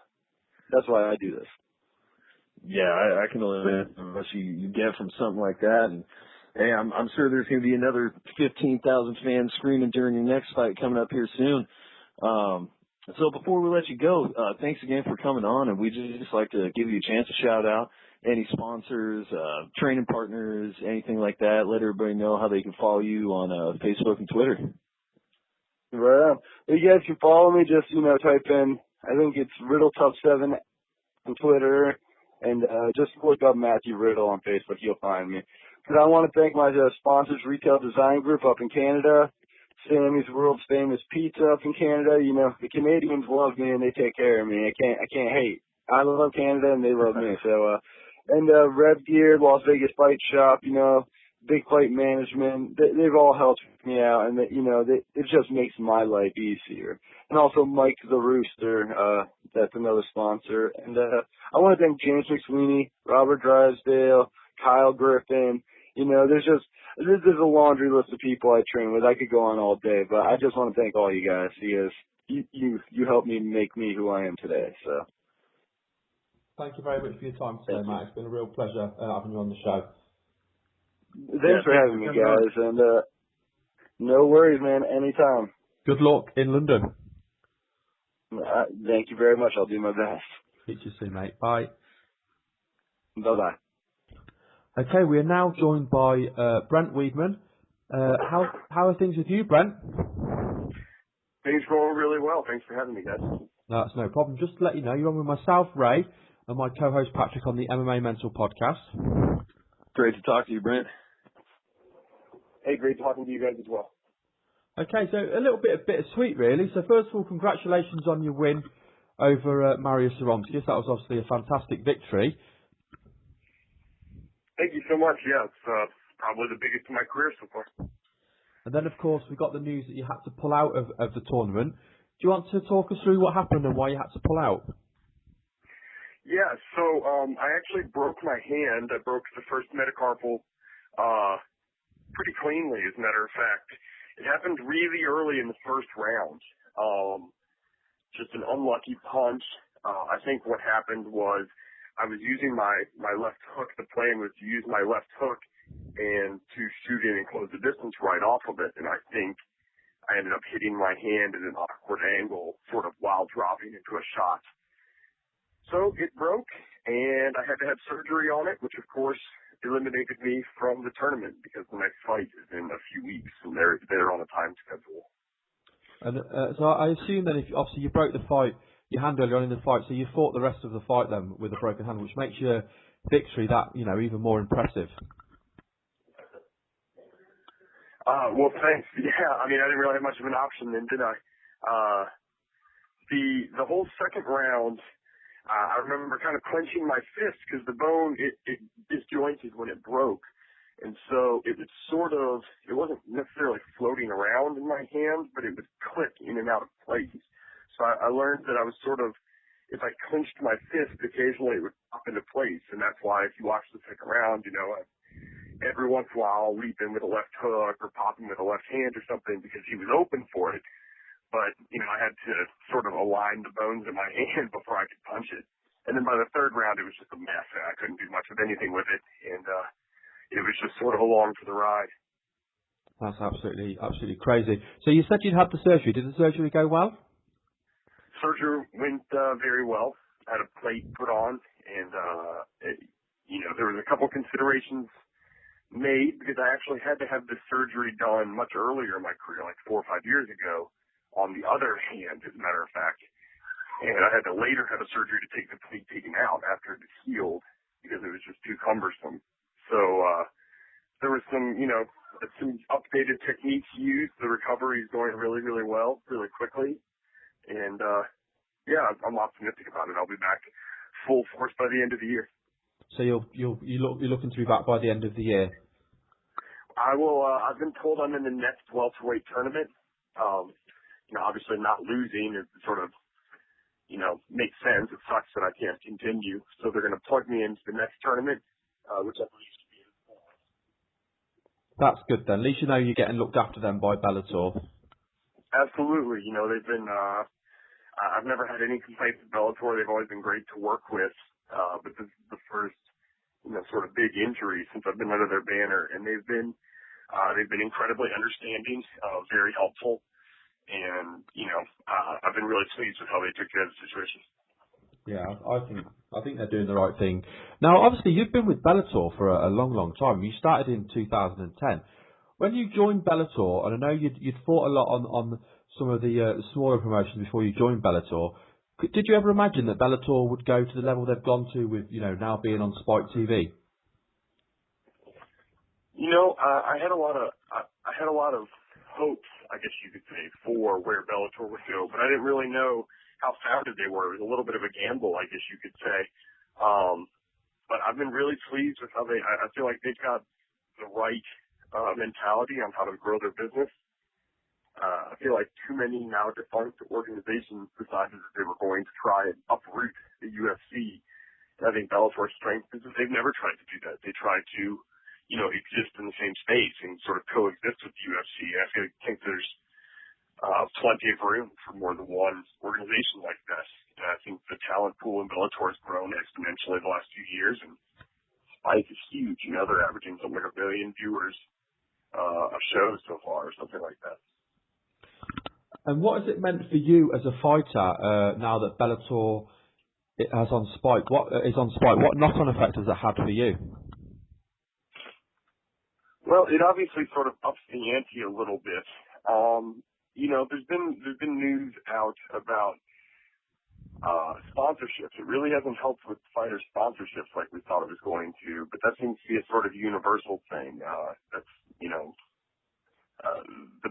That's why I do this. Yeah, I can only imagine how much you get from something like that. And hey, I'm sure there's going to be another 15,000 fans screaming during your next fight coming up here soon. So before we let you go, thanks again for coming on, and we just like to give you a chance to shout out any sponsors, training partners, anything like that. Let everybody know how they can follow you on Facebook and Twitter. Right on. You guys can follow me. Just, you know, type in, I think it's Riddle Top 7 on Twitter, and just look up Matthew Riddle on Facebook. You'll find me. But I want to thank my sponsors, Retail Design Group up in Canada, Sammy's World's Famous Pizza up in Canada. You know, the Canadians love me and they take care of me. I can't hate. I love Canada and they love me. So, and Rev Gear, Las Vegas Fight Shop, you know, Big Fight Management, they've all helped me out, and you know, it just makes my life easier. And also Mike the Rooster, that's another sponsor. And I want to thank James McSweeney, Robert Drysdale, Kyle Griffin. You know, there's a laundry list of people I train with. I could go on all day, but I just want to thank all you guys because you helped me make me who I am today. So. Thank you very much for your time today, Matt. It's been a real pleasure having you on the show. Thanks for having me, guys, and no worries, man. Anytime. Good luck in London. Thank you very much. I'll do my best. Speak to you soon, mate. Bye. Bye-bye. Okay, we are now joined by Brent Weedman. How are things with you, Brent? Things going really well. Thanks for having me, guys. No, that's no problem. Just to let you know, you're on with myself, Ray, and my co-host Patrick on the MMA Mental Podcast. Great to talk to you, Brent. Hey, great talking to you guys as well. Okay, so a little bit bittersweet, really. So first of all, congratulations on your win over Marius Zaromskis. That was obviously a fantastic victory. Thank you so much. Yeah, it's probably the biggest of my career so far. And then, of course, we got the news that you had to pull out of the tournament. Do you want to talk us through what happened and why you had to pull out? Yeah, so I actually broke my hand. I broke the first metacarpal pretty cleanly, as a matter of fact. It happened really early in the first round. Just an unlucky punch. I think what happened was I was using my left hook. The plan was to use my left hook and to shoot in and close the distance right off of it. And I think I ended up hitting my hand at an awkward angle, sort of while dropping into a shot. So it broke, and I had to have surgery on it, which of course eliminated me from the tournament because the next fight is in a few weeks, and they're on a time schedule. And so I assume then, if obviously you broke your hand earlier on in the fight, so you fought the rest of the fight then with a broken hand, which makes your victory that even more impressive. Well, thanks. Yeah, I mean, I didn't really have much of an option then, did I? The whole second round, I remember kind of clenching my fist because the bone, it disjointed when it broke. And so it wasn't necessarily floating around in my hand, but it would click in and out of place. So I learned that I was if I clenched my fist, occasionally it would pop into place. And that's why if you watch the second round, every once in a while I'll leap in with a left hook or pop him with a left hand or something because he was open for it. but, I had to sort of align the bones in my hand before I could punch it. And then by the third round, it was just a mess. I couldn't do much of anything with it, and it was just sort of along for the ride. That's absolutely crazy. So you said you'd had the surgery. Did the surgery go well? Surgery went very well. I had a plate put on, and there was a couple considerations made because I actually had to have this surgery done much earlier in my career, like 4 or 5 years ago, on the other hand, as a matter of fact. And I had to later have a surgery to take the plate taken out after it had healed because it was just too cumbersome. So there was some updated techniques used. The recovery is going really, really well, really quickly. And, I'm optimistic about it. I'll be back full force by the end of the year. So you're looking to be back by the end of the year? I will. I've been told I'm in the next welterweight tournament. Obviously not losing is sort of, makes sense. It sucks that I can't continue. So they're going to plug me into the next tournament, which I believe should be in fall. That's good then. At least you know you're getting looked after then by Bellator. Absolutely. They've been. I've never had any complaints with Bellator. They've always been great to work with. But this is the first, sort of big injury since I've been under their banner, and they've been incredibly understanding, very helpful, and I've been really pleased with how they took care of the situation. Yeah, I think they're doing the right thing. Now, obviously, you've been with Bellator for a long, long time. You started in 2010. When you joined Bellator, and I know you'd fought a lot on some of the smaller promotions before you joined Bellator. Did you ever imagine that Bellator would go to the level they've gone to with, now being on Spike TV? I had a lot of hopes, I guess you could say, for where Bellator would go, but I didn't really know how founded they were. It was a little bit of a gamble, I guess you could say. But I've been really pleased with how I feel like they've got the right mentality on how to grow their business. I feel like too many now defunct organizations decided that they were going to try and uproot the UFC. And I think Bellator's strength is that they've never tried to do that. They try to, exist in the same space and sort of coexist with the UFC. I think there's plenty of room for more than one organization like this. And I think the talent pool in Bellator has grown exponentially the last few years, and Spike is huge. They're averaging something like 1 million viewers of shows so far, or something like that. And what has it meant for you as a fighter now that Bellator is on Spike? What knock-on effect has it had for you? Well, it obviously sort of ups the ante a little bit. There's been news out about sponsorships. It really hasn't helped with fighter sponsorships like we thought it was going to, but that seems to be a sort of universal thing. The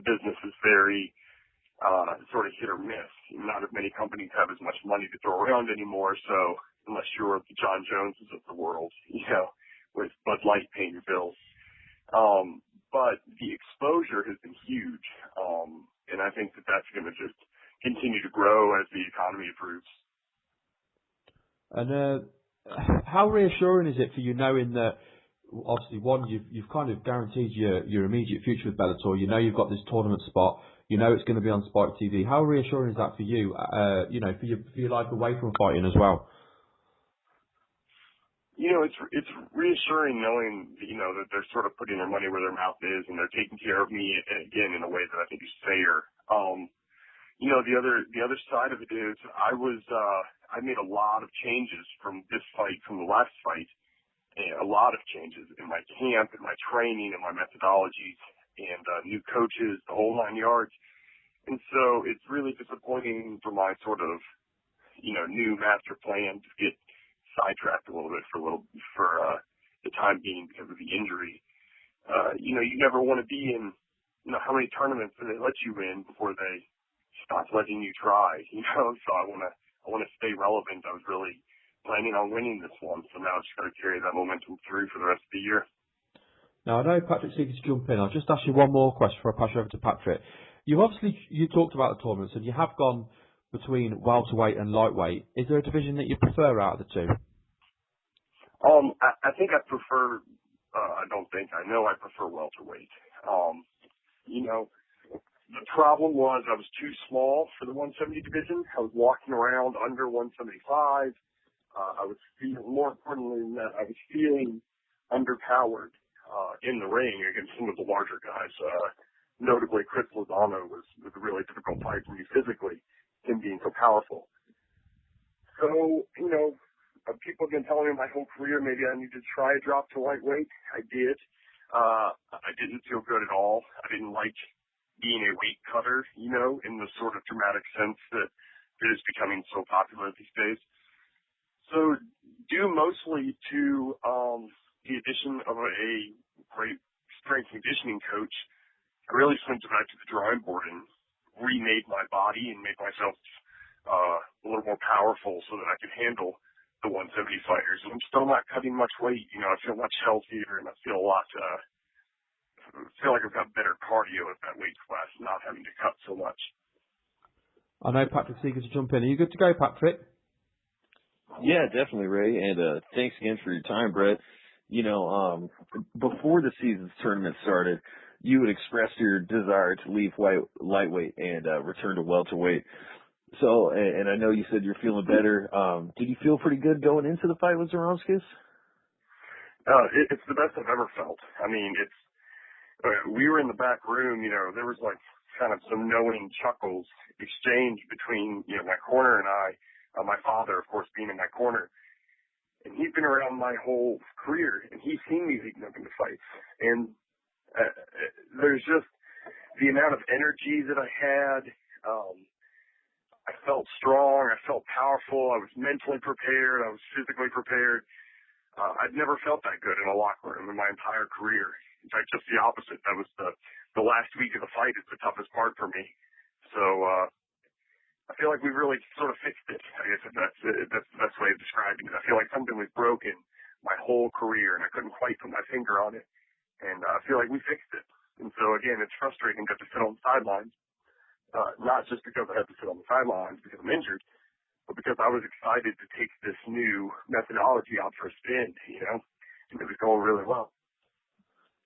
business is very sort of hit or miss. Not as many companies have as much money to throw around anymore, so unless you're the John Joneses of the world, with Bud Light paying your bills. But the exposure has been huge, and I think that that's going to just continue to grow as the economy improves. And how reassuring is it for you knowing that, obviously, one, you've kind of guaranteed your immediate future with Bellator. You've got this tournament spot. It's going to be on Spike TV. How reassuring is that for you? For your life away from fighting as well. It's reassuring knowing that they're sort of putting their money where their mouth is, and they're taking care of me again in a way that I think is fair. The other side of it is I made a lot of changes from this fight, from the last fight, and a lot of changes in my camp, in my training, in my methodologies, and new coaches, the whole 9 yards. And so it's really disappointing for my sort of, new master plan to get sidetracked a little bit for the time being because of the injury. You never want to be in, how many tournaments do they let you in before they stop letting you try, so I want to stay relevant. I was really planning on winning this one, so now I've just got to carry that momentum through for the rest of the year. Now, I know Patrick's eager to jump in. I'll just ask you one more question before I pass you over to Patrick. You talked about the tournaments, and you have gone between welterweight and lightweight. Is there a division that you prefer out of the two? I think I prefer, I know I prefer welterweight. The problem was I was too small for the 170 division. I was walking around under 175. I was feeling, more importantly than that, I was feeling underpowered in the ring against some of the larger guys. Notably, Chris Lozano was a really difficult fight for me physically, him being so powerful. So, people have been telling me my whole career maybe I need to try a drop to lightweight. I did. I didn't feel good at all. I didn't like being a weight cutter, in the sort of dramatic sense that it is becoming so popular these days. So due mostly to the addition of a great strength conditioning coach, I really went back to the drawing board and remade my body and made myself a little more powerful so that I could handle the 170 fighters. And I'm still not cutting much weight. I feel much healthier and I feel like I've got better cardio at that weight class, not having to cut so much. I know Patrick's eager to jump in. Are you good to go, Patrick? Yeah, definitely, Ray. And thanks again for your time, Brett. Before the season's tournament started, you had expressed your desire to leave lightweight and return to welterweight. So, and I know you said you're feeling better. Did you feel pretty good going into the fight with Zaromskis? It's the best I've ever felt. I mean, we were in the back room, there was like kind of some knowing chuckles exchanged between, my corner and I, my father, of course, being in my corner. And he's been around my whole career, and he's seen me leading up into fights. And there's just the amount of energy that I had. I felt strong. I felt powerful. I was mentally prepared. I was physically prepared. I'd never felt that good in a locker room in my entire career. In fact, just the opposite. That was the last week of the fight is the toughest part for me. So I feel like we've really sort of fixed it. I guess that's the best way of describing it. I feel like something was broken my whole career, and I couldn't quite put my finger on it. And I feel like we fixed it. And so, again, it's frustrating to have to sit on the sidelines, not just because I have to sit on the sidelines because I'm injured, but because I was excited to take this new methodology out for a spin, and it was going really well.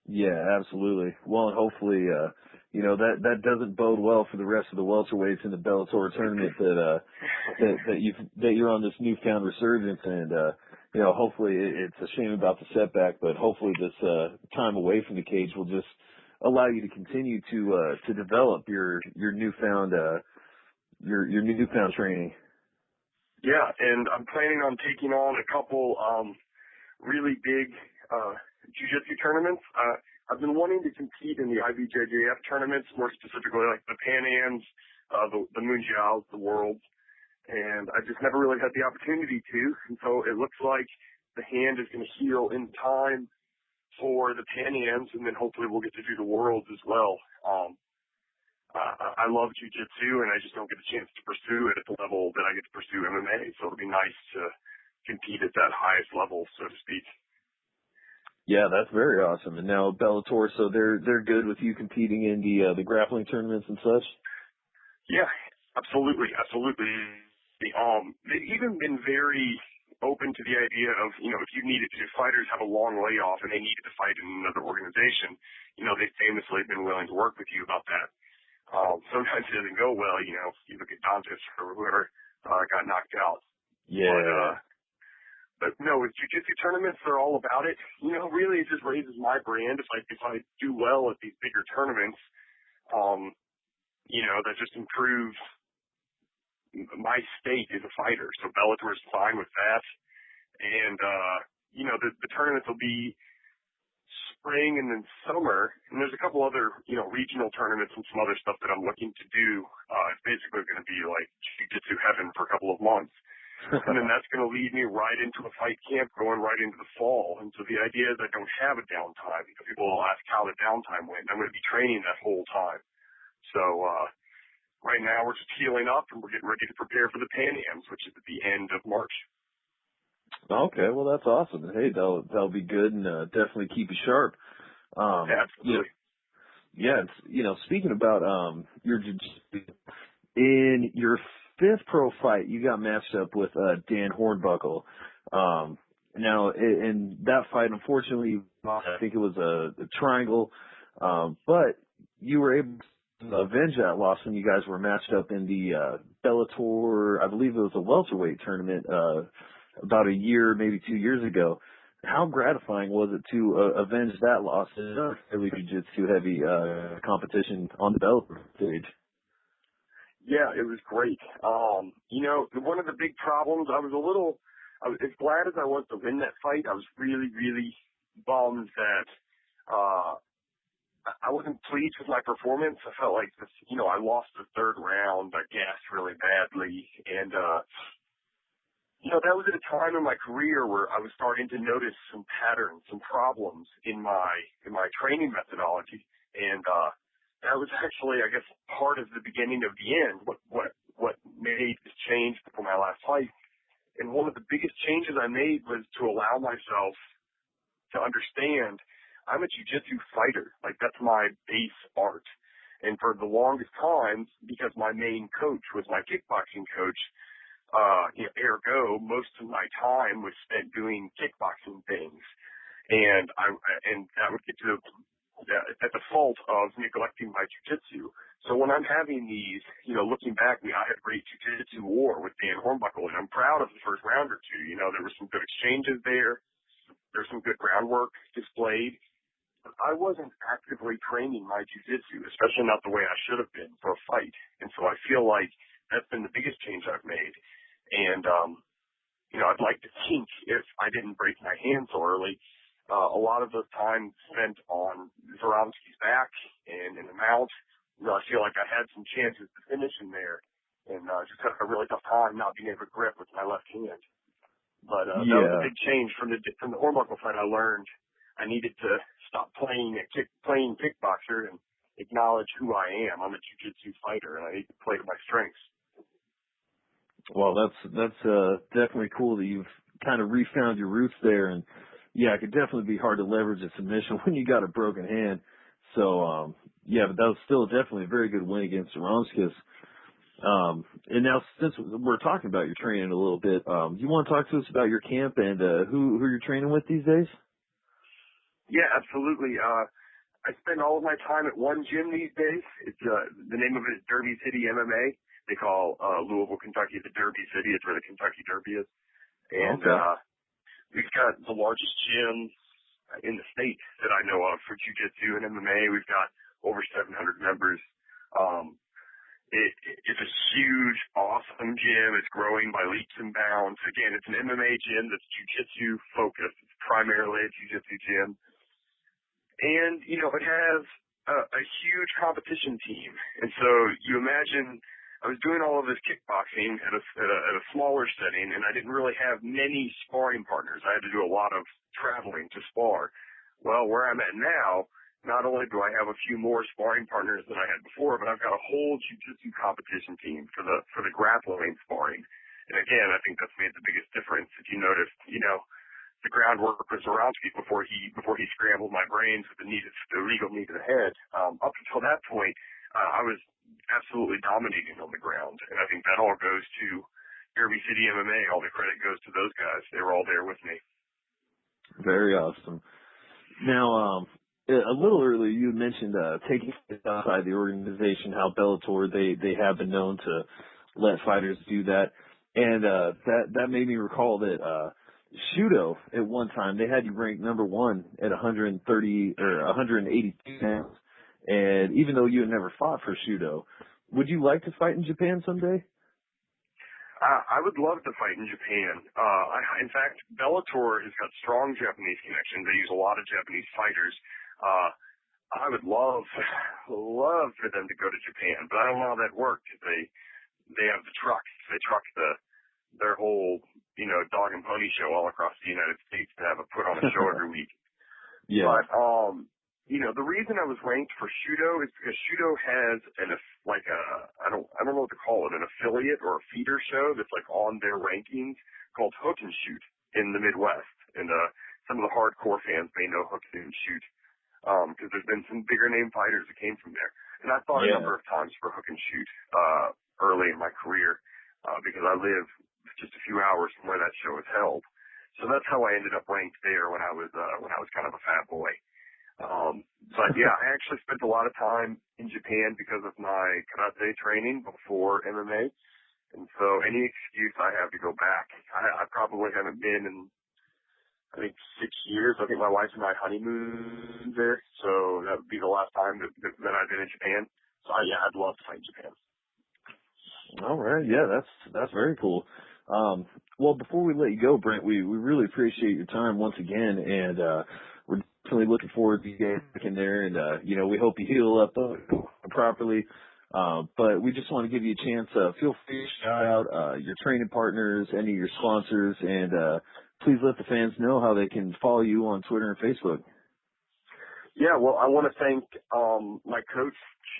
Yeah, absolutely. Well, and hopefully, that doesn't bode well for the rest of the welterweights in the Bellator tournament that you're on this newfound resurgence, and hopefully it's a shame about the setback, but hopefully this time away from the cage will just allow you to continue to develop your newfound training. Yeah, and I'm planning on taking on a couple really big jiu-jitsu tournaments. I've been wanting to compete in the IBJJF tournaments, more specifically like the Pan Ams, the Mundials, the Worlds, and I just never really had the opportunity to. And so it looks like the hand is going to heal in time for the Pan Ams, and then hopefully we'll get to do the Worlds as well. I love jiu-jitsu, and I just don't get a chance to pursue it at the level that I get to pursue MMA. So it'll be nice to compete at that highest level, so to speak. Yeah, that's very awesome. And now Bellator, so they're good with you competing in the grappling tournaments and such? Yeah, absolutely. They've even been very open to the idea of, if you needed to, fighters have a long layoff and they needed to fight in another organization, they famously have been willing to work with you about that. Sometimes it doesn't go well, you look at Dantas or whoever got knocked out. Yeah. But no, with jiu-jitsu tournaments, they're all about it. Really it just raises my brand. If I do well at these bigger tournaments, that just improves my state as a fighter. So Bellator is fine with that. And, the tournaments will be spring and then summer. And there's a couple other, regional tournaments and some other stuff that I'm looking to do. It's basically going to be like jiu-jitsu heaven for a couple of months. And then that's going to lead me right into a fight camp going right into the fall. And so the idea is I don't have a downtime. People will ask how the downtime went. I'm going to be training that whole time. So right now we're just healing up and we're getting ready to prepare for the Pan Ams, which is at the end of March. Okay, well that's awesome. Hey, that'll be good and definitely keep you sharp. Absolutely. Yeah, speaking about your jiu-jitsu, in your fifth pro fight, you got matched up with Dan Hornbuckle. Now, in that fight, unfortunately, I think it was a triangle, but you were able avenge that loss when you guys were matched up in the Bellator, I believe it was a welterweight tournament about a year, maybe 2 years ago. How gratifying was it to avenge that loss in a fairly jiu-jitsu heavy competition on the Bellator stage? Yeah, it was great. One of the big problems, as glad as I was to win that fight, I was really, really bummed that I wasn't pleased with my performance. I felt like I lost the third round. I gassed really badly. And, that was at a time in my career where I was starting to notice some patterns, some problems in my training methodology. And, that was actually, I guess, part of the beginning of the end, what made this change for my last fight. And one of the biggest changes I made was to allow myself to understand I'm a jiu-jitsu fighter. Like, that's my base art. And for the longest time, because my main coach was my kickboxing coach, ergo, most of my time was spent doing kickboxing things. And that would get to at the fault of neglecting my jiu-jitsu. So when I'm having these, looking back, I had a great jiu-jitsu war with Dan Hornbuckle, and I'm proud of the first round or two. There were some good exchanges there. There's some good groundwork displayed. But I wasn't actively training my jiu-jitsu, especially not the way I should have been for a fight. And so I feel like that's been the biggest change I've made. And, I'd like to think if I didn't break my hand so early, a lot of the time spent on Zaromskis' back and in the mount, I feel like I had some chances to finish in there, and just had a really tough time not being able to grip with my left hand. But that was a big change from the Hornbuckle fight. I learned I needed to stop playing kickboxer and acknowledge who I am. I'm a jiu-jitsu fighter, and I need to play to my strengths. Well, that's definitely cool that you've kind of refound your roots there. And yeah, it could definitely be hard to leverage a submission when you got a broken hand. So, but that was still definitely a very good win against Zaromskis. And now, since we're talking about your training a little bit, do you want to talk to us about your camp and who you're training with these days? Yeah, absolutely. I spend all of my time at one gym these days. It's the name of it is Derby City MMA. They call Louisville, Kentucky the Derby City. It's where the Kentucky Derby is. And we've got the largest gym in the state that I know of for jiu-jitsu and MMA. We've got over 700 members. It's a huge, awesome gym. It's growing by leaps and bounds. Again, it's an MMA gym that's jiu-jitsu focused. It's primarily a jiu-jitsu gym. And, it has a huge competition team. And so you imagine I was doing all of this kickboxing at a smaller setting, and I didn't really have many sparring partners. I had to do a lot of traveling to spar. Well, where I'm at now, not only do I have a few more sparring partners than I had before, but I've got a whole jiu-jitsu competition team for the grappling sparring. And again, I think that's made the biggest difference. If you noticed, the groundwork with Zaromskis before he scrambled my brains with the legal knee to the head. Up until that point, I was absolutely dominating on the ground, and I think that all goes to Derby City MMA. All the credit goes to those guys. They were all there with me. Very awesome. Now, a little earlier you mentioned taking it outside the organization, how Bellator they have been known to let fighters do that, and that made me recall that Shudo at one time they had you ranked number 1 at 130 or 182 pounds. And even though you had never fought for Shudo, would you like to fight in Japan someday? I would love to fight in Japan. In fact, Bellator has got strong Japanese connections. They use a lot of Japanese fighters. I would love for them to go to Japan, but I don't know how that works. They have the trucks. They truck their whole, dog and pony show all across the United States to have put on a show every week. Yeah. But, the reason I was ranked for Shudo is because Shudo has I don't know what to call it, an affiliate or a feeder show that's on their rankings called Hook and Shoot in the Midwest. And, some of the hardcore fans may know Hook and Shoot, because there's been some bigger name fighters that came from there. And I fought a number of times for Hook and Shoot, early in my career, because I live just a few hours from where that show is held. So that's how I ended up ranked there when I was kind of a fat boy. But yeah, I actually spent a lot of time in Japan because of my karate training before MMA. And so any excuse I have to go back, I probably haven't been in, I think, 6 years. I think my wife and I honeymooned there. So that would be the last time that I've been in Japan. So yeah, I'd love to fight in Japan. All right. Yeah, that's very cool. Well, before we let you go, Brent, we really appreciate your time once again, and we're definitely looking forward to you getting back in there, and we hope you heal up properly. But we just want to give you a chance. Feel free to shout out your training partners, any of your sponsors, and please let the fans know how they can follow you on Twitter and Facebook. Yeah, well, I want to thank my coach,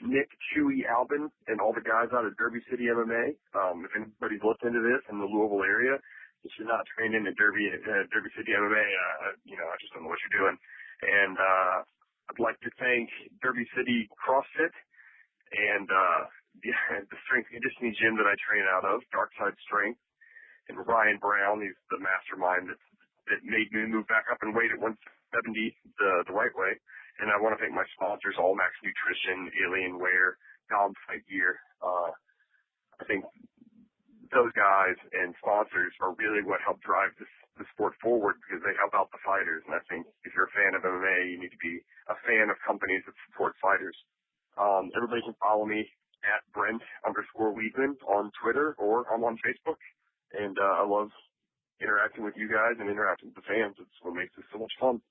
Nick Chewy Albin, and all the guys out of Derby City MMA. If anybody's looked into this in the Louisville area, if you're not training at Derby City MMA, I just don't know what you're doing. And I'd like to thank Derby City CrossFit and the strength conditioning gym that I train out of, Darkside Strength, and Ryan Brown. He's the mastermind that made me move back up and weight at 170 the right way. And I want to thank my sponsors, All Max Nutrition, Alienware, Dom Fight Gear. I think those guys and sponsors are really what help drive the sport forward because they help out the fighters. And I think if you're a fan of MMA, you need to be a fan of companies that support fighters. Everybody can follow me at Brent_Weedman on Twitter, or I'm on Facebook. And I love interacting with you guys and interacting with the fans. It's what makes this so much fun.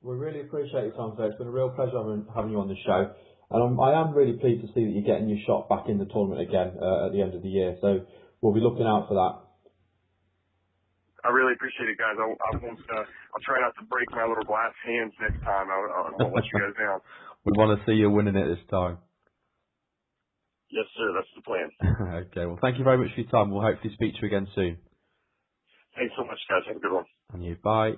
We really appreciate your time today. It's been a real pleasure having you on the show. And I am really pleased to see that you're getting your shot back in the tournament again at the end of the year. So we'll be looking out for that. I really appreciate it, guys. I'll try not to break my little glass hands next time. I won't let you guys down. We want to see you winning it this time. Yes, sir. That's the plan. Okay. Well, thank you very much for your time. We'll hopefully speak to you again soon. Thanks so much, guys. Have a good one. And you. Bye.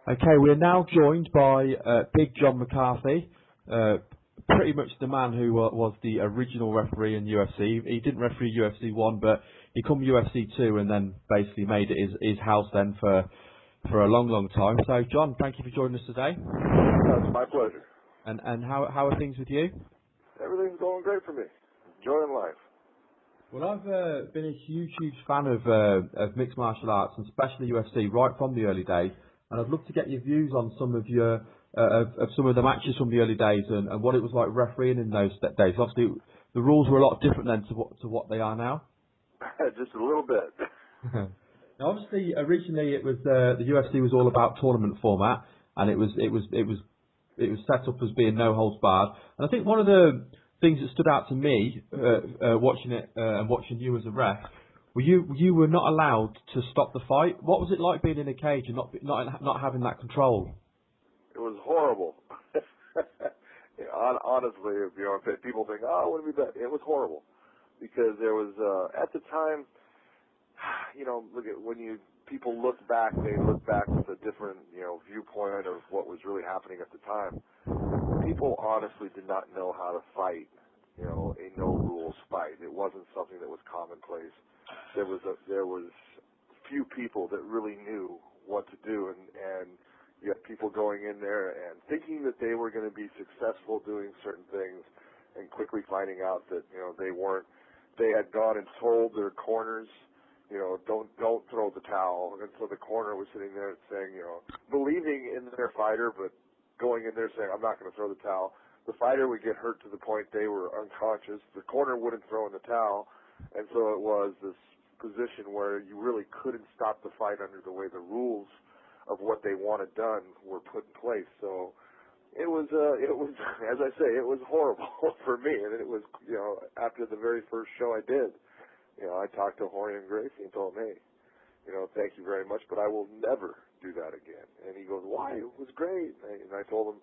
Okay, we are now joined by Big John McCarthy, pretty much the man who was the original referee in UFC. He didn't referee UFC 1, but he come UFC 2 and then basically made it his house then for a long, long time. So, John, thank you for joining us today. It's my pleasure. And how are things with you? Everything's going great for me. Enjoying life. Well, I've been a huge fan of mixed martial arts, and especially UFC, right from the early days. And I'd love to get your views on some of your some of the matches from the early days and what it was like refereeing in those days. Obviously, the rules were a lot different then to what they are now. Just a little bit. Now, obviously, originally it was the UFC was all about tournament format, and it was set up as being no holds barred. And I think one of the things that stood out to me watching it and watching you as a ref. You were not allowed to stop the fight. What was it like being in a cage and not having that control? It was horrible. Honestly, people think, "Oh, wouldn't it be bad?" It was horrible because there was at the time, people look back, they look back with a different viewpoint of what was really happening at the time. People honestly did not know how to fight. A no rules fight. It wasn't something that was commonplace. There was few people that really knew what to do, and you had people going in there and thinking that they were going to be successful doing certain things, and quickly finding out that they weren't. They had gone and told their corners, don't throw the towel, and so the corner was sitting there saying, believing in their fighter, but going in there saying, I'm not going to throw the towel. The fighter would get hurt to the point they were unconscious. The corner wouldn't throw in the towel. And so it was this position where you really couldn't stop the fight under the way the rules of what they wanted done were put in place. So it was, as I say, it was horrible for me. And it was, after the very first show I did, I talked to Housten Gracie and told him, hey, thank you very much, but I will never do that again. And he goes, why? It was great. And I told him,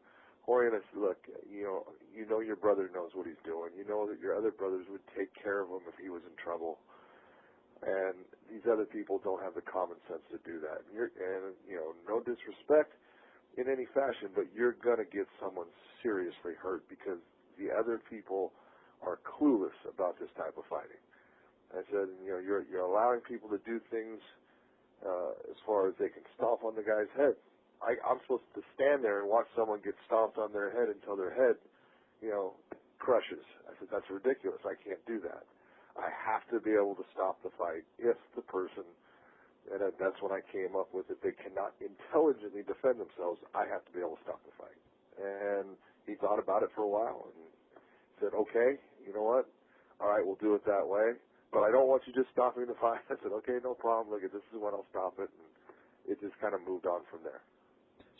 Housten, I said, look, you know your brother knows what he's doing. You know that your other brothers would take care of him if he was in trouble. And these other people don't have the common sense to do that. And no disrespect in any fashion, but you're going to get someone seriously hurt because the other people are clueless about this type of fighting. I said, you're allowing people to do things as far as they can stomp on the guy's head. I'm supposed to stand there and watch someone get stomped on their head until their head, crushes. I said, that's ridiculous. I can't do that. I have to be able to stop the fight if the person, and that's when I came up with it, they cannot intelligently defend themselves. I have to be able to stop the fight. And he thought about it for a while and said, okay, you know what? All right, we'll do it that way. But I don't want you just stopping the fight. I said, okay, no problem. Look, this is when I'll stop it. And it just kind of moved on from there.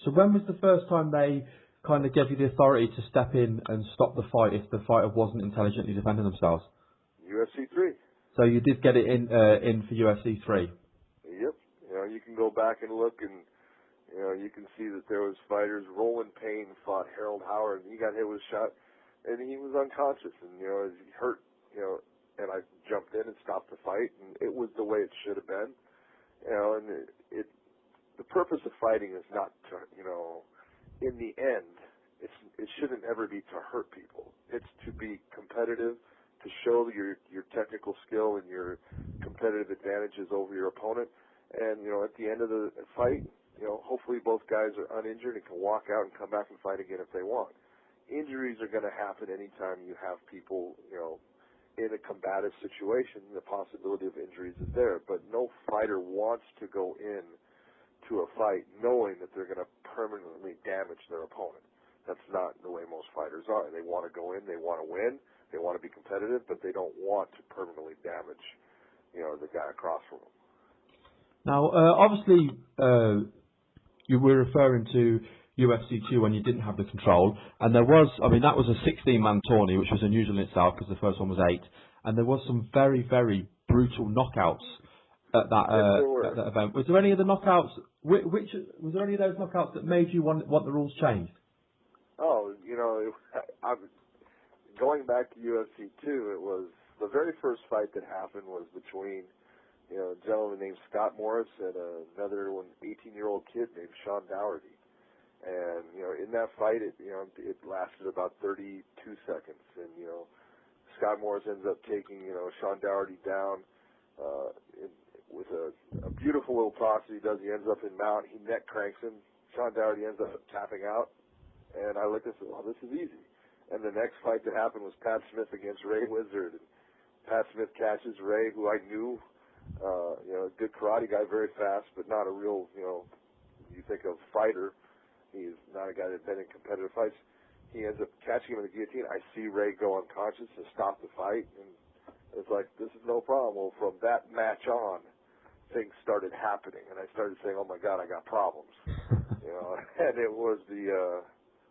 So when was the first time they kind of gave you the authority to step in and stop the fight if the fighter wasn't intelligently defending themselves? UFC 3. So you did get it in for UFC 3? Yep. You can go back and look, and you can see that there was fighters. Roland Payne fought Harold Howard, and he got hit with a shot, and he was unconscious, and as he hurt, and I jumped in and stopped the fight, and it was the way it should have been, and the purpose of fighting is not to, in the end, it shouldn't ever be to hurt people. It's to be competitive, to show your technical skill and your competitive advantages over your opponent. And, at the end of the fight, hopefully both guys are uninjured and can walk out and come back and fight again if they want. Injuries are going to happen anytime you have people, in a combative situation. The possibility of injuries is there. But no fighter wants to go in to a fight knowing that they're going to permanently damage their opponent. That's not the way most fighters are. They want to go in, they want to win, they want to be competitive, but they don't want to permanently damage, the guy across from them. Now, obviously, you were referring to UFC 2 when you didn't have the control, and there was, that was a 16-man tourney, which was unusual in itself because the first one was 8, and there was some very, very brutal knockouts at that event. Was there any of the knockouts? Was there any of those knockouts that made you want the rules changed? Oh, going back to UFC 2, it was the very first fight that happened was between a gentleman named Scott Morris and another 18-year-old kid named Sean Dougherty. And in that fight, it lasted about 32 seconds, and Scott Morris ends up taking Sean Dougherty down. With a beautiful little toss that he does. He ends up in mount. He neck cranks him. Sean Dougherty ends up tapping out. And I looked and said, well, this is easy. And the next fight that happened was Pat Smith against Ray Wizard. And Pat Smith catches Ray, who I knew, a good karate guy, very fast, but not a real, you think of fighter. He's not a guy that's been in competitive fights. He ends up catching him in the guillotine. I see Ray go unconscious and stop the fight. And it's like, this is no problem. Well, from that match on, things started happening, and I started saying, oh my God, I got problems. And it was the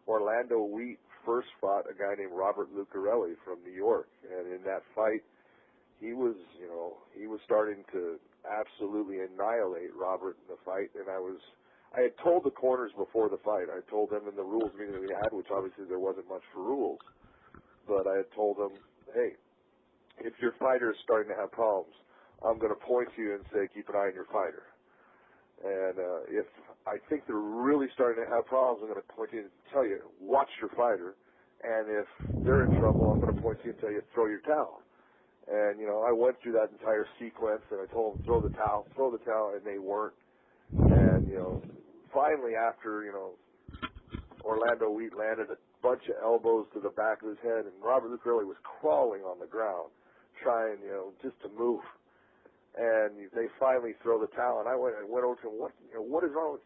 Orlando Wheat first fought a guy named Robert Lucarelli from New York, and in that fight, he was starting to absolutely annihilate Robert in the fight, and I had told the corners before the fight, I told them in the rules meeting that we had, which obviously there wasn't much for rules, but I had told them, hey, if your fighter is starting to have problems, I'm going to point to you and say, keep an eye on your fighter. And if I think they're really starting to have problems, I'm going to point to you and tell you, watch your fighter. And if they're in trouble, I'm going to point to you and tell you, throw your towel. And, I went through that entire sequence, and I told them, throw the towel, and they weren't. And, finally after, Orlando Wheat landed a bunch of elbows to the back of his head, and Robert Lucarelli was crawling on the ground, trying, just to move. And they finally throw the towel, and I went over to him, what is wrong with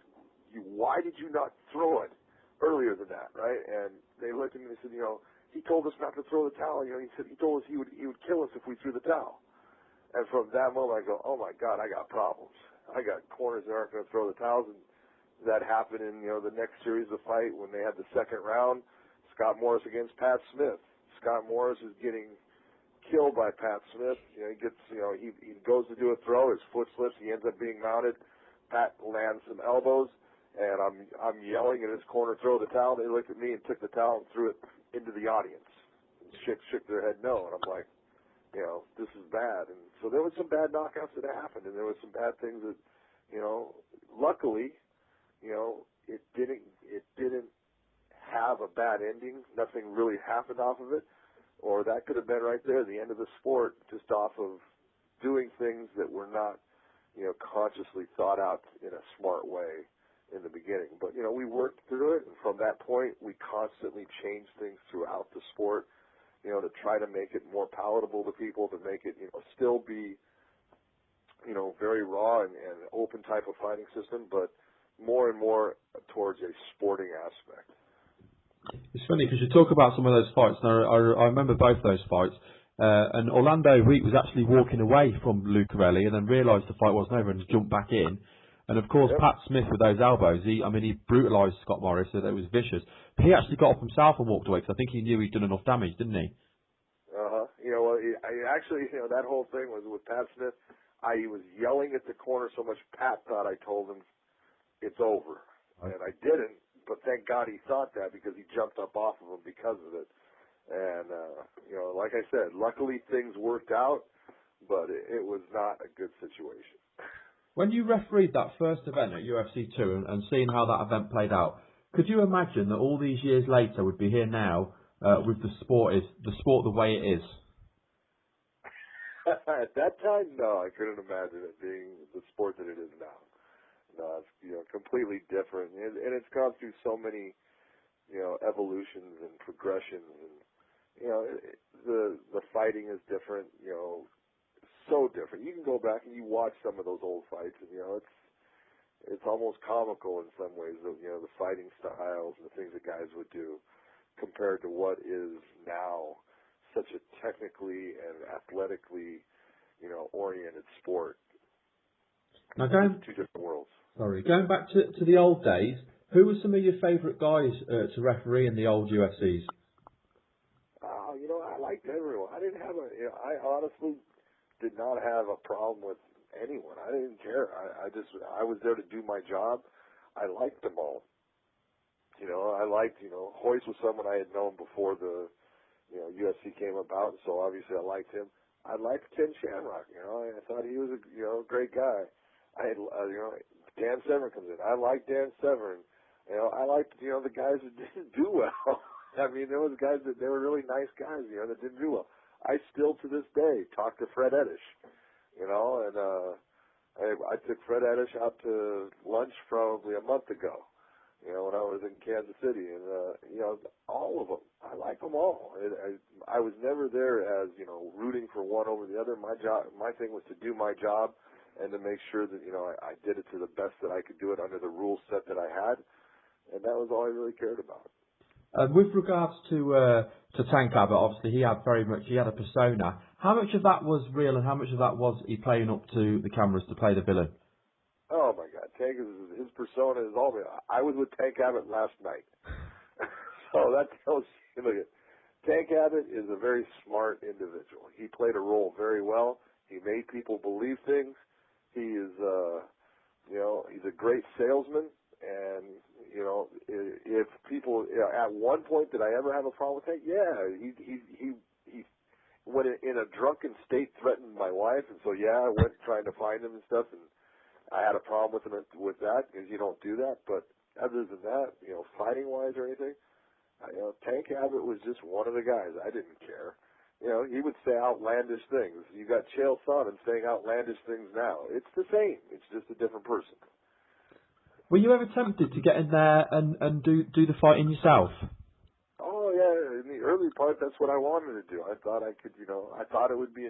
you? Why did you not throw it earlier than that, right? And they looked at me and they said, he told us not to throw the towel. He said he told us he would kill us if we threw the towel. And from that moment, I go, oh my God, I got problems. I got corners that aren't going to throw the towels, and that happened in the next series of fight when they had the second round. Scott Morris against Pat Smith. Scott Morris is getting killed by Pat Smith. He gets, he goes to do a throw, his foot slips, he ends up being mounted. Pat lands some elbows, and I'm yelling in his corner, throw the towel. They looked at me and took the towel and threw it into the audience. Shook their head no, and I'm like, this is bad. And so there was some bad knockouts that happened, and there was some bad things that, luckily, it didn't have a bad ending. Nothing really happened off of it. Or that could have been right there, the end of the sport, just off of doing things that were not, consciously thought out in a smart way. in the beginning. But, we worked through it, and from that point, we constantly changed things throughout the sport, to try to make it more palatable to people, to make it, still be, very raw and open type of fighting system, but more and more towards a sporting aspect. It's funny because you talk about some of those fights, and I remember both those fights. And Orlando Wheat was actually walking away from Lucarelli and then realised the fight wasn't over and jumped back in. And of course, Pat Smith with those elbows, he brutalised Scott Morris, so that was vicious. But he actually got up himself and walked away because I think he knew he'd done enough damage, didn't he? That whole thing was with Pat Smith. I was yelling at the corner so much Pat thought I told him it's over. And I didn't, but thank God he thought that because he jumped up off of him because of it. And, like I said, luckily things worked out, but it was not a good situation. When you refereed that first event at UFC 2 and seeing how that event played out, could you imagine that all these years later we'd be here now with the sport the way it is? At that time, no, I couldn't imagine it being the sport that it is now. No, it's completely different, and it's gone through so many, evolutions and progressions, and the fighting is different, so different. You can go back and you watch some of those old fights, and it's almost comical in some ways, the fighting styles and the things that guys would do compared to what is now such a technically and athletically, oriented sport. Now two different worlds. Going back to the old days, who were some of your favourite guys to referee in the old UFCs? I liked everyone. I didn't have I honestly did not have a problem with anyone. I didn't care. I was there to do my job. I liked them all. I liked, Royce was someone I had known before the, UFC came about, so obviously I liked him. I liked Ken Shamrock, I thought he was a great guy. I had, Dan Severn comes in. I liked Dan Severn. I liked, the guys that didn't do well. I mean, there was guys they were really nice guys, that didn't do well. I still, to this day, talk to Fred Eddish, and I took Fred Eddish out to lunch probably a month ago, when I was in Kansas City, and, all of them. I like them all. I was never there as, rooting for one over the other. My thing was to do my job and to make sure that, I did it to the best that I could do it under the rule set that I had, and that was all I really cared about. With regards to Tank Abbott, obviously he had a persona. How much of that was real and how much of that was he playing up to the cameras to play the villain? Oh my God, Tank his persona is all real. I was with Tank Abbott last night. So that tells you, look, Tank Abbott is a very smart individual. He played a role very well. He made people believe things. He is, he's a great salesman. And, if people, at one point, did I ever have a problem with Tank? Yeah, he when in a drunken state threatened my wife. And so, I went trying to find him and stuff. And I had a problem with that because you don't do that. But other than that, fighting-wise or anything, Tank Abbott was just one of the guys. I didn't care. He would say outlandish things. You got Chael Sonnen saying outlandish things now. It's the same. It's just a different person. Were you ever tempted to get in there and do the fighting yourself? Oh, yeah. In the early part, that's what I wanted to do. I thought I could, I thought it would be,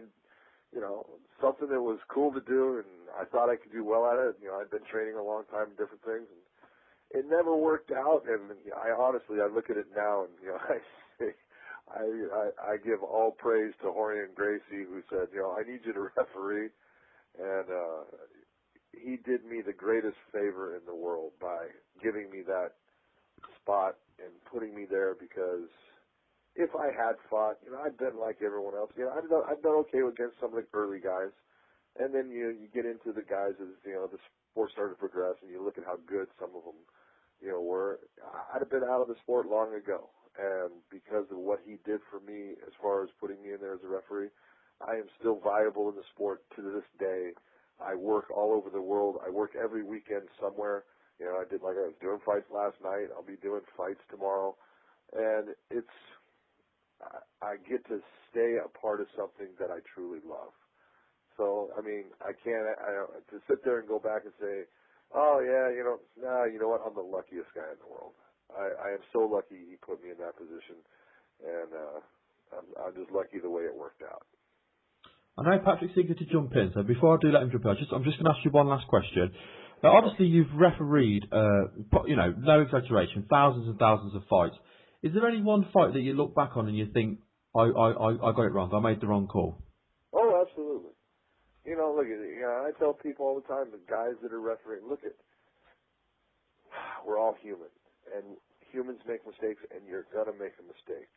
something that was cool to do, and I thought I could do well at it. I'd been training a long time in different things, and it never worked out. And I honestly look at it now, and, I give all praise to Royce Gracie, who said, I need you to referee. And he did me the greatest favor in the world by giving me that spot and putting me there, because if I had fought, I'd been like everyone else. I'd done okay against some of the early guys. And then you get into the guys as, the sport started to progress, and you look at how good some of them, were. I'd have been out of the sport long ago. And because of what he did for me as far as putting me in there as a referee, I am still viable in the sport to this day. I work all over the world. I work every weekend somewhere. I was doing fights last night. I'll be doing fights tomorrow. And I get to stay a part of something that I truly love. So, I can't, to sit there and go back and say, Oh yeah, you know what? I'm the luckiest guy in the world. I am so lucky he put me in that position, and I'm just lucky the way it worked out. I know Patrick's eager to jump in, so before I do let him jump in, I'm just going to ask you one last question. Obviously, you've refereed, no exaggeration, thousands and thousands of fights. Is there any one fight that you look back on and you think, I got it wrong, I made the wrong call? Oh, absolutely. Look, I tell people all the time, the guys that are refereeing, look at, we're all human, and humans make mistakes, and you're gonna make a mistake.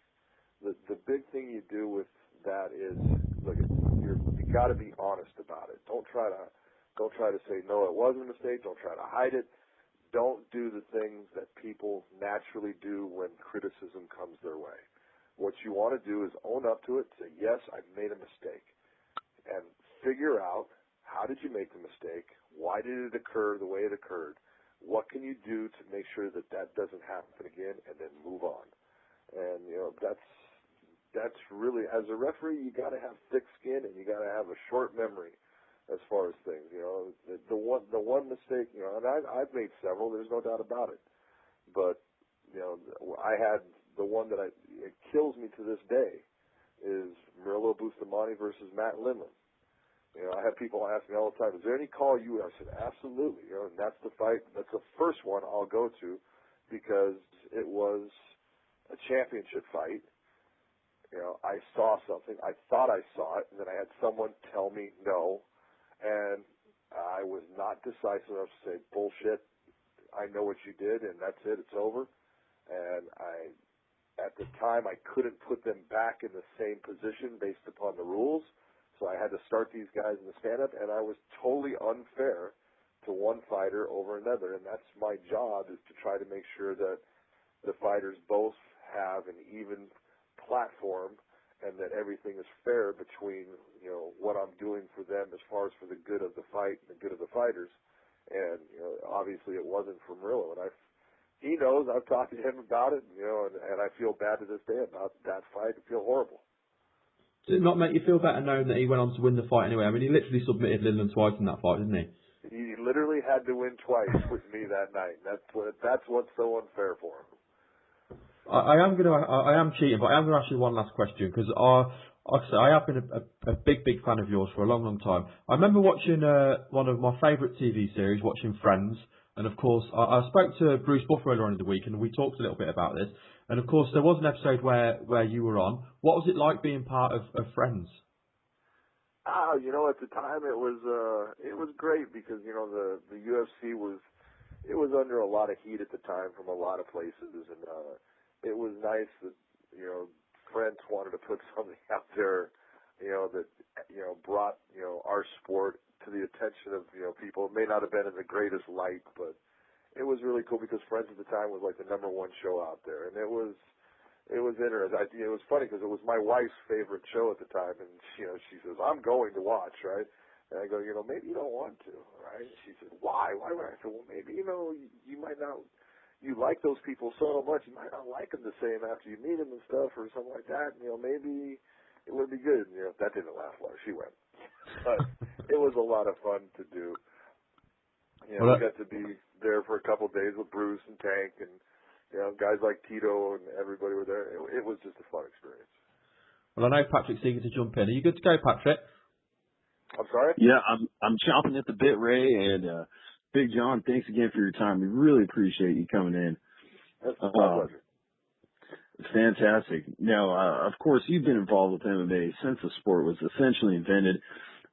The big thing you do with that is, look, you got to be honest about it. Don't try to say no, it wasn't a mistake. Don't try to hide it. Don't do the things that people naturally do when criticism comes their way. What you want to do is own up to it. Say, yes, I made a mistake, and figure out how did you make the mistake? Why did it occur the way it occurred? What can you do to make sure that doesn't happen again, and then move on? And that's really, as a referee, you got to have thick skin and you got to have a short memory as far as things. The one mistake, and I've made several. There's no doubt about it. But I had the one that it kills me to this day is Murillo Bustamante versus Matt Lindland. I have people ask me all the time, is there any call you? I said, absolutely. And that's the fight. That's the first one I'll go to because it was a championship fight. I saw something. I thought I saw it, and then I had someone tell me no, and I was not decisive enough to say, bullshit, I know what you did, and that's it, it's over. And at the time, I couldn't put them back in the same position based upon the rules, so I had to start these guys in the stand-up, and I was totally unfair to one fighter over another, and that's my job, is to try to make sure that the fighters both have an even platform and that everything is fair between, what I'm doing for them as far as for the good of the fight and the good of the fighters. And, obviously it wasn't for Murillo. And he knows, I've talked to him about it, and I feel bad to this day about that fight. I feel horrible. Did it not make you feel better knowing that he went on to win the fight anyway? I mean, he literally submitted Lindland twice in that fight, didn't he? He literally had to win twice with me that night. That's what's so unfair for him. I am cheating, but I am going to ask you one last question because I have been a big fan of yours for a long time. I remember watching one of my favourite TV series, watching Friends, and of course I spoke to Bruce Buffer earlier on in the week, and we talked a little bit about this. And of course there was an episode where you were on. What was it like being part of Friends? At the time it was great because the UFC was under a lot of heat at the time from a lot of places, and it was nice that, Friends wanted to put something out there, that, brought, our sport to the attention of, people. It may not have been in the greatest light, but it was really cool because Friends at the time was like the #1 show out there. And it was interesting. It was funny because it was my wife's favorite show at the time. And, she says, I'm going to watch, right? And I go, maybe you don't want to, right? She said, why? Why would I? I said, well, maybe, you might not. You like those people so much, you might not like them the same after you meet them and stuff or something like that. Maybe it would be good. That didn't last long. She went. But it was a lot of fun to do. We got to be there for a couple of days with Bruce and Tank and, guys like Tito and everybody were there. It was just a fun experience. Well, I know Patrick's eager to jump in. Are you good to go, Patrick? I'm sorry? Yeah, I'm chomping at the bit, Ray, and Big John, thanks again for your time. We really appreciate you coming in. That's my pleasure. Fantastic. Now, of course, you've been involved with MMA since the sport was essentially invented.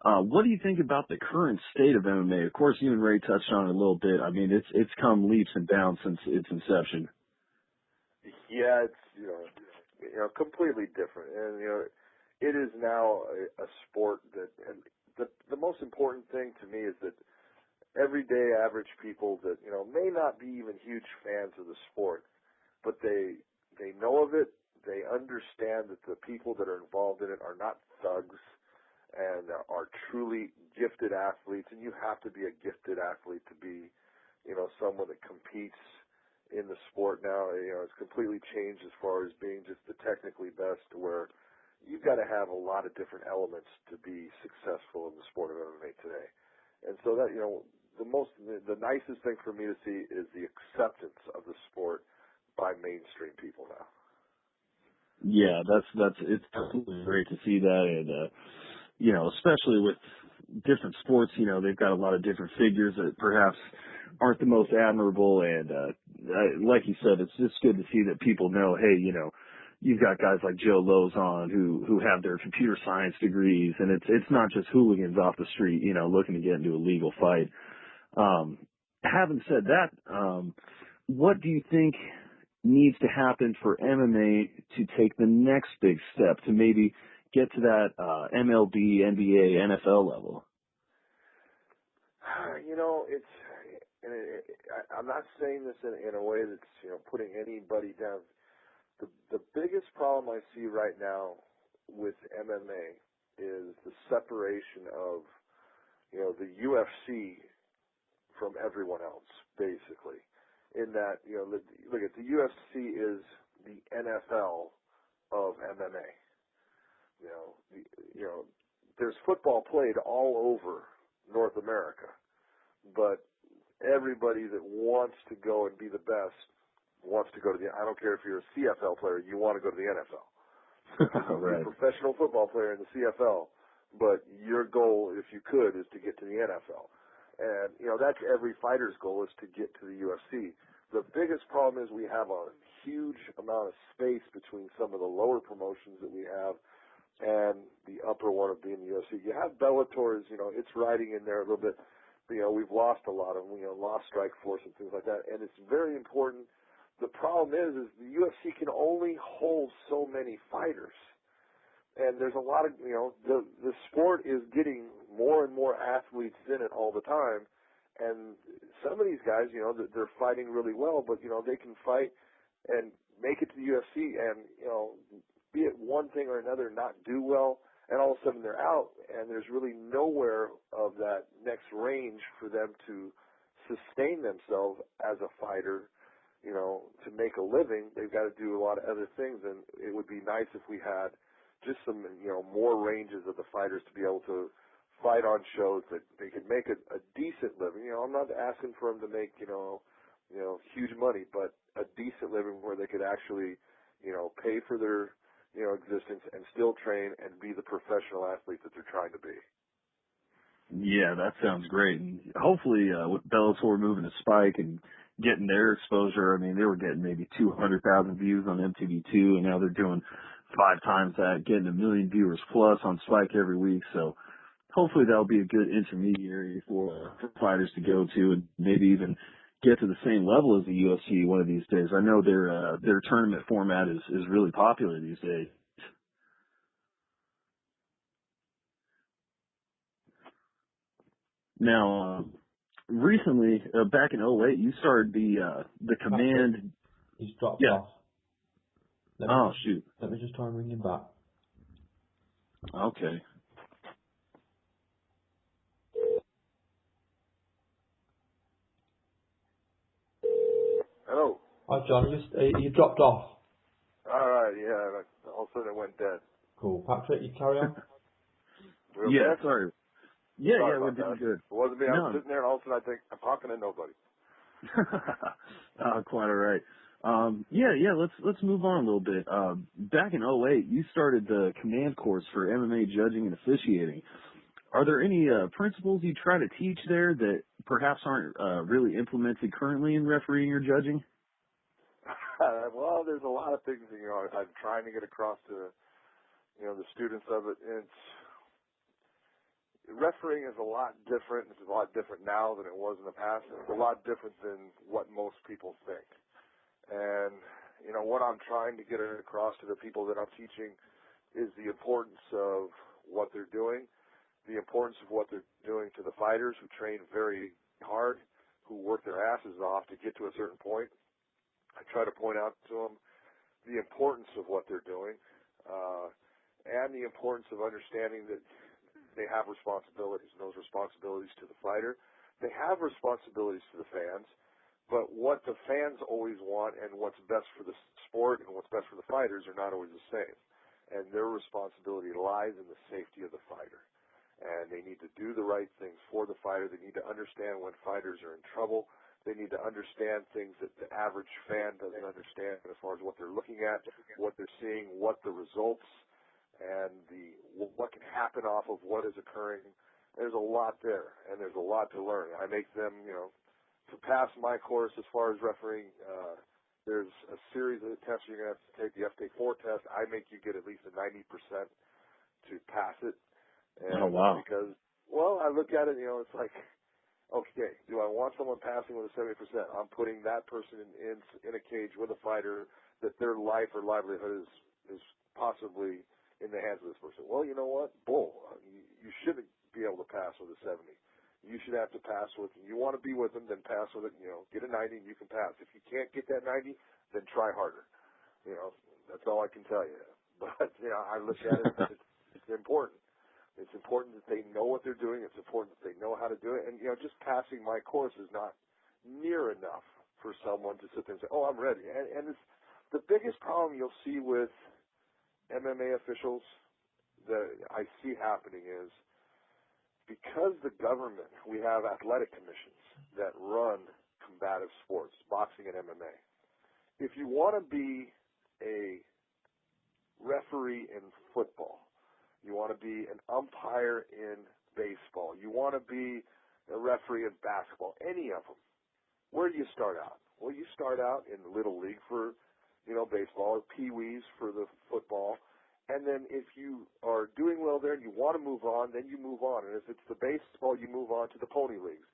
What do you think about the current state of MMA? Of course, you and Ray touched on it a little bit. I mean, it's come leaps and bounds since its inception. Yeah, it's completely different, and it is now a sport that, and the most important thing to me is that everyday average people that, may not be even huge fans of the sport, but they know of it, they understand that the people that are involved in it are not thugs and are truly gifted athletes, and you have to be a gifted athlete to be, someone that competes in the sport now. It's completely changed as far as being just the technically best, to where you've got to have a lot of different elements to be successful in the sport of MMA today. And so that, the nicest thing for me to see is the acceptance of the sport by mainstream people now. Yeah, it's absolutely great to see that, and especially with different sports, they've got a lot of different figures that perhaps aren't the most admirable, and like you said, it's just good to see that people know, hey, you've got guys like Joe Lozon who have their computer science degrees, and it's not just hooligans off the street, looking to get into a legal fight. Having said that, what do you think needs to happen for MMA to take the next big step to maybe get to that MLB, NBA, NFL level? I'm not saying this in a way that's putting anybody down. The biggest problem I see right now with MMA is the separation of the UFC from everyone else, basically. In that, look at the UFC is the NFL of MMA. There's football played all over North America, but everybody that wants to go and be the best wants to go to I don't care if you're a CFL player, you want to go to the NFL. Right. You're a professional football player in the CFL, but your goal, if you could, is to get to the NFL. And, that's every fighter's goal, is to get to the UFC. The biggest problem is we have a huge amount of space between some of the lower promotions that we have and the upper one of being the UFC. You have Bellator, it's riding in there a little bit. We've lost a lot of them, lost Strikeforce and things like that. And it's very important. The problem is the UFC can only hold so many fighters. And there's a lot of, the sport is getting more and more athletes in it all the time. And some of these guys, they're fighting really well, but, they can fight and make it to the UFC and, be it one thing or another, not do well, and all of a sudden they're out, and there's really nowhere of that next range for them to sustain themselves as a fighter, to make a living. They've got to do a lot of other things, and it would be nice if we had just some, more ranges of the fighters to be able to fight on shows that they could make a decent living. I'm not asking for them to make, huge money, but a decent living where they could actually, pay for their, existence and still train and be the professional athlete that they're trying to be. Yeah, that sounds great. And hopefully, with Bellator moving to Spike and getting their exposure, they were getting maybe 200,000 views on MTV2, and now they're doing 5 times that, getting 1 million viewers plus on Spike every week. So hopefully that'll be a good intermediary for fighters to go to and maybe even get to the same level as the UFC one of these days. I know their tournament format is really popular these days. Now, recently, back in 2008, you started the Command. He's dropped off. Shoot. Let me just try and ring him back. Okay. Hello. Hi, John. You dropped off. All right, yeah. All of a sudden it went dead. Cool. Patrick, you carry on? Yeah, sorry. Yeah, Sorry we're about doing that. good. It wasn't me. I was sitting there, and all of a sudden I think, I'm talking to nobody. Quite all right. Let's move on a little bit. Back in 2008, you started the command course for MMA judging and officiating. Are there any principles you try to teach there that perhaps aren't really implemented currently in refereeing or judging? Well, there's a lot of things that, I'm trying to get across to the students of it. Refereeing is a lot different. It's a lot different now than it was in the past. It's a lot different than what most people think. And, what I'm trying to get across to the people that I'm teaching is the importance of what they're doing, the importance of what they're doing to the fighters who train very hard, who work their asses off to get to a certain point. I try to point out to them the importance of what they're doing, and the importance of understanding that they have responsibilities, and those responsibilities to the fighter. They have responsibilities to the fans, but what the fans always want and what's best for the sport and what's best for the fighters are not always the same. And their responsibility lies in the safety of the fighter. and they need to do the right things for the fighter. They need to understand when fighters are in trouble. They need to understand things that the average fan doesn't understand as far as what they're looking at, what they're seeing, what the results, and what can happen off of what is occurring. There's a lot there, and there's a lot to learn. I make them, to pass my course as far as refereeing, there's a series of tests you're going to have to take. The FK4 test, I make you get at least a 90% to pass it. And oh, wow. Because, I look at it, it's like, okay, do I want someone passing with a 70%? I'm putting that person in a cage with a fighter that their life or livelihood is possibly in the hands of this person. Well, you know what? Bull. You shouldn't be able to pass with a 70. You should have to pass with, you want to be with them, then pass with it, get a 90 and you can pass. If you can't get that 90, then try harder. That's all I can tell you. But, I look at it, it's important. It's important that they know what they're doing. It's important that they know how to do it. And, just passing my course is not near enough for someone to sit there and say, oh, I'm ready. And it's the biggest problem you'll see with MMA officials that I see happening is, because the government, we have athletic commissions that run combative sports, boxing and MMA. If you want to be a referee in football, you want to be an umpire in baseball, you want to be a referee in basketball, any of them, where do you start out? Well, you start out in the Little League for, baseball, pee-wees for the football. And then if you are doing well there and you want to move on, then you move on. And if it's the baseball, you move on to the pony leagues.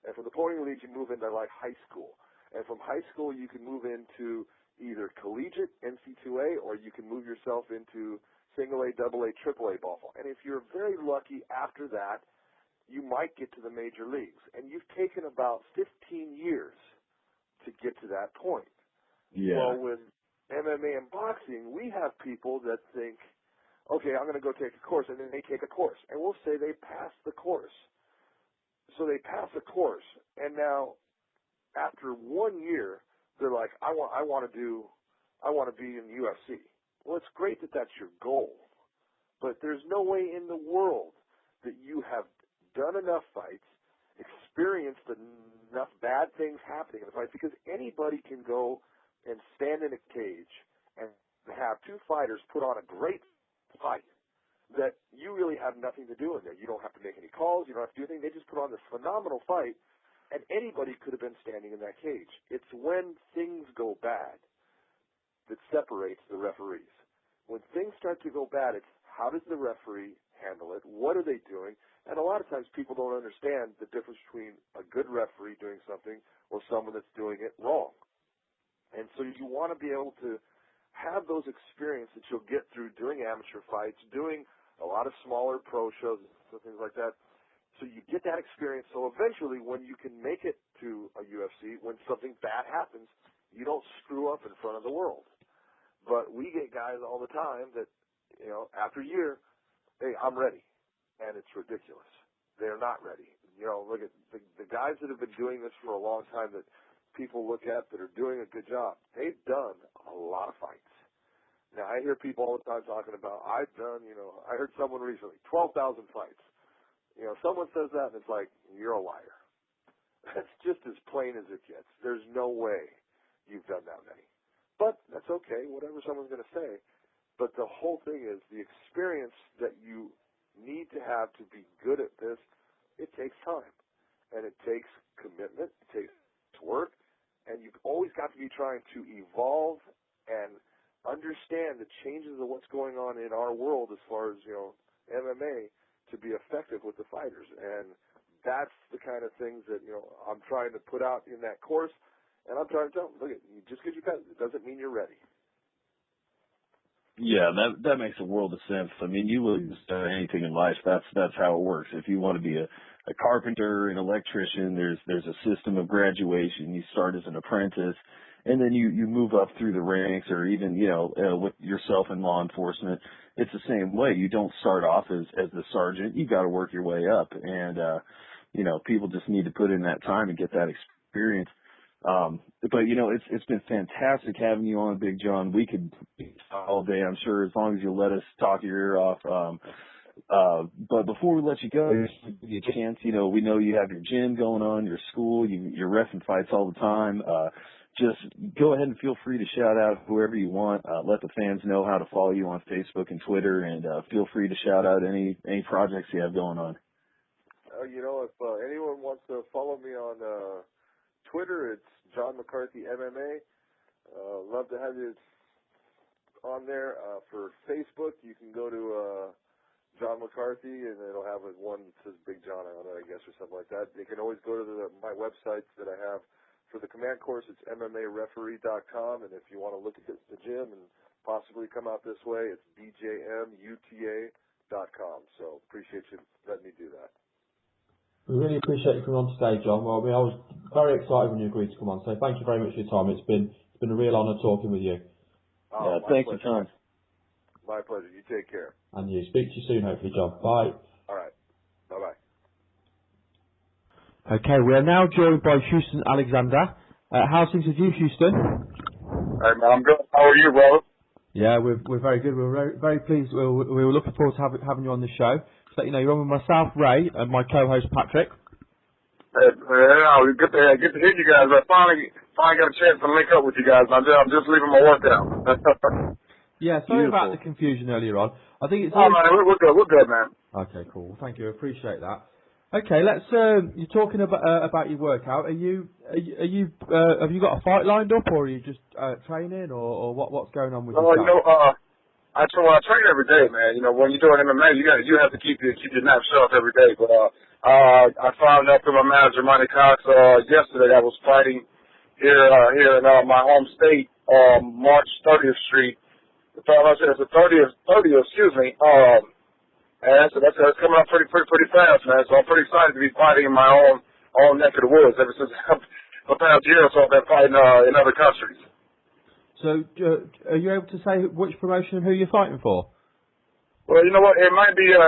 And from the pony leagues, you move into like high school. And from high school, you can move into either collegiate, NC2A, or you can move yourself into single A, double A, triple A ball. And if you're very lucky after that, you might get to the major leagues. And you've taken about 15 years to get to that point. Yeah. Well, with MMA and boxing, we have people that think, okay, I'm going to go take a course, and then they take a course. And we'll say they pass the course. So they pass a course, and now after 1 year, they're like, I want to be in the UFC. Well, it's great that that's your goal, but there's no way in the world that you have done enough fights, experienced enough bad things happening in the fight, because anybody can go and stand in a cage and have two fighters put on a great fight that you really have nothing to do in there. You don't have to make any calls. You don't have to do anything. They just put on this phenomenal fight, and anybody could have been standing in that cage. It's when things go bad that separates the referees. When things start to go bad, it's how does the referee handle it? What are they doing? And a lot of times people don't understand the difference between a good referee doing something or someone that's doing it wrong. And so you want to be able to have those experiences that you'll get through doing amateur fights, doing a lot of smaller pro shows and things like that. So you get that experience. So eventually when you can make it to a UFC, when something bad happens, you don't screw up in front of the world. But we get guys all the time that, after a year, hey, I'm ready. And it's ridiculous. They're not ready. Look at the guys that have been doing this for a long time that people look at that are doing a good job. They've done a lot of fights. Now, I hear people all the time talking about, I've done, I heard someone recently, 12,000 fights. Someone says that and it's like, you're a liar. That's just as plain as it gets. There's no way you've done that many. But that's okay, whatever someone's going to say. But the whole thing is the experience that you need to have to be good at this, it takes time. And it takes commitment, it takes work, and you've always got to be trying to evolve and understand the changes of what's going on in our world as far as, MMA to be effective with the fighters. And that's the kind of things that, I'm trying to put out in that course. And I'm trying to tell them, look, just because you pass it doesn't mean you're ready. Yeah, that makes a world of sense. I mean, you lose anything in life. That's how it works. If you want to be a carpenter, an electrician, there's a system of graduation. You start as an apprentice, and then you move up through the ranks, or even with yourself in law enforcement, it's the same way. You don't start off as the sergeant. You got to work your way up, and people just need to put in that time and get that experience. But it's been fantastic having you on, Big John. We could all day, I'm sure, as long as you let us talk your ear off. But before we let you go, just give you a chance. We know you have your gym going on, your school, you're reffing fights all the time. Just go ahead and feel free to shout out whoever you want. Let the fans know how to follow you on Facebook and Twitter, and feel free to shout out any projects you have going on. If anyone wants to follow me on Twitter, it's John McCarthy MMA. Love to have you on there. For Facebook, you can go to John McCarthy, and it'll have one that says Big John on it, I guess, or something like that. They can always go to my websites that I have. For the command course, it's MMAreferee.com, and if you want to look at the gym and possibly come out this way, it's BJMUTA.com. So appreciate you letting me do that. We really appreciate you coming on today, John. Well, I was very excited when you agreed to come on, so thank you very much for your time. It's been a real honour talking with you. Thanks for your time. My pleasure. You take care. And you. Speak to you soon, hopefully, John. Bye. All right. Bye-bye. Okay, we are now joined by Housten Alexander. How's things with you, Housten? Hey, man, I'm good. How are you, brother? Yeah, we're very good. We're very, very pleased. We were looking forward to having you on the show. So, you're on with myself, Ray, and my co-host, Patrick. Good to hear you guys. I finally got a chance to link up with you guys. I'm just leaving my workout. Yeah, sorry about the confusion earlier on. I think it's. Oh, man, we're good. We're good, man. Okay, cool. Thank you. I appreciate that. Okay, let's. You're talking about your workout. Have you got a fight lined up, or are you just training, or what's going on with yourself? I train every day, man. When you're doing MMA, you have to keep your knife sharp every day. But I found out through my manager, Monty Cox, yesterday. I was fighting here in my home state, March 30th Street. It's the 30th, excuse me. And so that's coming up pretty fast, man. So I'm pretty excited to be fighting in my own neck of the woods. Ever since the past year or so, I've been fighting in other countries. So, are you able to say which promotion and who you're fighting for? Well, you know what? It might be it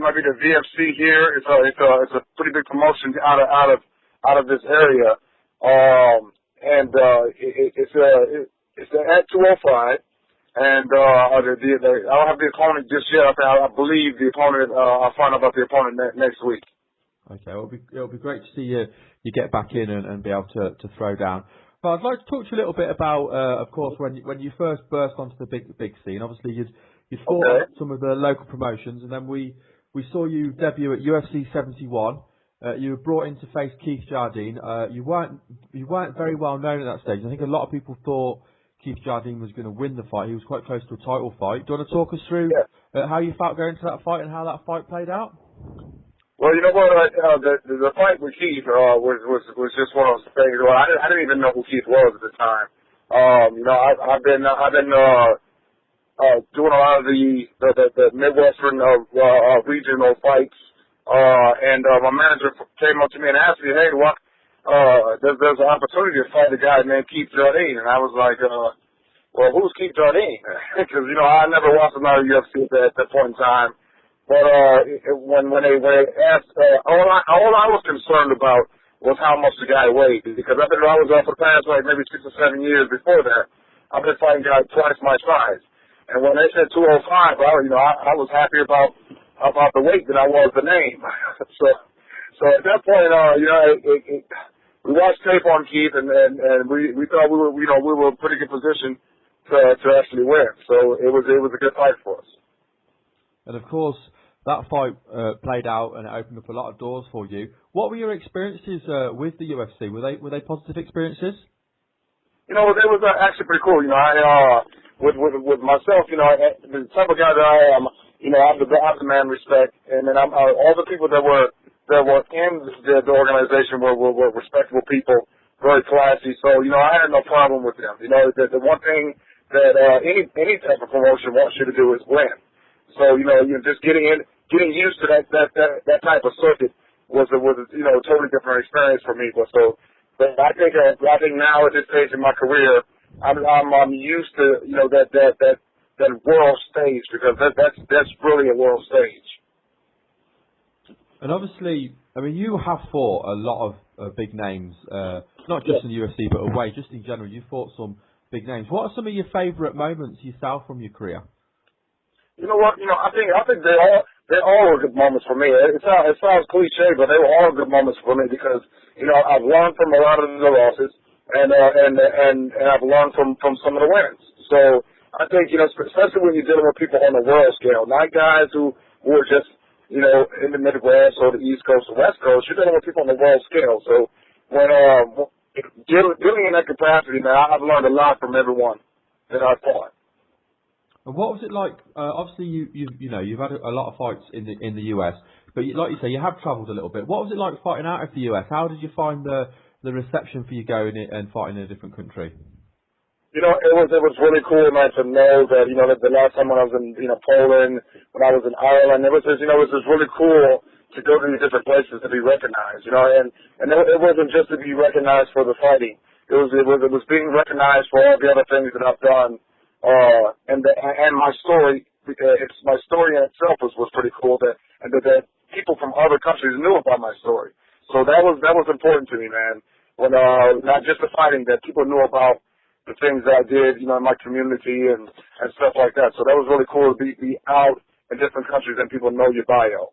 might be the VFC here. It's a pretty big promotion out of this area, it's at 205. And I don't have the opponent just yet. I believe the opponent. I'll find out about the opponent next week. Okay, it'll be great to see you get back in and be able to throw down. But I'd like to talk to you a little bit about, of course, when you first burst onto the big scene. Obviously, you'd fought at some of the local promotions, and then we saw you debut at UFC 71. You were brought in to face Keith Jardine. You weren't very well known at that stage. I think a lot of people thought Keith Jardine was going to win the fight. He was quite close to a title fight. Do you want to talk us through how you felt going into that fight and how that fight played out? Well, you know what? The fight with Keith was just one of those things. Well, I didn't even know who Keith was at the time. I've been doing a lot of the Midwestern regional fights, and my manager came up to me and asked me, "Hey, there's an opportunity to fight a guy named Keith Jardine," and I was like, "Well, who's Keith Jardine?" Because I never watched another UFC at that point in time. But when they asked, all I was concerned about was how much the guy weighed, because I was for the past maybe 6 or 7 years before that, I've been fighting guys twice my size, and when they said 205, I was happy about the weight than I was the name. So at that point, we watched tape on Keith, and we thought we were in a pretty good position to actually win. So it was a good fight for us. And of course, that fight played out and it opened up a lot of doors for you. What were your experiences with the UFC? Were they positive experiences? They was actually pretty cool. With myself, the type of guy that I am, I have the man respect, and then all the people that were in the organization were respectable people, very classy. So I had no problem with them. The one thing that any type of promotion wants you to do is win. So just getting used to that type of circuit was a totally different experience for me. But I think now at this stage in my career, I'm used to that world stage, because that's really a world stage. And obviously, you have fought a lot of big names, not just in the UFC, but away, just in general. You fought some big names. What are some of your favourite moments yourself from your career? You know what? I think they all. they all were good moments for me. It sounds cliche, but they were all good moments for me because, you know, I've learned from a lot of the losses and I've learned from some of the wins. So I think, you know, especially when you're dealing with people on the world scale, not guys who were just, you know, in the Midwest or the East Coast or West Coast, you're dealing with people on the world scale. So when dealing in that capacity, man, I've learned a lot from everyone that I've fought. And what was it like? Obviously, you've had a lot of fights in the US, but like you say, you have travelled a little bit. What was it like fighting out of the US? How did you find the reception for you going in and fighting in a different country? You know, it was really cool, man, to know that, you know, that the last time when I was in, you know, Poland, when I was in Ireland, it was just really cool to go to these different places to be recognized, you know, and it wasn't just to be recognized for the fighting. It was being recognized for all the other things that I've done. And my story, my story in itself was pretty cool that people from other countries knew about my story. So that was important to me, man. When not just the fighting, that people knew about the things that I did, you know, in my community and stuff like that. So that was really cool to be out in different countries and people know your bio.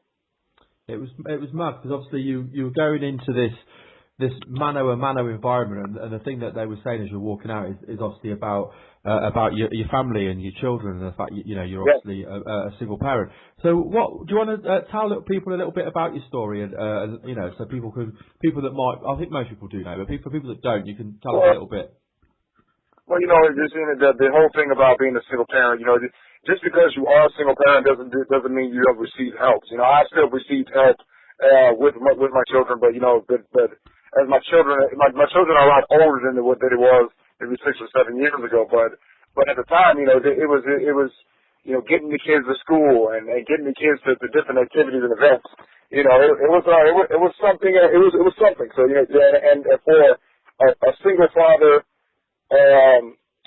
It was mad because obviously you were going into this mano a mano environment, and the thing that they were saying as you're walking out is obviously about your family and your children, and the fact you're obviously a single parent. So what do you want to tell people a little bit about your story, and you know, so people that might, I think most people do know, but for people that don't, you can tell us a little bit. Well, you know, the whole thing about being a single parent, you know, just because you are a single parent doesn't mean you don't receive help. You know, I still received help with my children, but you know, but as my children are a lot older than what they was maybe 6 or 7 years ago. But at the time, you know, it was you know, getting the kids to school and getting the kids to different activities and events. You know, it was something. It was something. So you know, and for a single father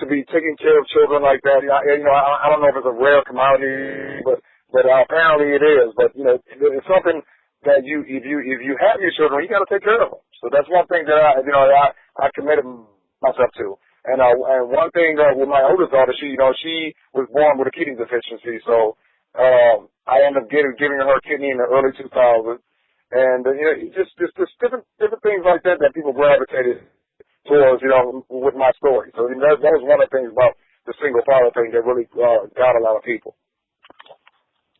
to be taking care of children like that, you know, I don't know if it's a rare commodity, but apparently it is. But you know, it's something that if you have your children, you got to take care of them. So that's one thing that I committed myself to. And one thing with my oldest daughter, she was born with a kidney deficiency, so I ended up giving her a kidney in the early 2000s. And you know, just different things like that people gravitated towards, you know, with my story. So you know, that was one of the things about the single father thing that really got a lot of people.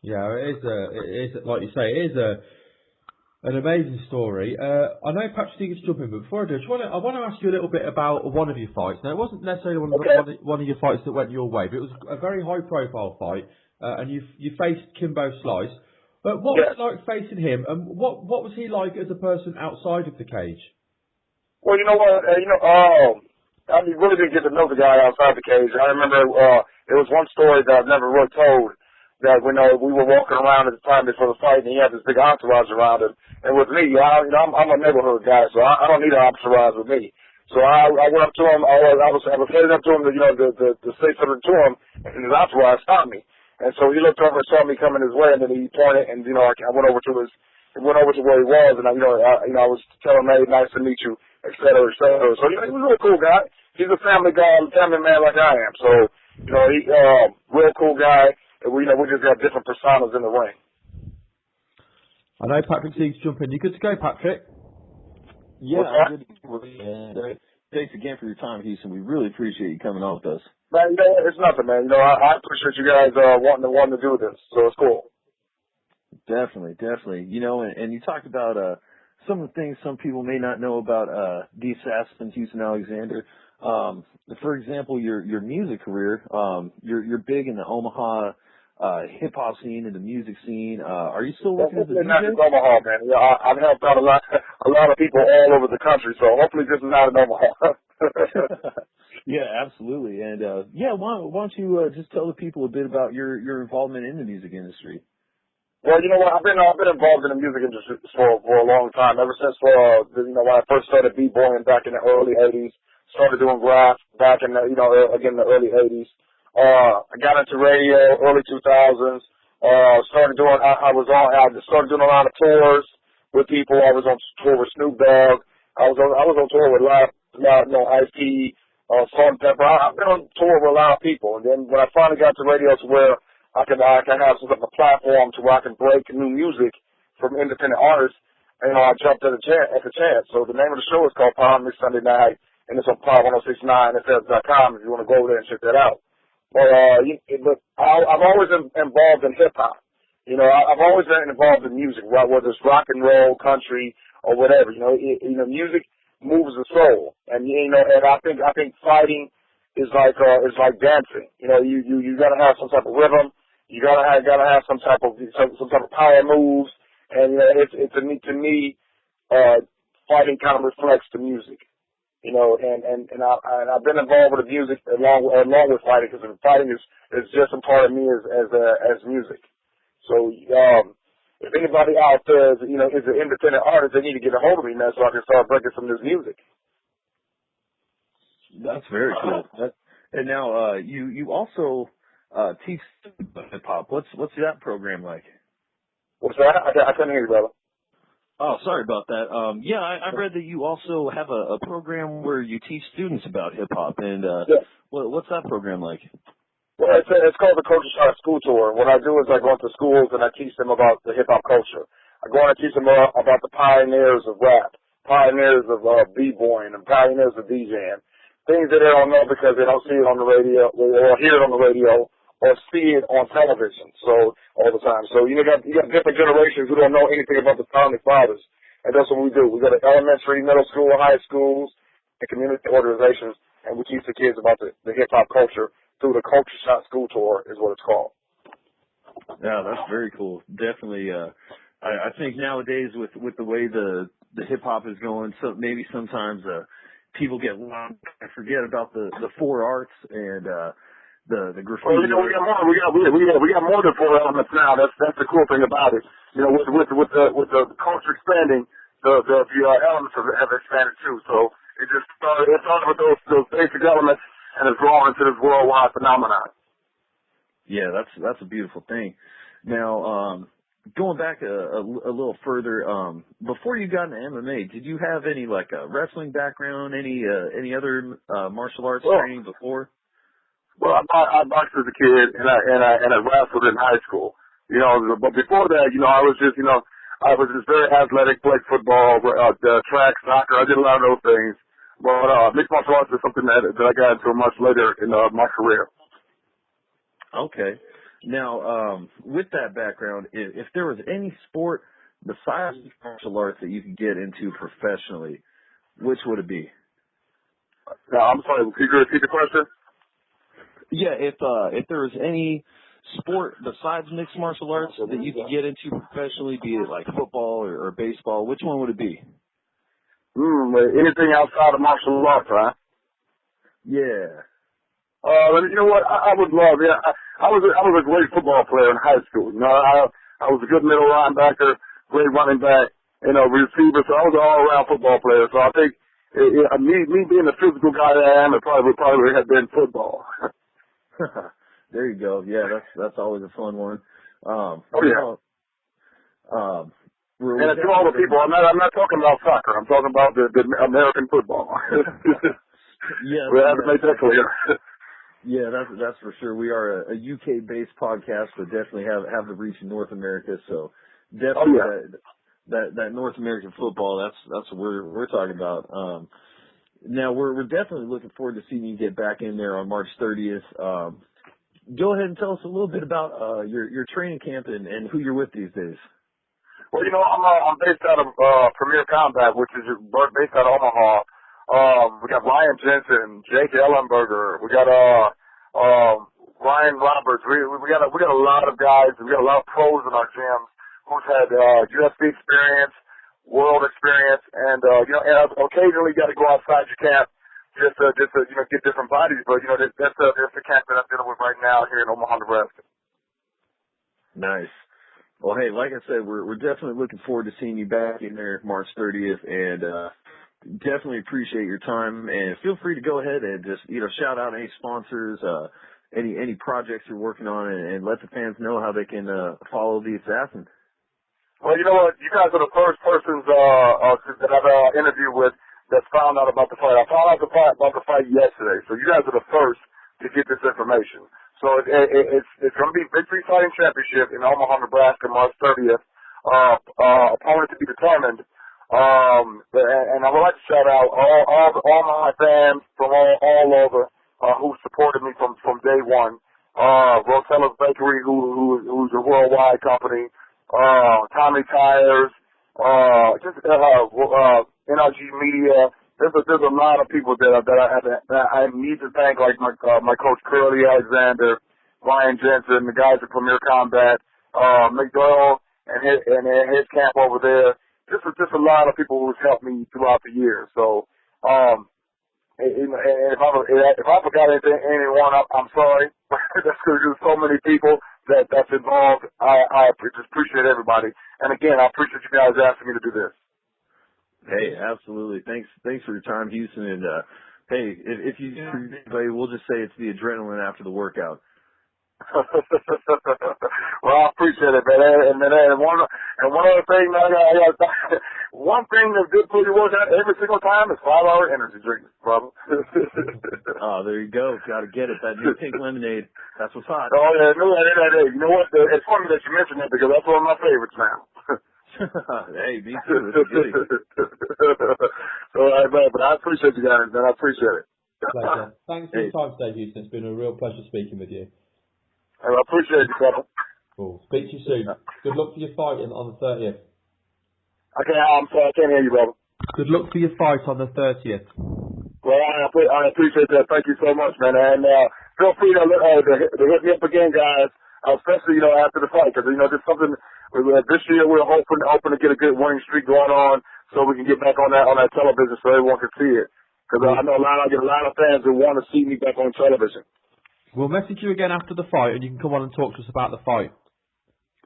Yeah, it is like you say, it is an amazing story. I know Patrick needs to jump in, but before I do, I want to ask you a little bit about one of your fights. Now, it wasn't necessarily one of your fights that went your way, but it was a very high-profile fight, and you faced Kimbo Slice. But what was it like facing him, and what was he like as a person outside of the cage? Well, you know what, I really didn't get to know the guy outside the cage. I remember there was one story that I've never really told, that when we were walking around at the time before the fight, and he had this big entourage around him. And with me, I'm a neighborhood guy, so I don't need an entourage with me. So I went up to him. I was heading up to him, to say something to him, and his entourage stopped me. And so he looked over and saw me coming his way, and then he pointed, and you know, I went over to where he was, and I was telling him, hey, nice to meet you, et cetera, et cetera. So he was a really cool guy. He's a family guy, a family man like I am. So you know, he real cool guy. We just got different personas in the ring. I know Patrick needs to jump in. You good to go, Patrick? Yeah, I'm good to go. And thanks again for your time, Housten. We really appreciate you coming on with us. Man, you know, it's nothing, man. You know, I appreciate you guys wanting to do this, so it's cool. Definitely. You know, and you talked about some of the things some people may not know about the assassin, Housten Alexander. For example, your music career. You're big in the Omaha hip hop scene and the music scene. Are you still working as a DJ? Not just Omaha, man. Yeah, I've helped out a lot of people all over the country, so hopefully this is not in Omaha. Yeah, absolutely. And why don't you just tell the people a bit about your involvement in the music industry? Well, you know what? I've been involved in the music industry for a long time. Ever since when I first started b-boying back in the early '80s, started doing rap back in the again the early '80s. I got into radio early 2000s. I started doing a lot of tours with people. I was on tour with Snoop Dogg. I was on tour with Ice-T, Salt and Pepper. I've been on tour with a lot of people. And then when I finally got to radio to where I can have some type of platform to where I can break new music from independent artists. And I jumped at the chance. So the name of the show is called Power Mix Sunday Night, and it's on Power1069fm.com if you want to go over there and check that out. But I'm always involved in hip hop. You know, I've always been involved in music, right? Whether it's rock and roll, country, or whatever. You know, music moves the soul, and and I think fighting is like dancing. You know, you gotta have some type of rhythm. You gotta have some type of power moves, and to me, fighting kind of reflects the music. You know, and I've been involved with the music along with fighting, because fighting is just a part of me as music. So if anybody out there is an independent artist, they need to get a hold of me, man, so I can start breaking some of this music. That's very cool. And now you also teach hip hop. What's that program like? What's that? I couldn't hear you, brother. Oh, sorry about that. Yeah, I read that you also have a program where you teach students about hip hop. And what's that program like? Well, it's called the Culture Shot School Tour. What I do is I go into schools and I teach them about the hip hop culture. I go and I teach them about the pioneers of rap, pioneers of b-boying, and pioneers of DJing. Things that they don't know because they don't see it on the radio or hear it on the radio or see it on television all the time. So you got different generations who don't know anything about the founding fathers, and that's what we do. We go to elementary, middle school, high schools, and community organizations, and we teach the kids about the hip hop culture through the Culture Shot School Tour is what it's called. Yeah, that's very cool. Definitely. I think nowadays with the way the hip hop is going, so maybe sometimes people get lost and forget about the four arts and the graffiti. Well, we got more than four elements now. That's the cool thing about it. You know, with the culture expanding, the elements have expanded too. So it started with those basic elements, and it's grown into this worldwide phenomenon. Yeah, that's a beautiful thing. Now, going back a little further, before you got into MMA, did you have any wrestling background, any other martial arts training before? Well, I boxed as a kid, and I wrestled in high school. You know, but before that, I was just very athletic, played football, track, soccer. I did a lot of those things. But mixed martial arts is something that I got into much later in my career. Okay. Now, with that background, if there was any sport besides martial arts that you could get into professionally, which would it be? Now, I'm sorry, could you repeat the question? Yeah, if there was any sport besides mixed martial arts that you could get into professionally, be it like football or baseball, which one would it be? Anything outside of martial arts, huh? Yeah. You know what? I would love. Yeah, I was a great football player in high school. You know, I was a good middle linebacker, great running back, receiver. So I was an all-around football player. So I think me being the physical guy that I am, it probably would have been football. There you go. Yeah, that's always a fun one. And to all the people, I'm not talking about soccer. I'm talking about the American football. Yeah, we have to make that clear. Yeah, that's for sure. We are a UK-based podcast, but definitely have the reach in North America. So definitely that North American football. That's what we're talking about. Now we're definitely looking forward to seeing you get back in there on March 30th. Go ahead and tell us a little bit about your training camp and who you're with these days. Well, I'm based out of Premier Combat, which is based out of Omaha. We got Ryan Jensen, Jake Ellenberger. We got Ryan Roberts. We got a lot of guys. We got a lot of pros in our gyms who's had UFC experience, world experience, and and occasionally got to go outside your camp just to get different bodies. But that's the camp that I'm dealing with right now here in Omaha, Nebraska. Nice. Well, hey, like I said, we're definitely looking forward to seeing you back in there March 30th, and definitely appreciate your time. And feel free to go ahead and just shout out any sponsors, any projects you're working on, and let the fans know how they can follow the Assassin. Well, you know what? You guys are the first persons that I've interviewed with that found out about the fight. I found out about the fight yesterday, so you guys are the first to get this information. So it's going to be Victory Fighting Championship in Omaha, Nebraska, March 30th. Opponent to be determined. And I would like to shout out all my fans from all over who supported me from day one. Rosella's Bakery, who's a worldwide company. Tommy Tires. NRG Media. There's a lot of people that I need to thank, like my coach Curly Alexander, Ryan Jensen, the guys at Premier Combat, McDowell and his camp over there. Just a lot of people who's helped me throughout the years. So, if I forgot anyone, I'm sorry. That's because there's so many people that's involved. I just appreciate everybody. And again, I appreciate you guys asking me to do this. Hey, absolutely. Thanks for your time, Housten. And hey, if you do anybody, we'll just say it's the adrenaline after the workout. Well, I appreciate it, man. And one other thing, one thing that's good for you every single time is 5-hour energy drinks, brother. Oh, there you go. Got to get it. That new pink lemonade. That's what's hot. Oh yeah, you know what? It's funny that you mentioned it because that's one of my favorites now. Hey, me too. It's good. All right, man. But I appreciate you guys, man. I appreciate it. Pleasure. Thanks for your time today, Housten. It's been a real pleasure speaking with you. I appreciate you, brother. Cool. Speak to you soon. Good luck for your fight on the 30th. I'm sorry, I can't hear you, brother. Good luck for your fight on the 30th. Well, I appreciate that. Thank you so much, man. And feel free to hit me up again, guys. Especially, after the fight, because there's something. This year we're hoping to get a good winning streak going on, so we can get back on that television, so everyone can see it. Because I know I get a lot of fans who want to see me back on television. We'll message you again after the fight, and you can come on and talk to us about the fight.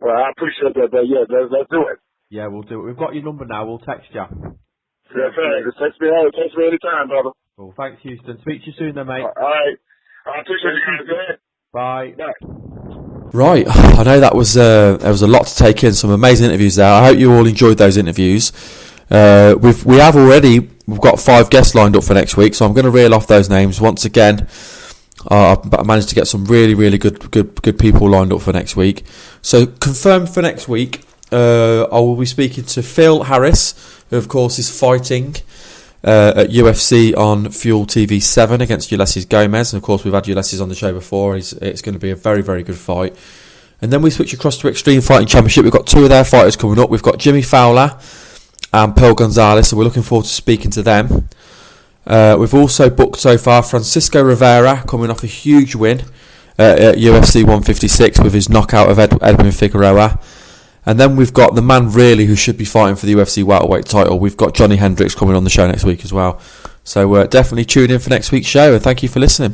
Well, I appreciate that. Yeah, let's do it. Yeah, we'll do it. We've got your number now. We'll text you. Yes, sir. Just text me anytime, brother. Well, thanks, Housten. Speak to you soon, then, mate. All right. I appreciate you guys. Go ahead. Bye. Bye. Right, I know that was there was a lot to take in, some amazing interviews there. I hope you all enjoyed those interviews. We've got 5 guests lined up for next week, so I'm going to reel off those names once again. I managed to get some really good people lined up for next week. So confirmed for next week, I will be speaking to Phil Harris, who of course is fighting at UFC on Fuel TV 7 against Ulysses Gomez. And of course we've had Ulysses on the show before. It's going to be a very good fight. And then we switch across to Extreme Fighting Championship. We've got 2 of their fighters coming up. We've got Jimmy Fowler and Pearl Gonzalez, so we're looking forward to speaking to them. We've also booked so far Francisco Rivera, coming off a huge win at UFC 156 with his knockout of Edwin Figueroa. And then we've got the man really who should be fighting for the UFC welterweight title. We've got Johnny Hendricks coming on the show next week as well. So definitely tune in for next week's show, and thank you for listening.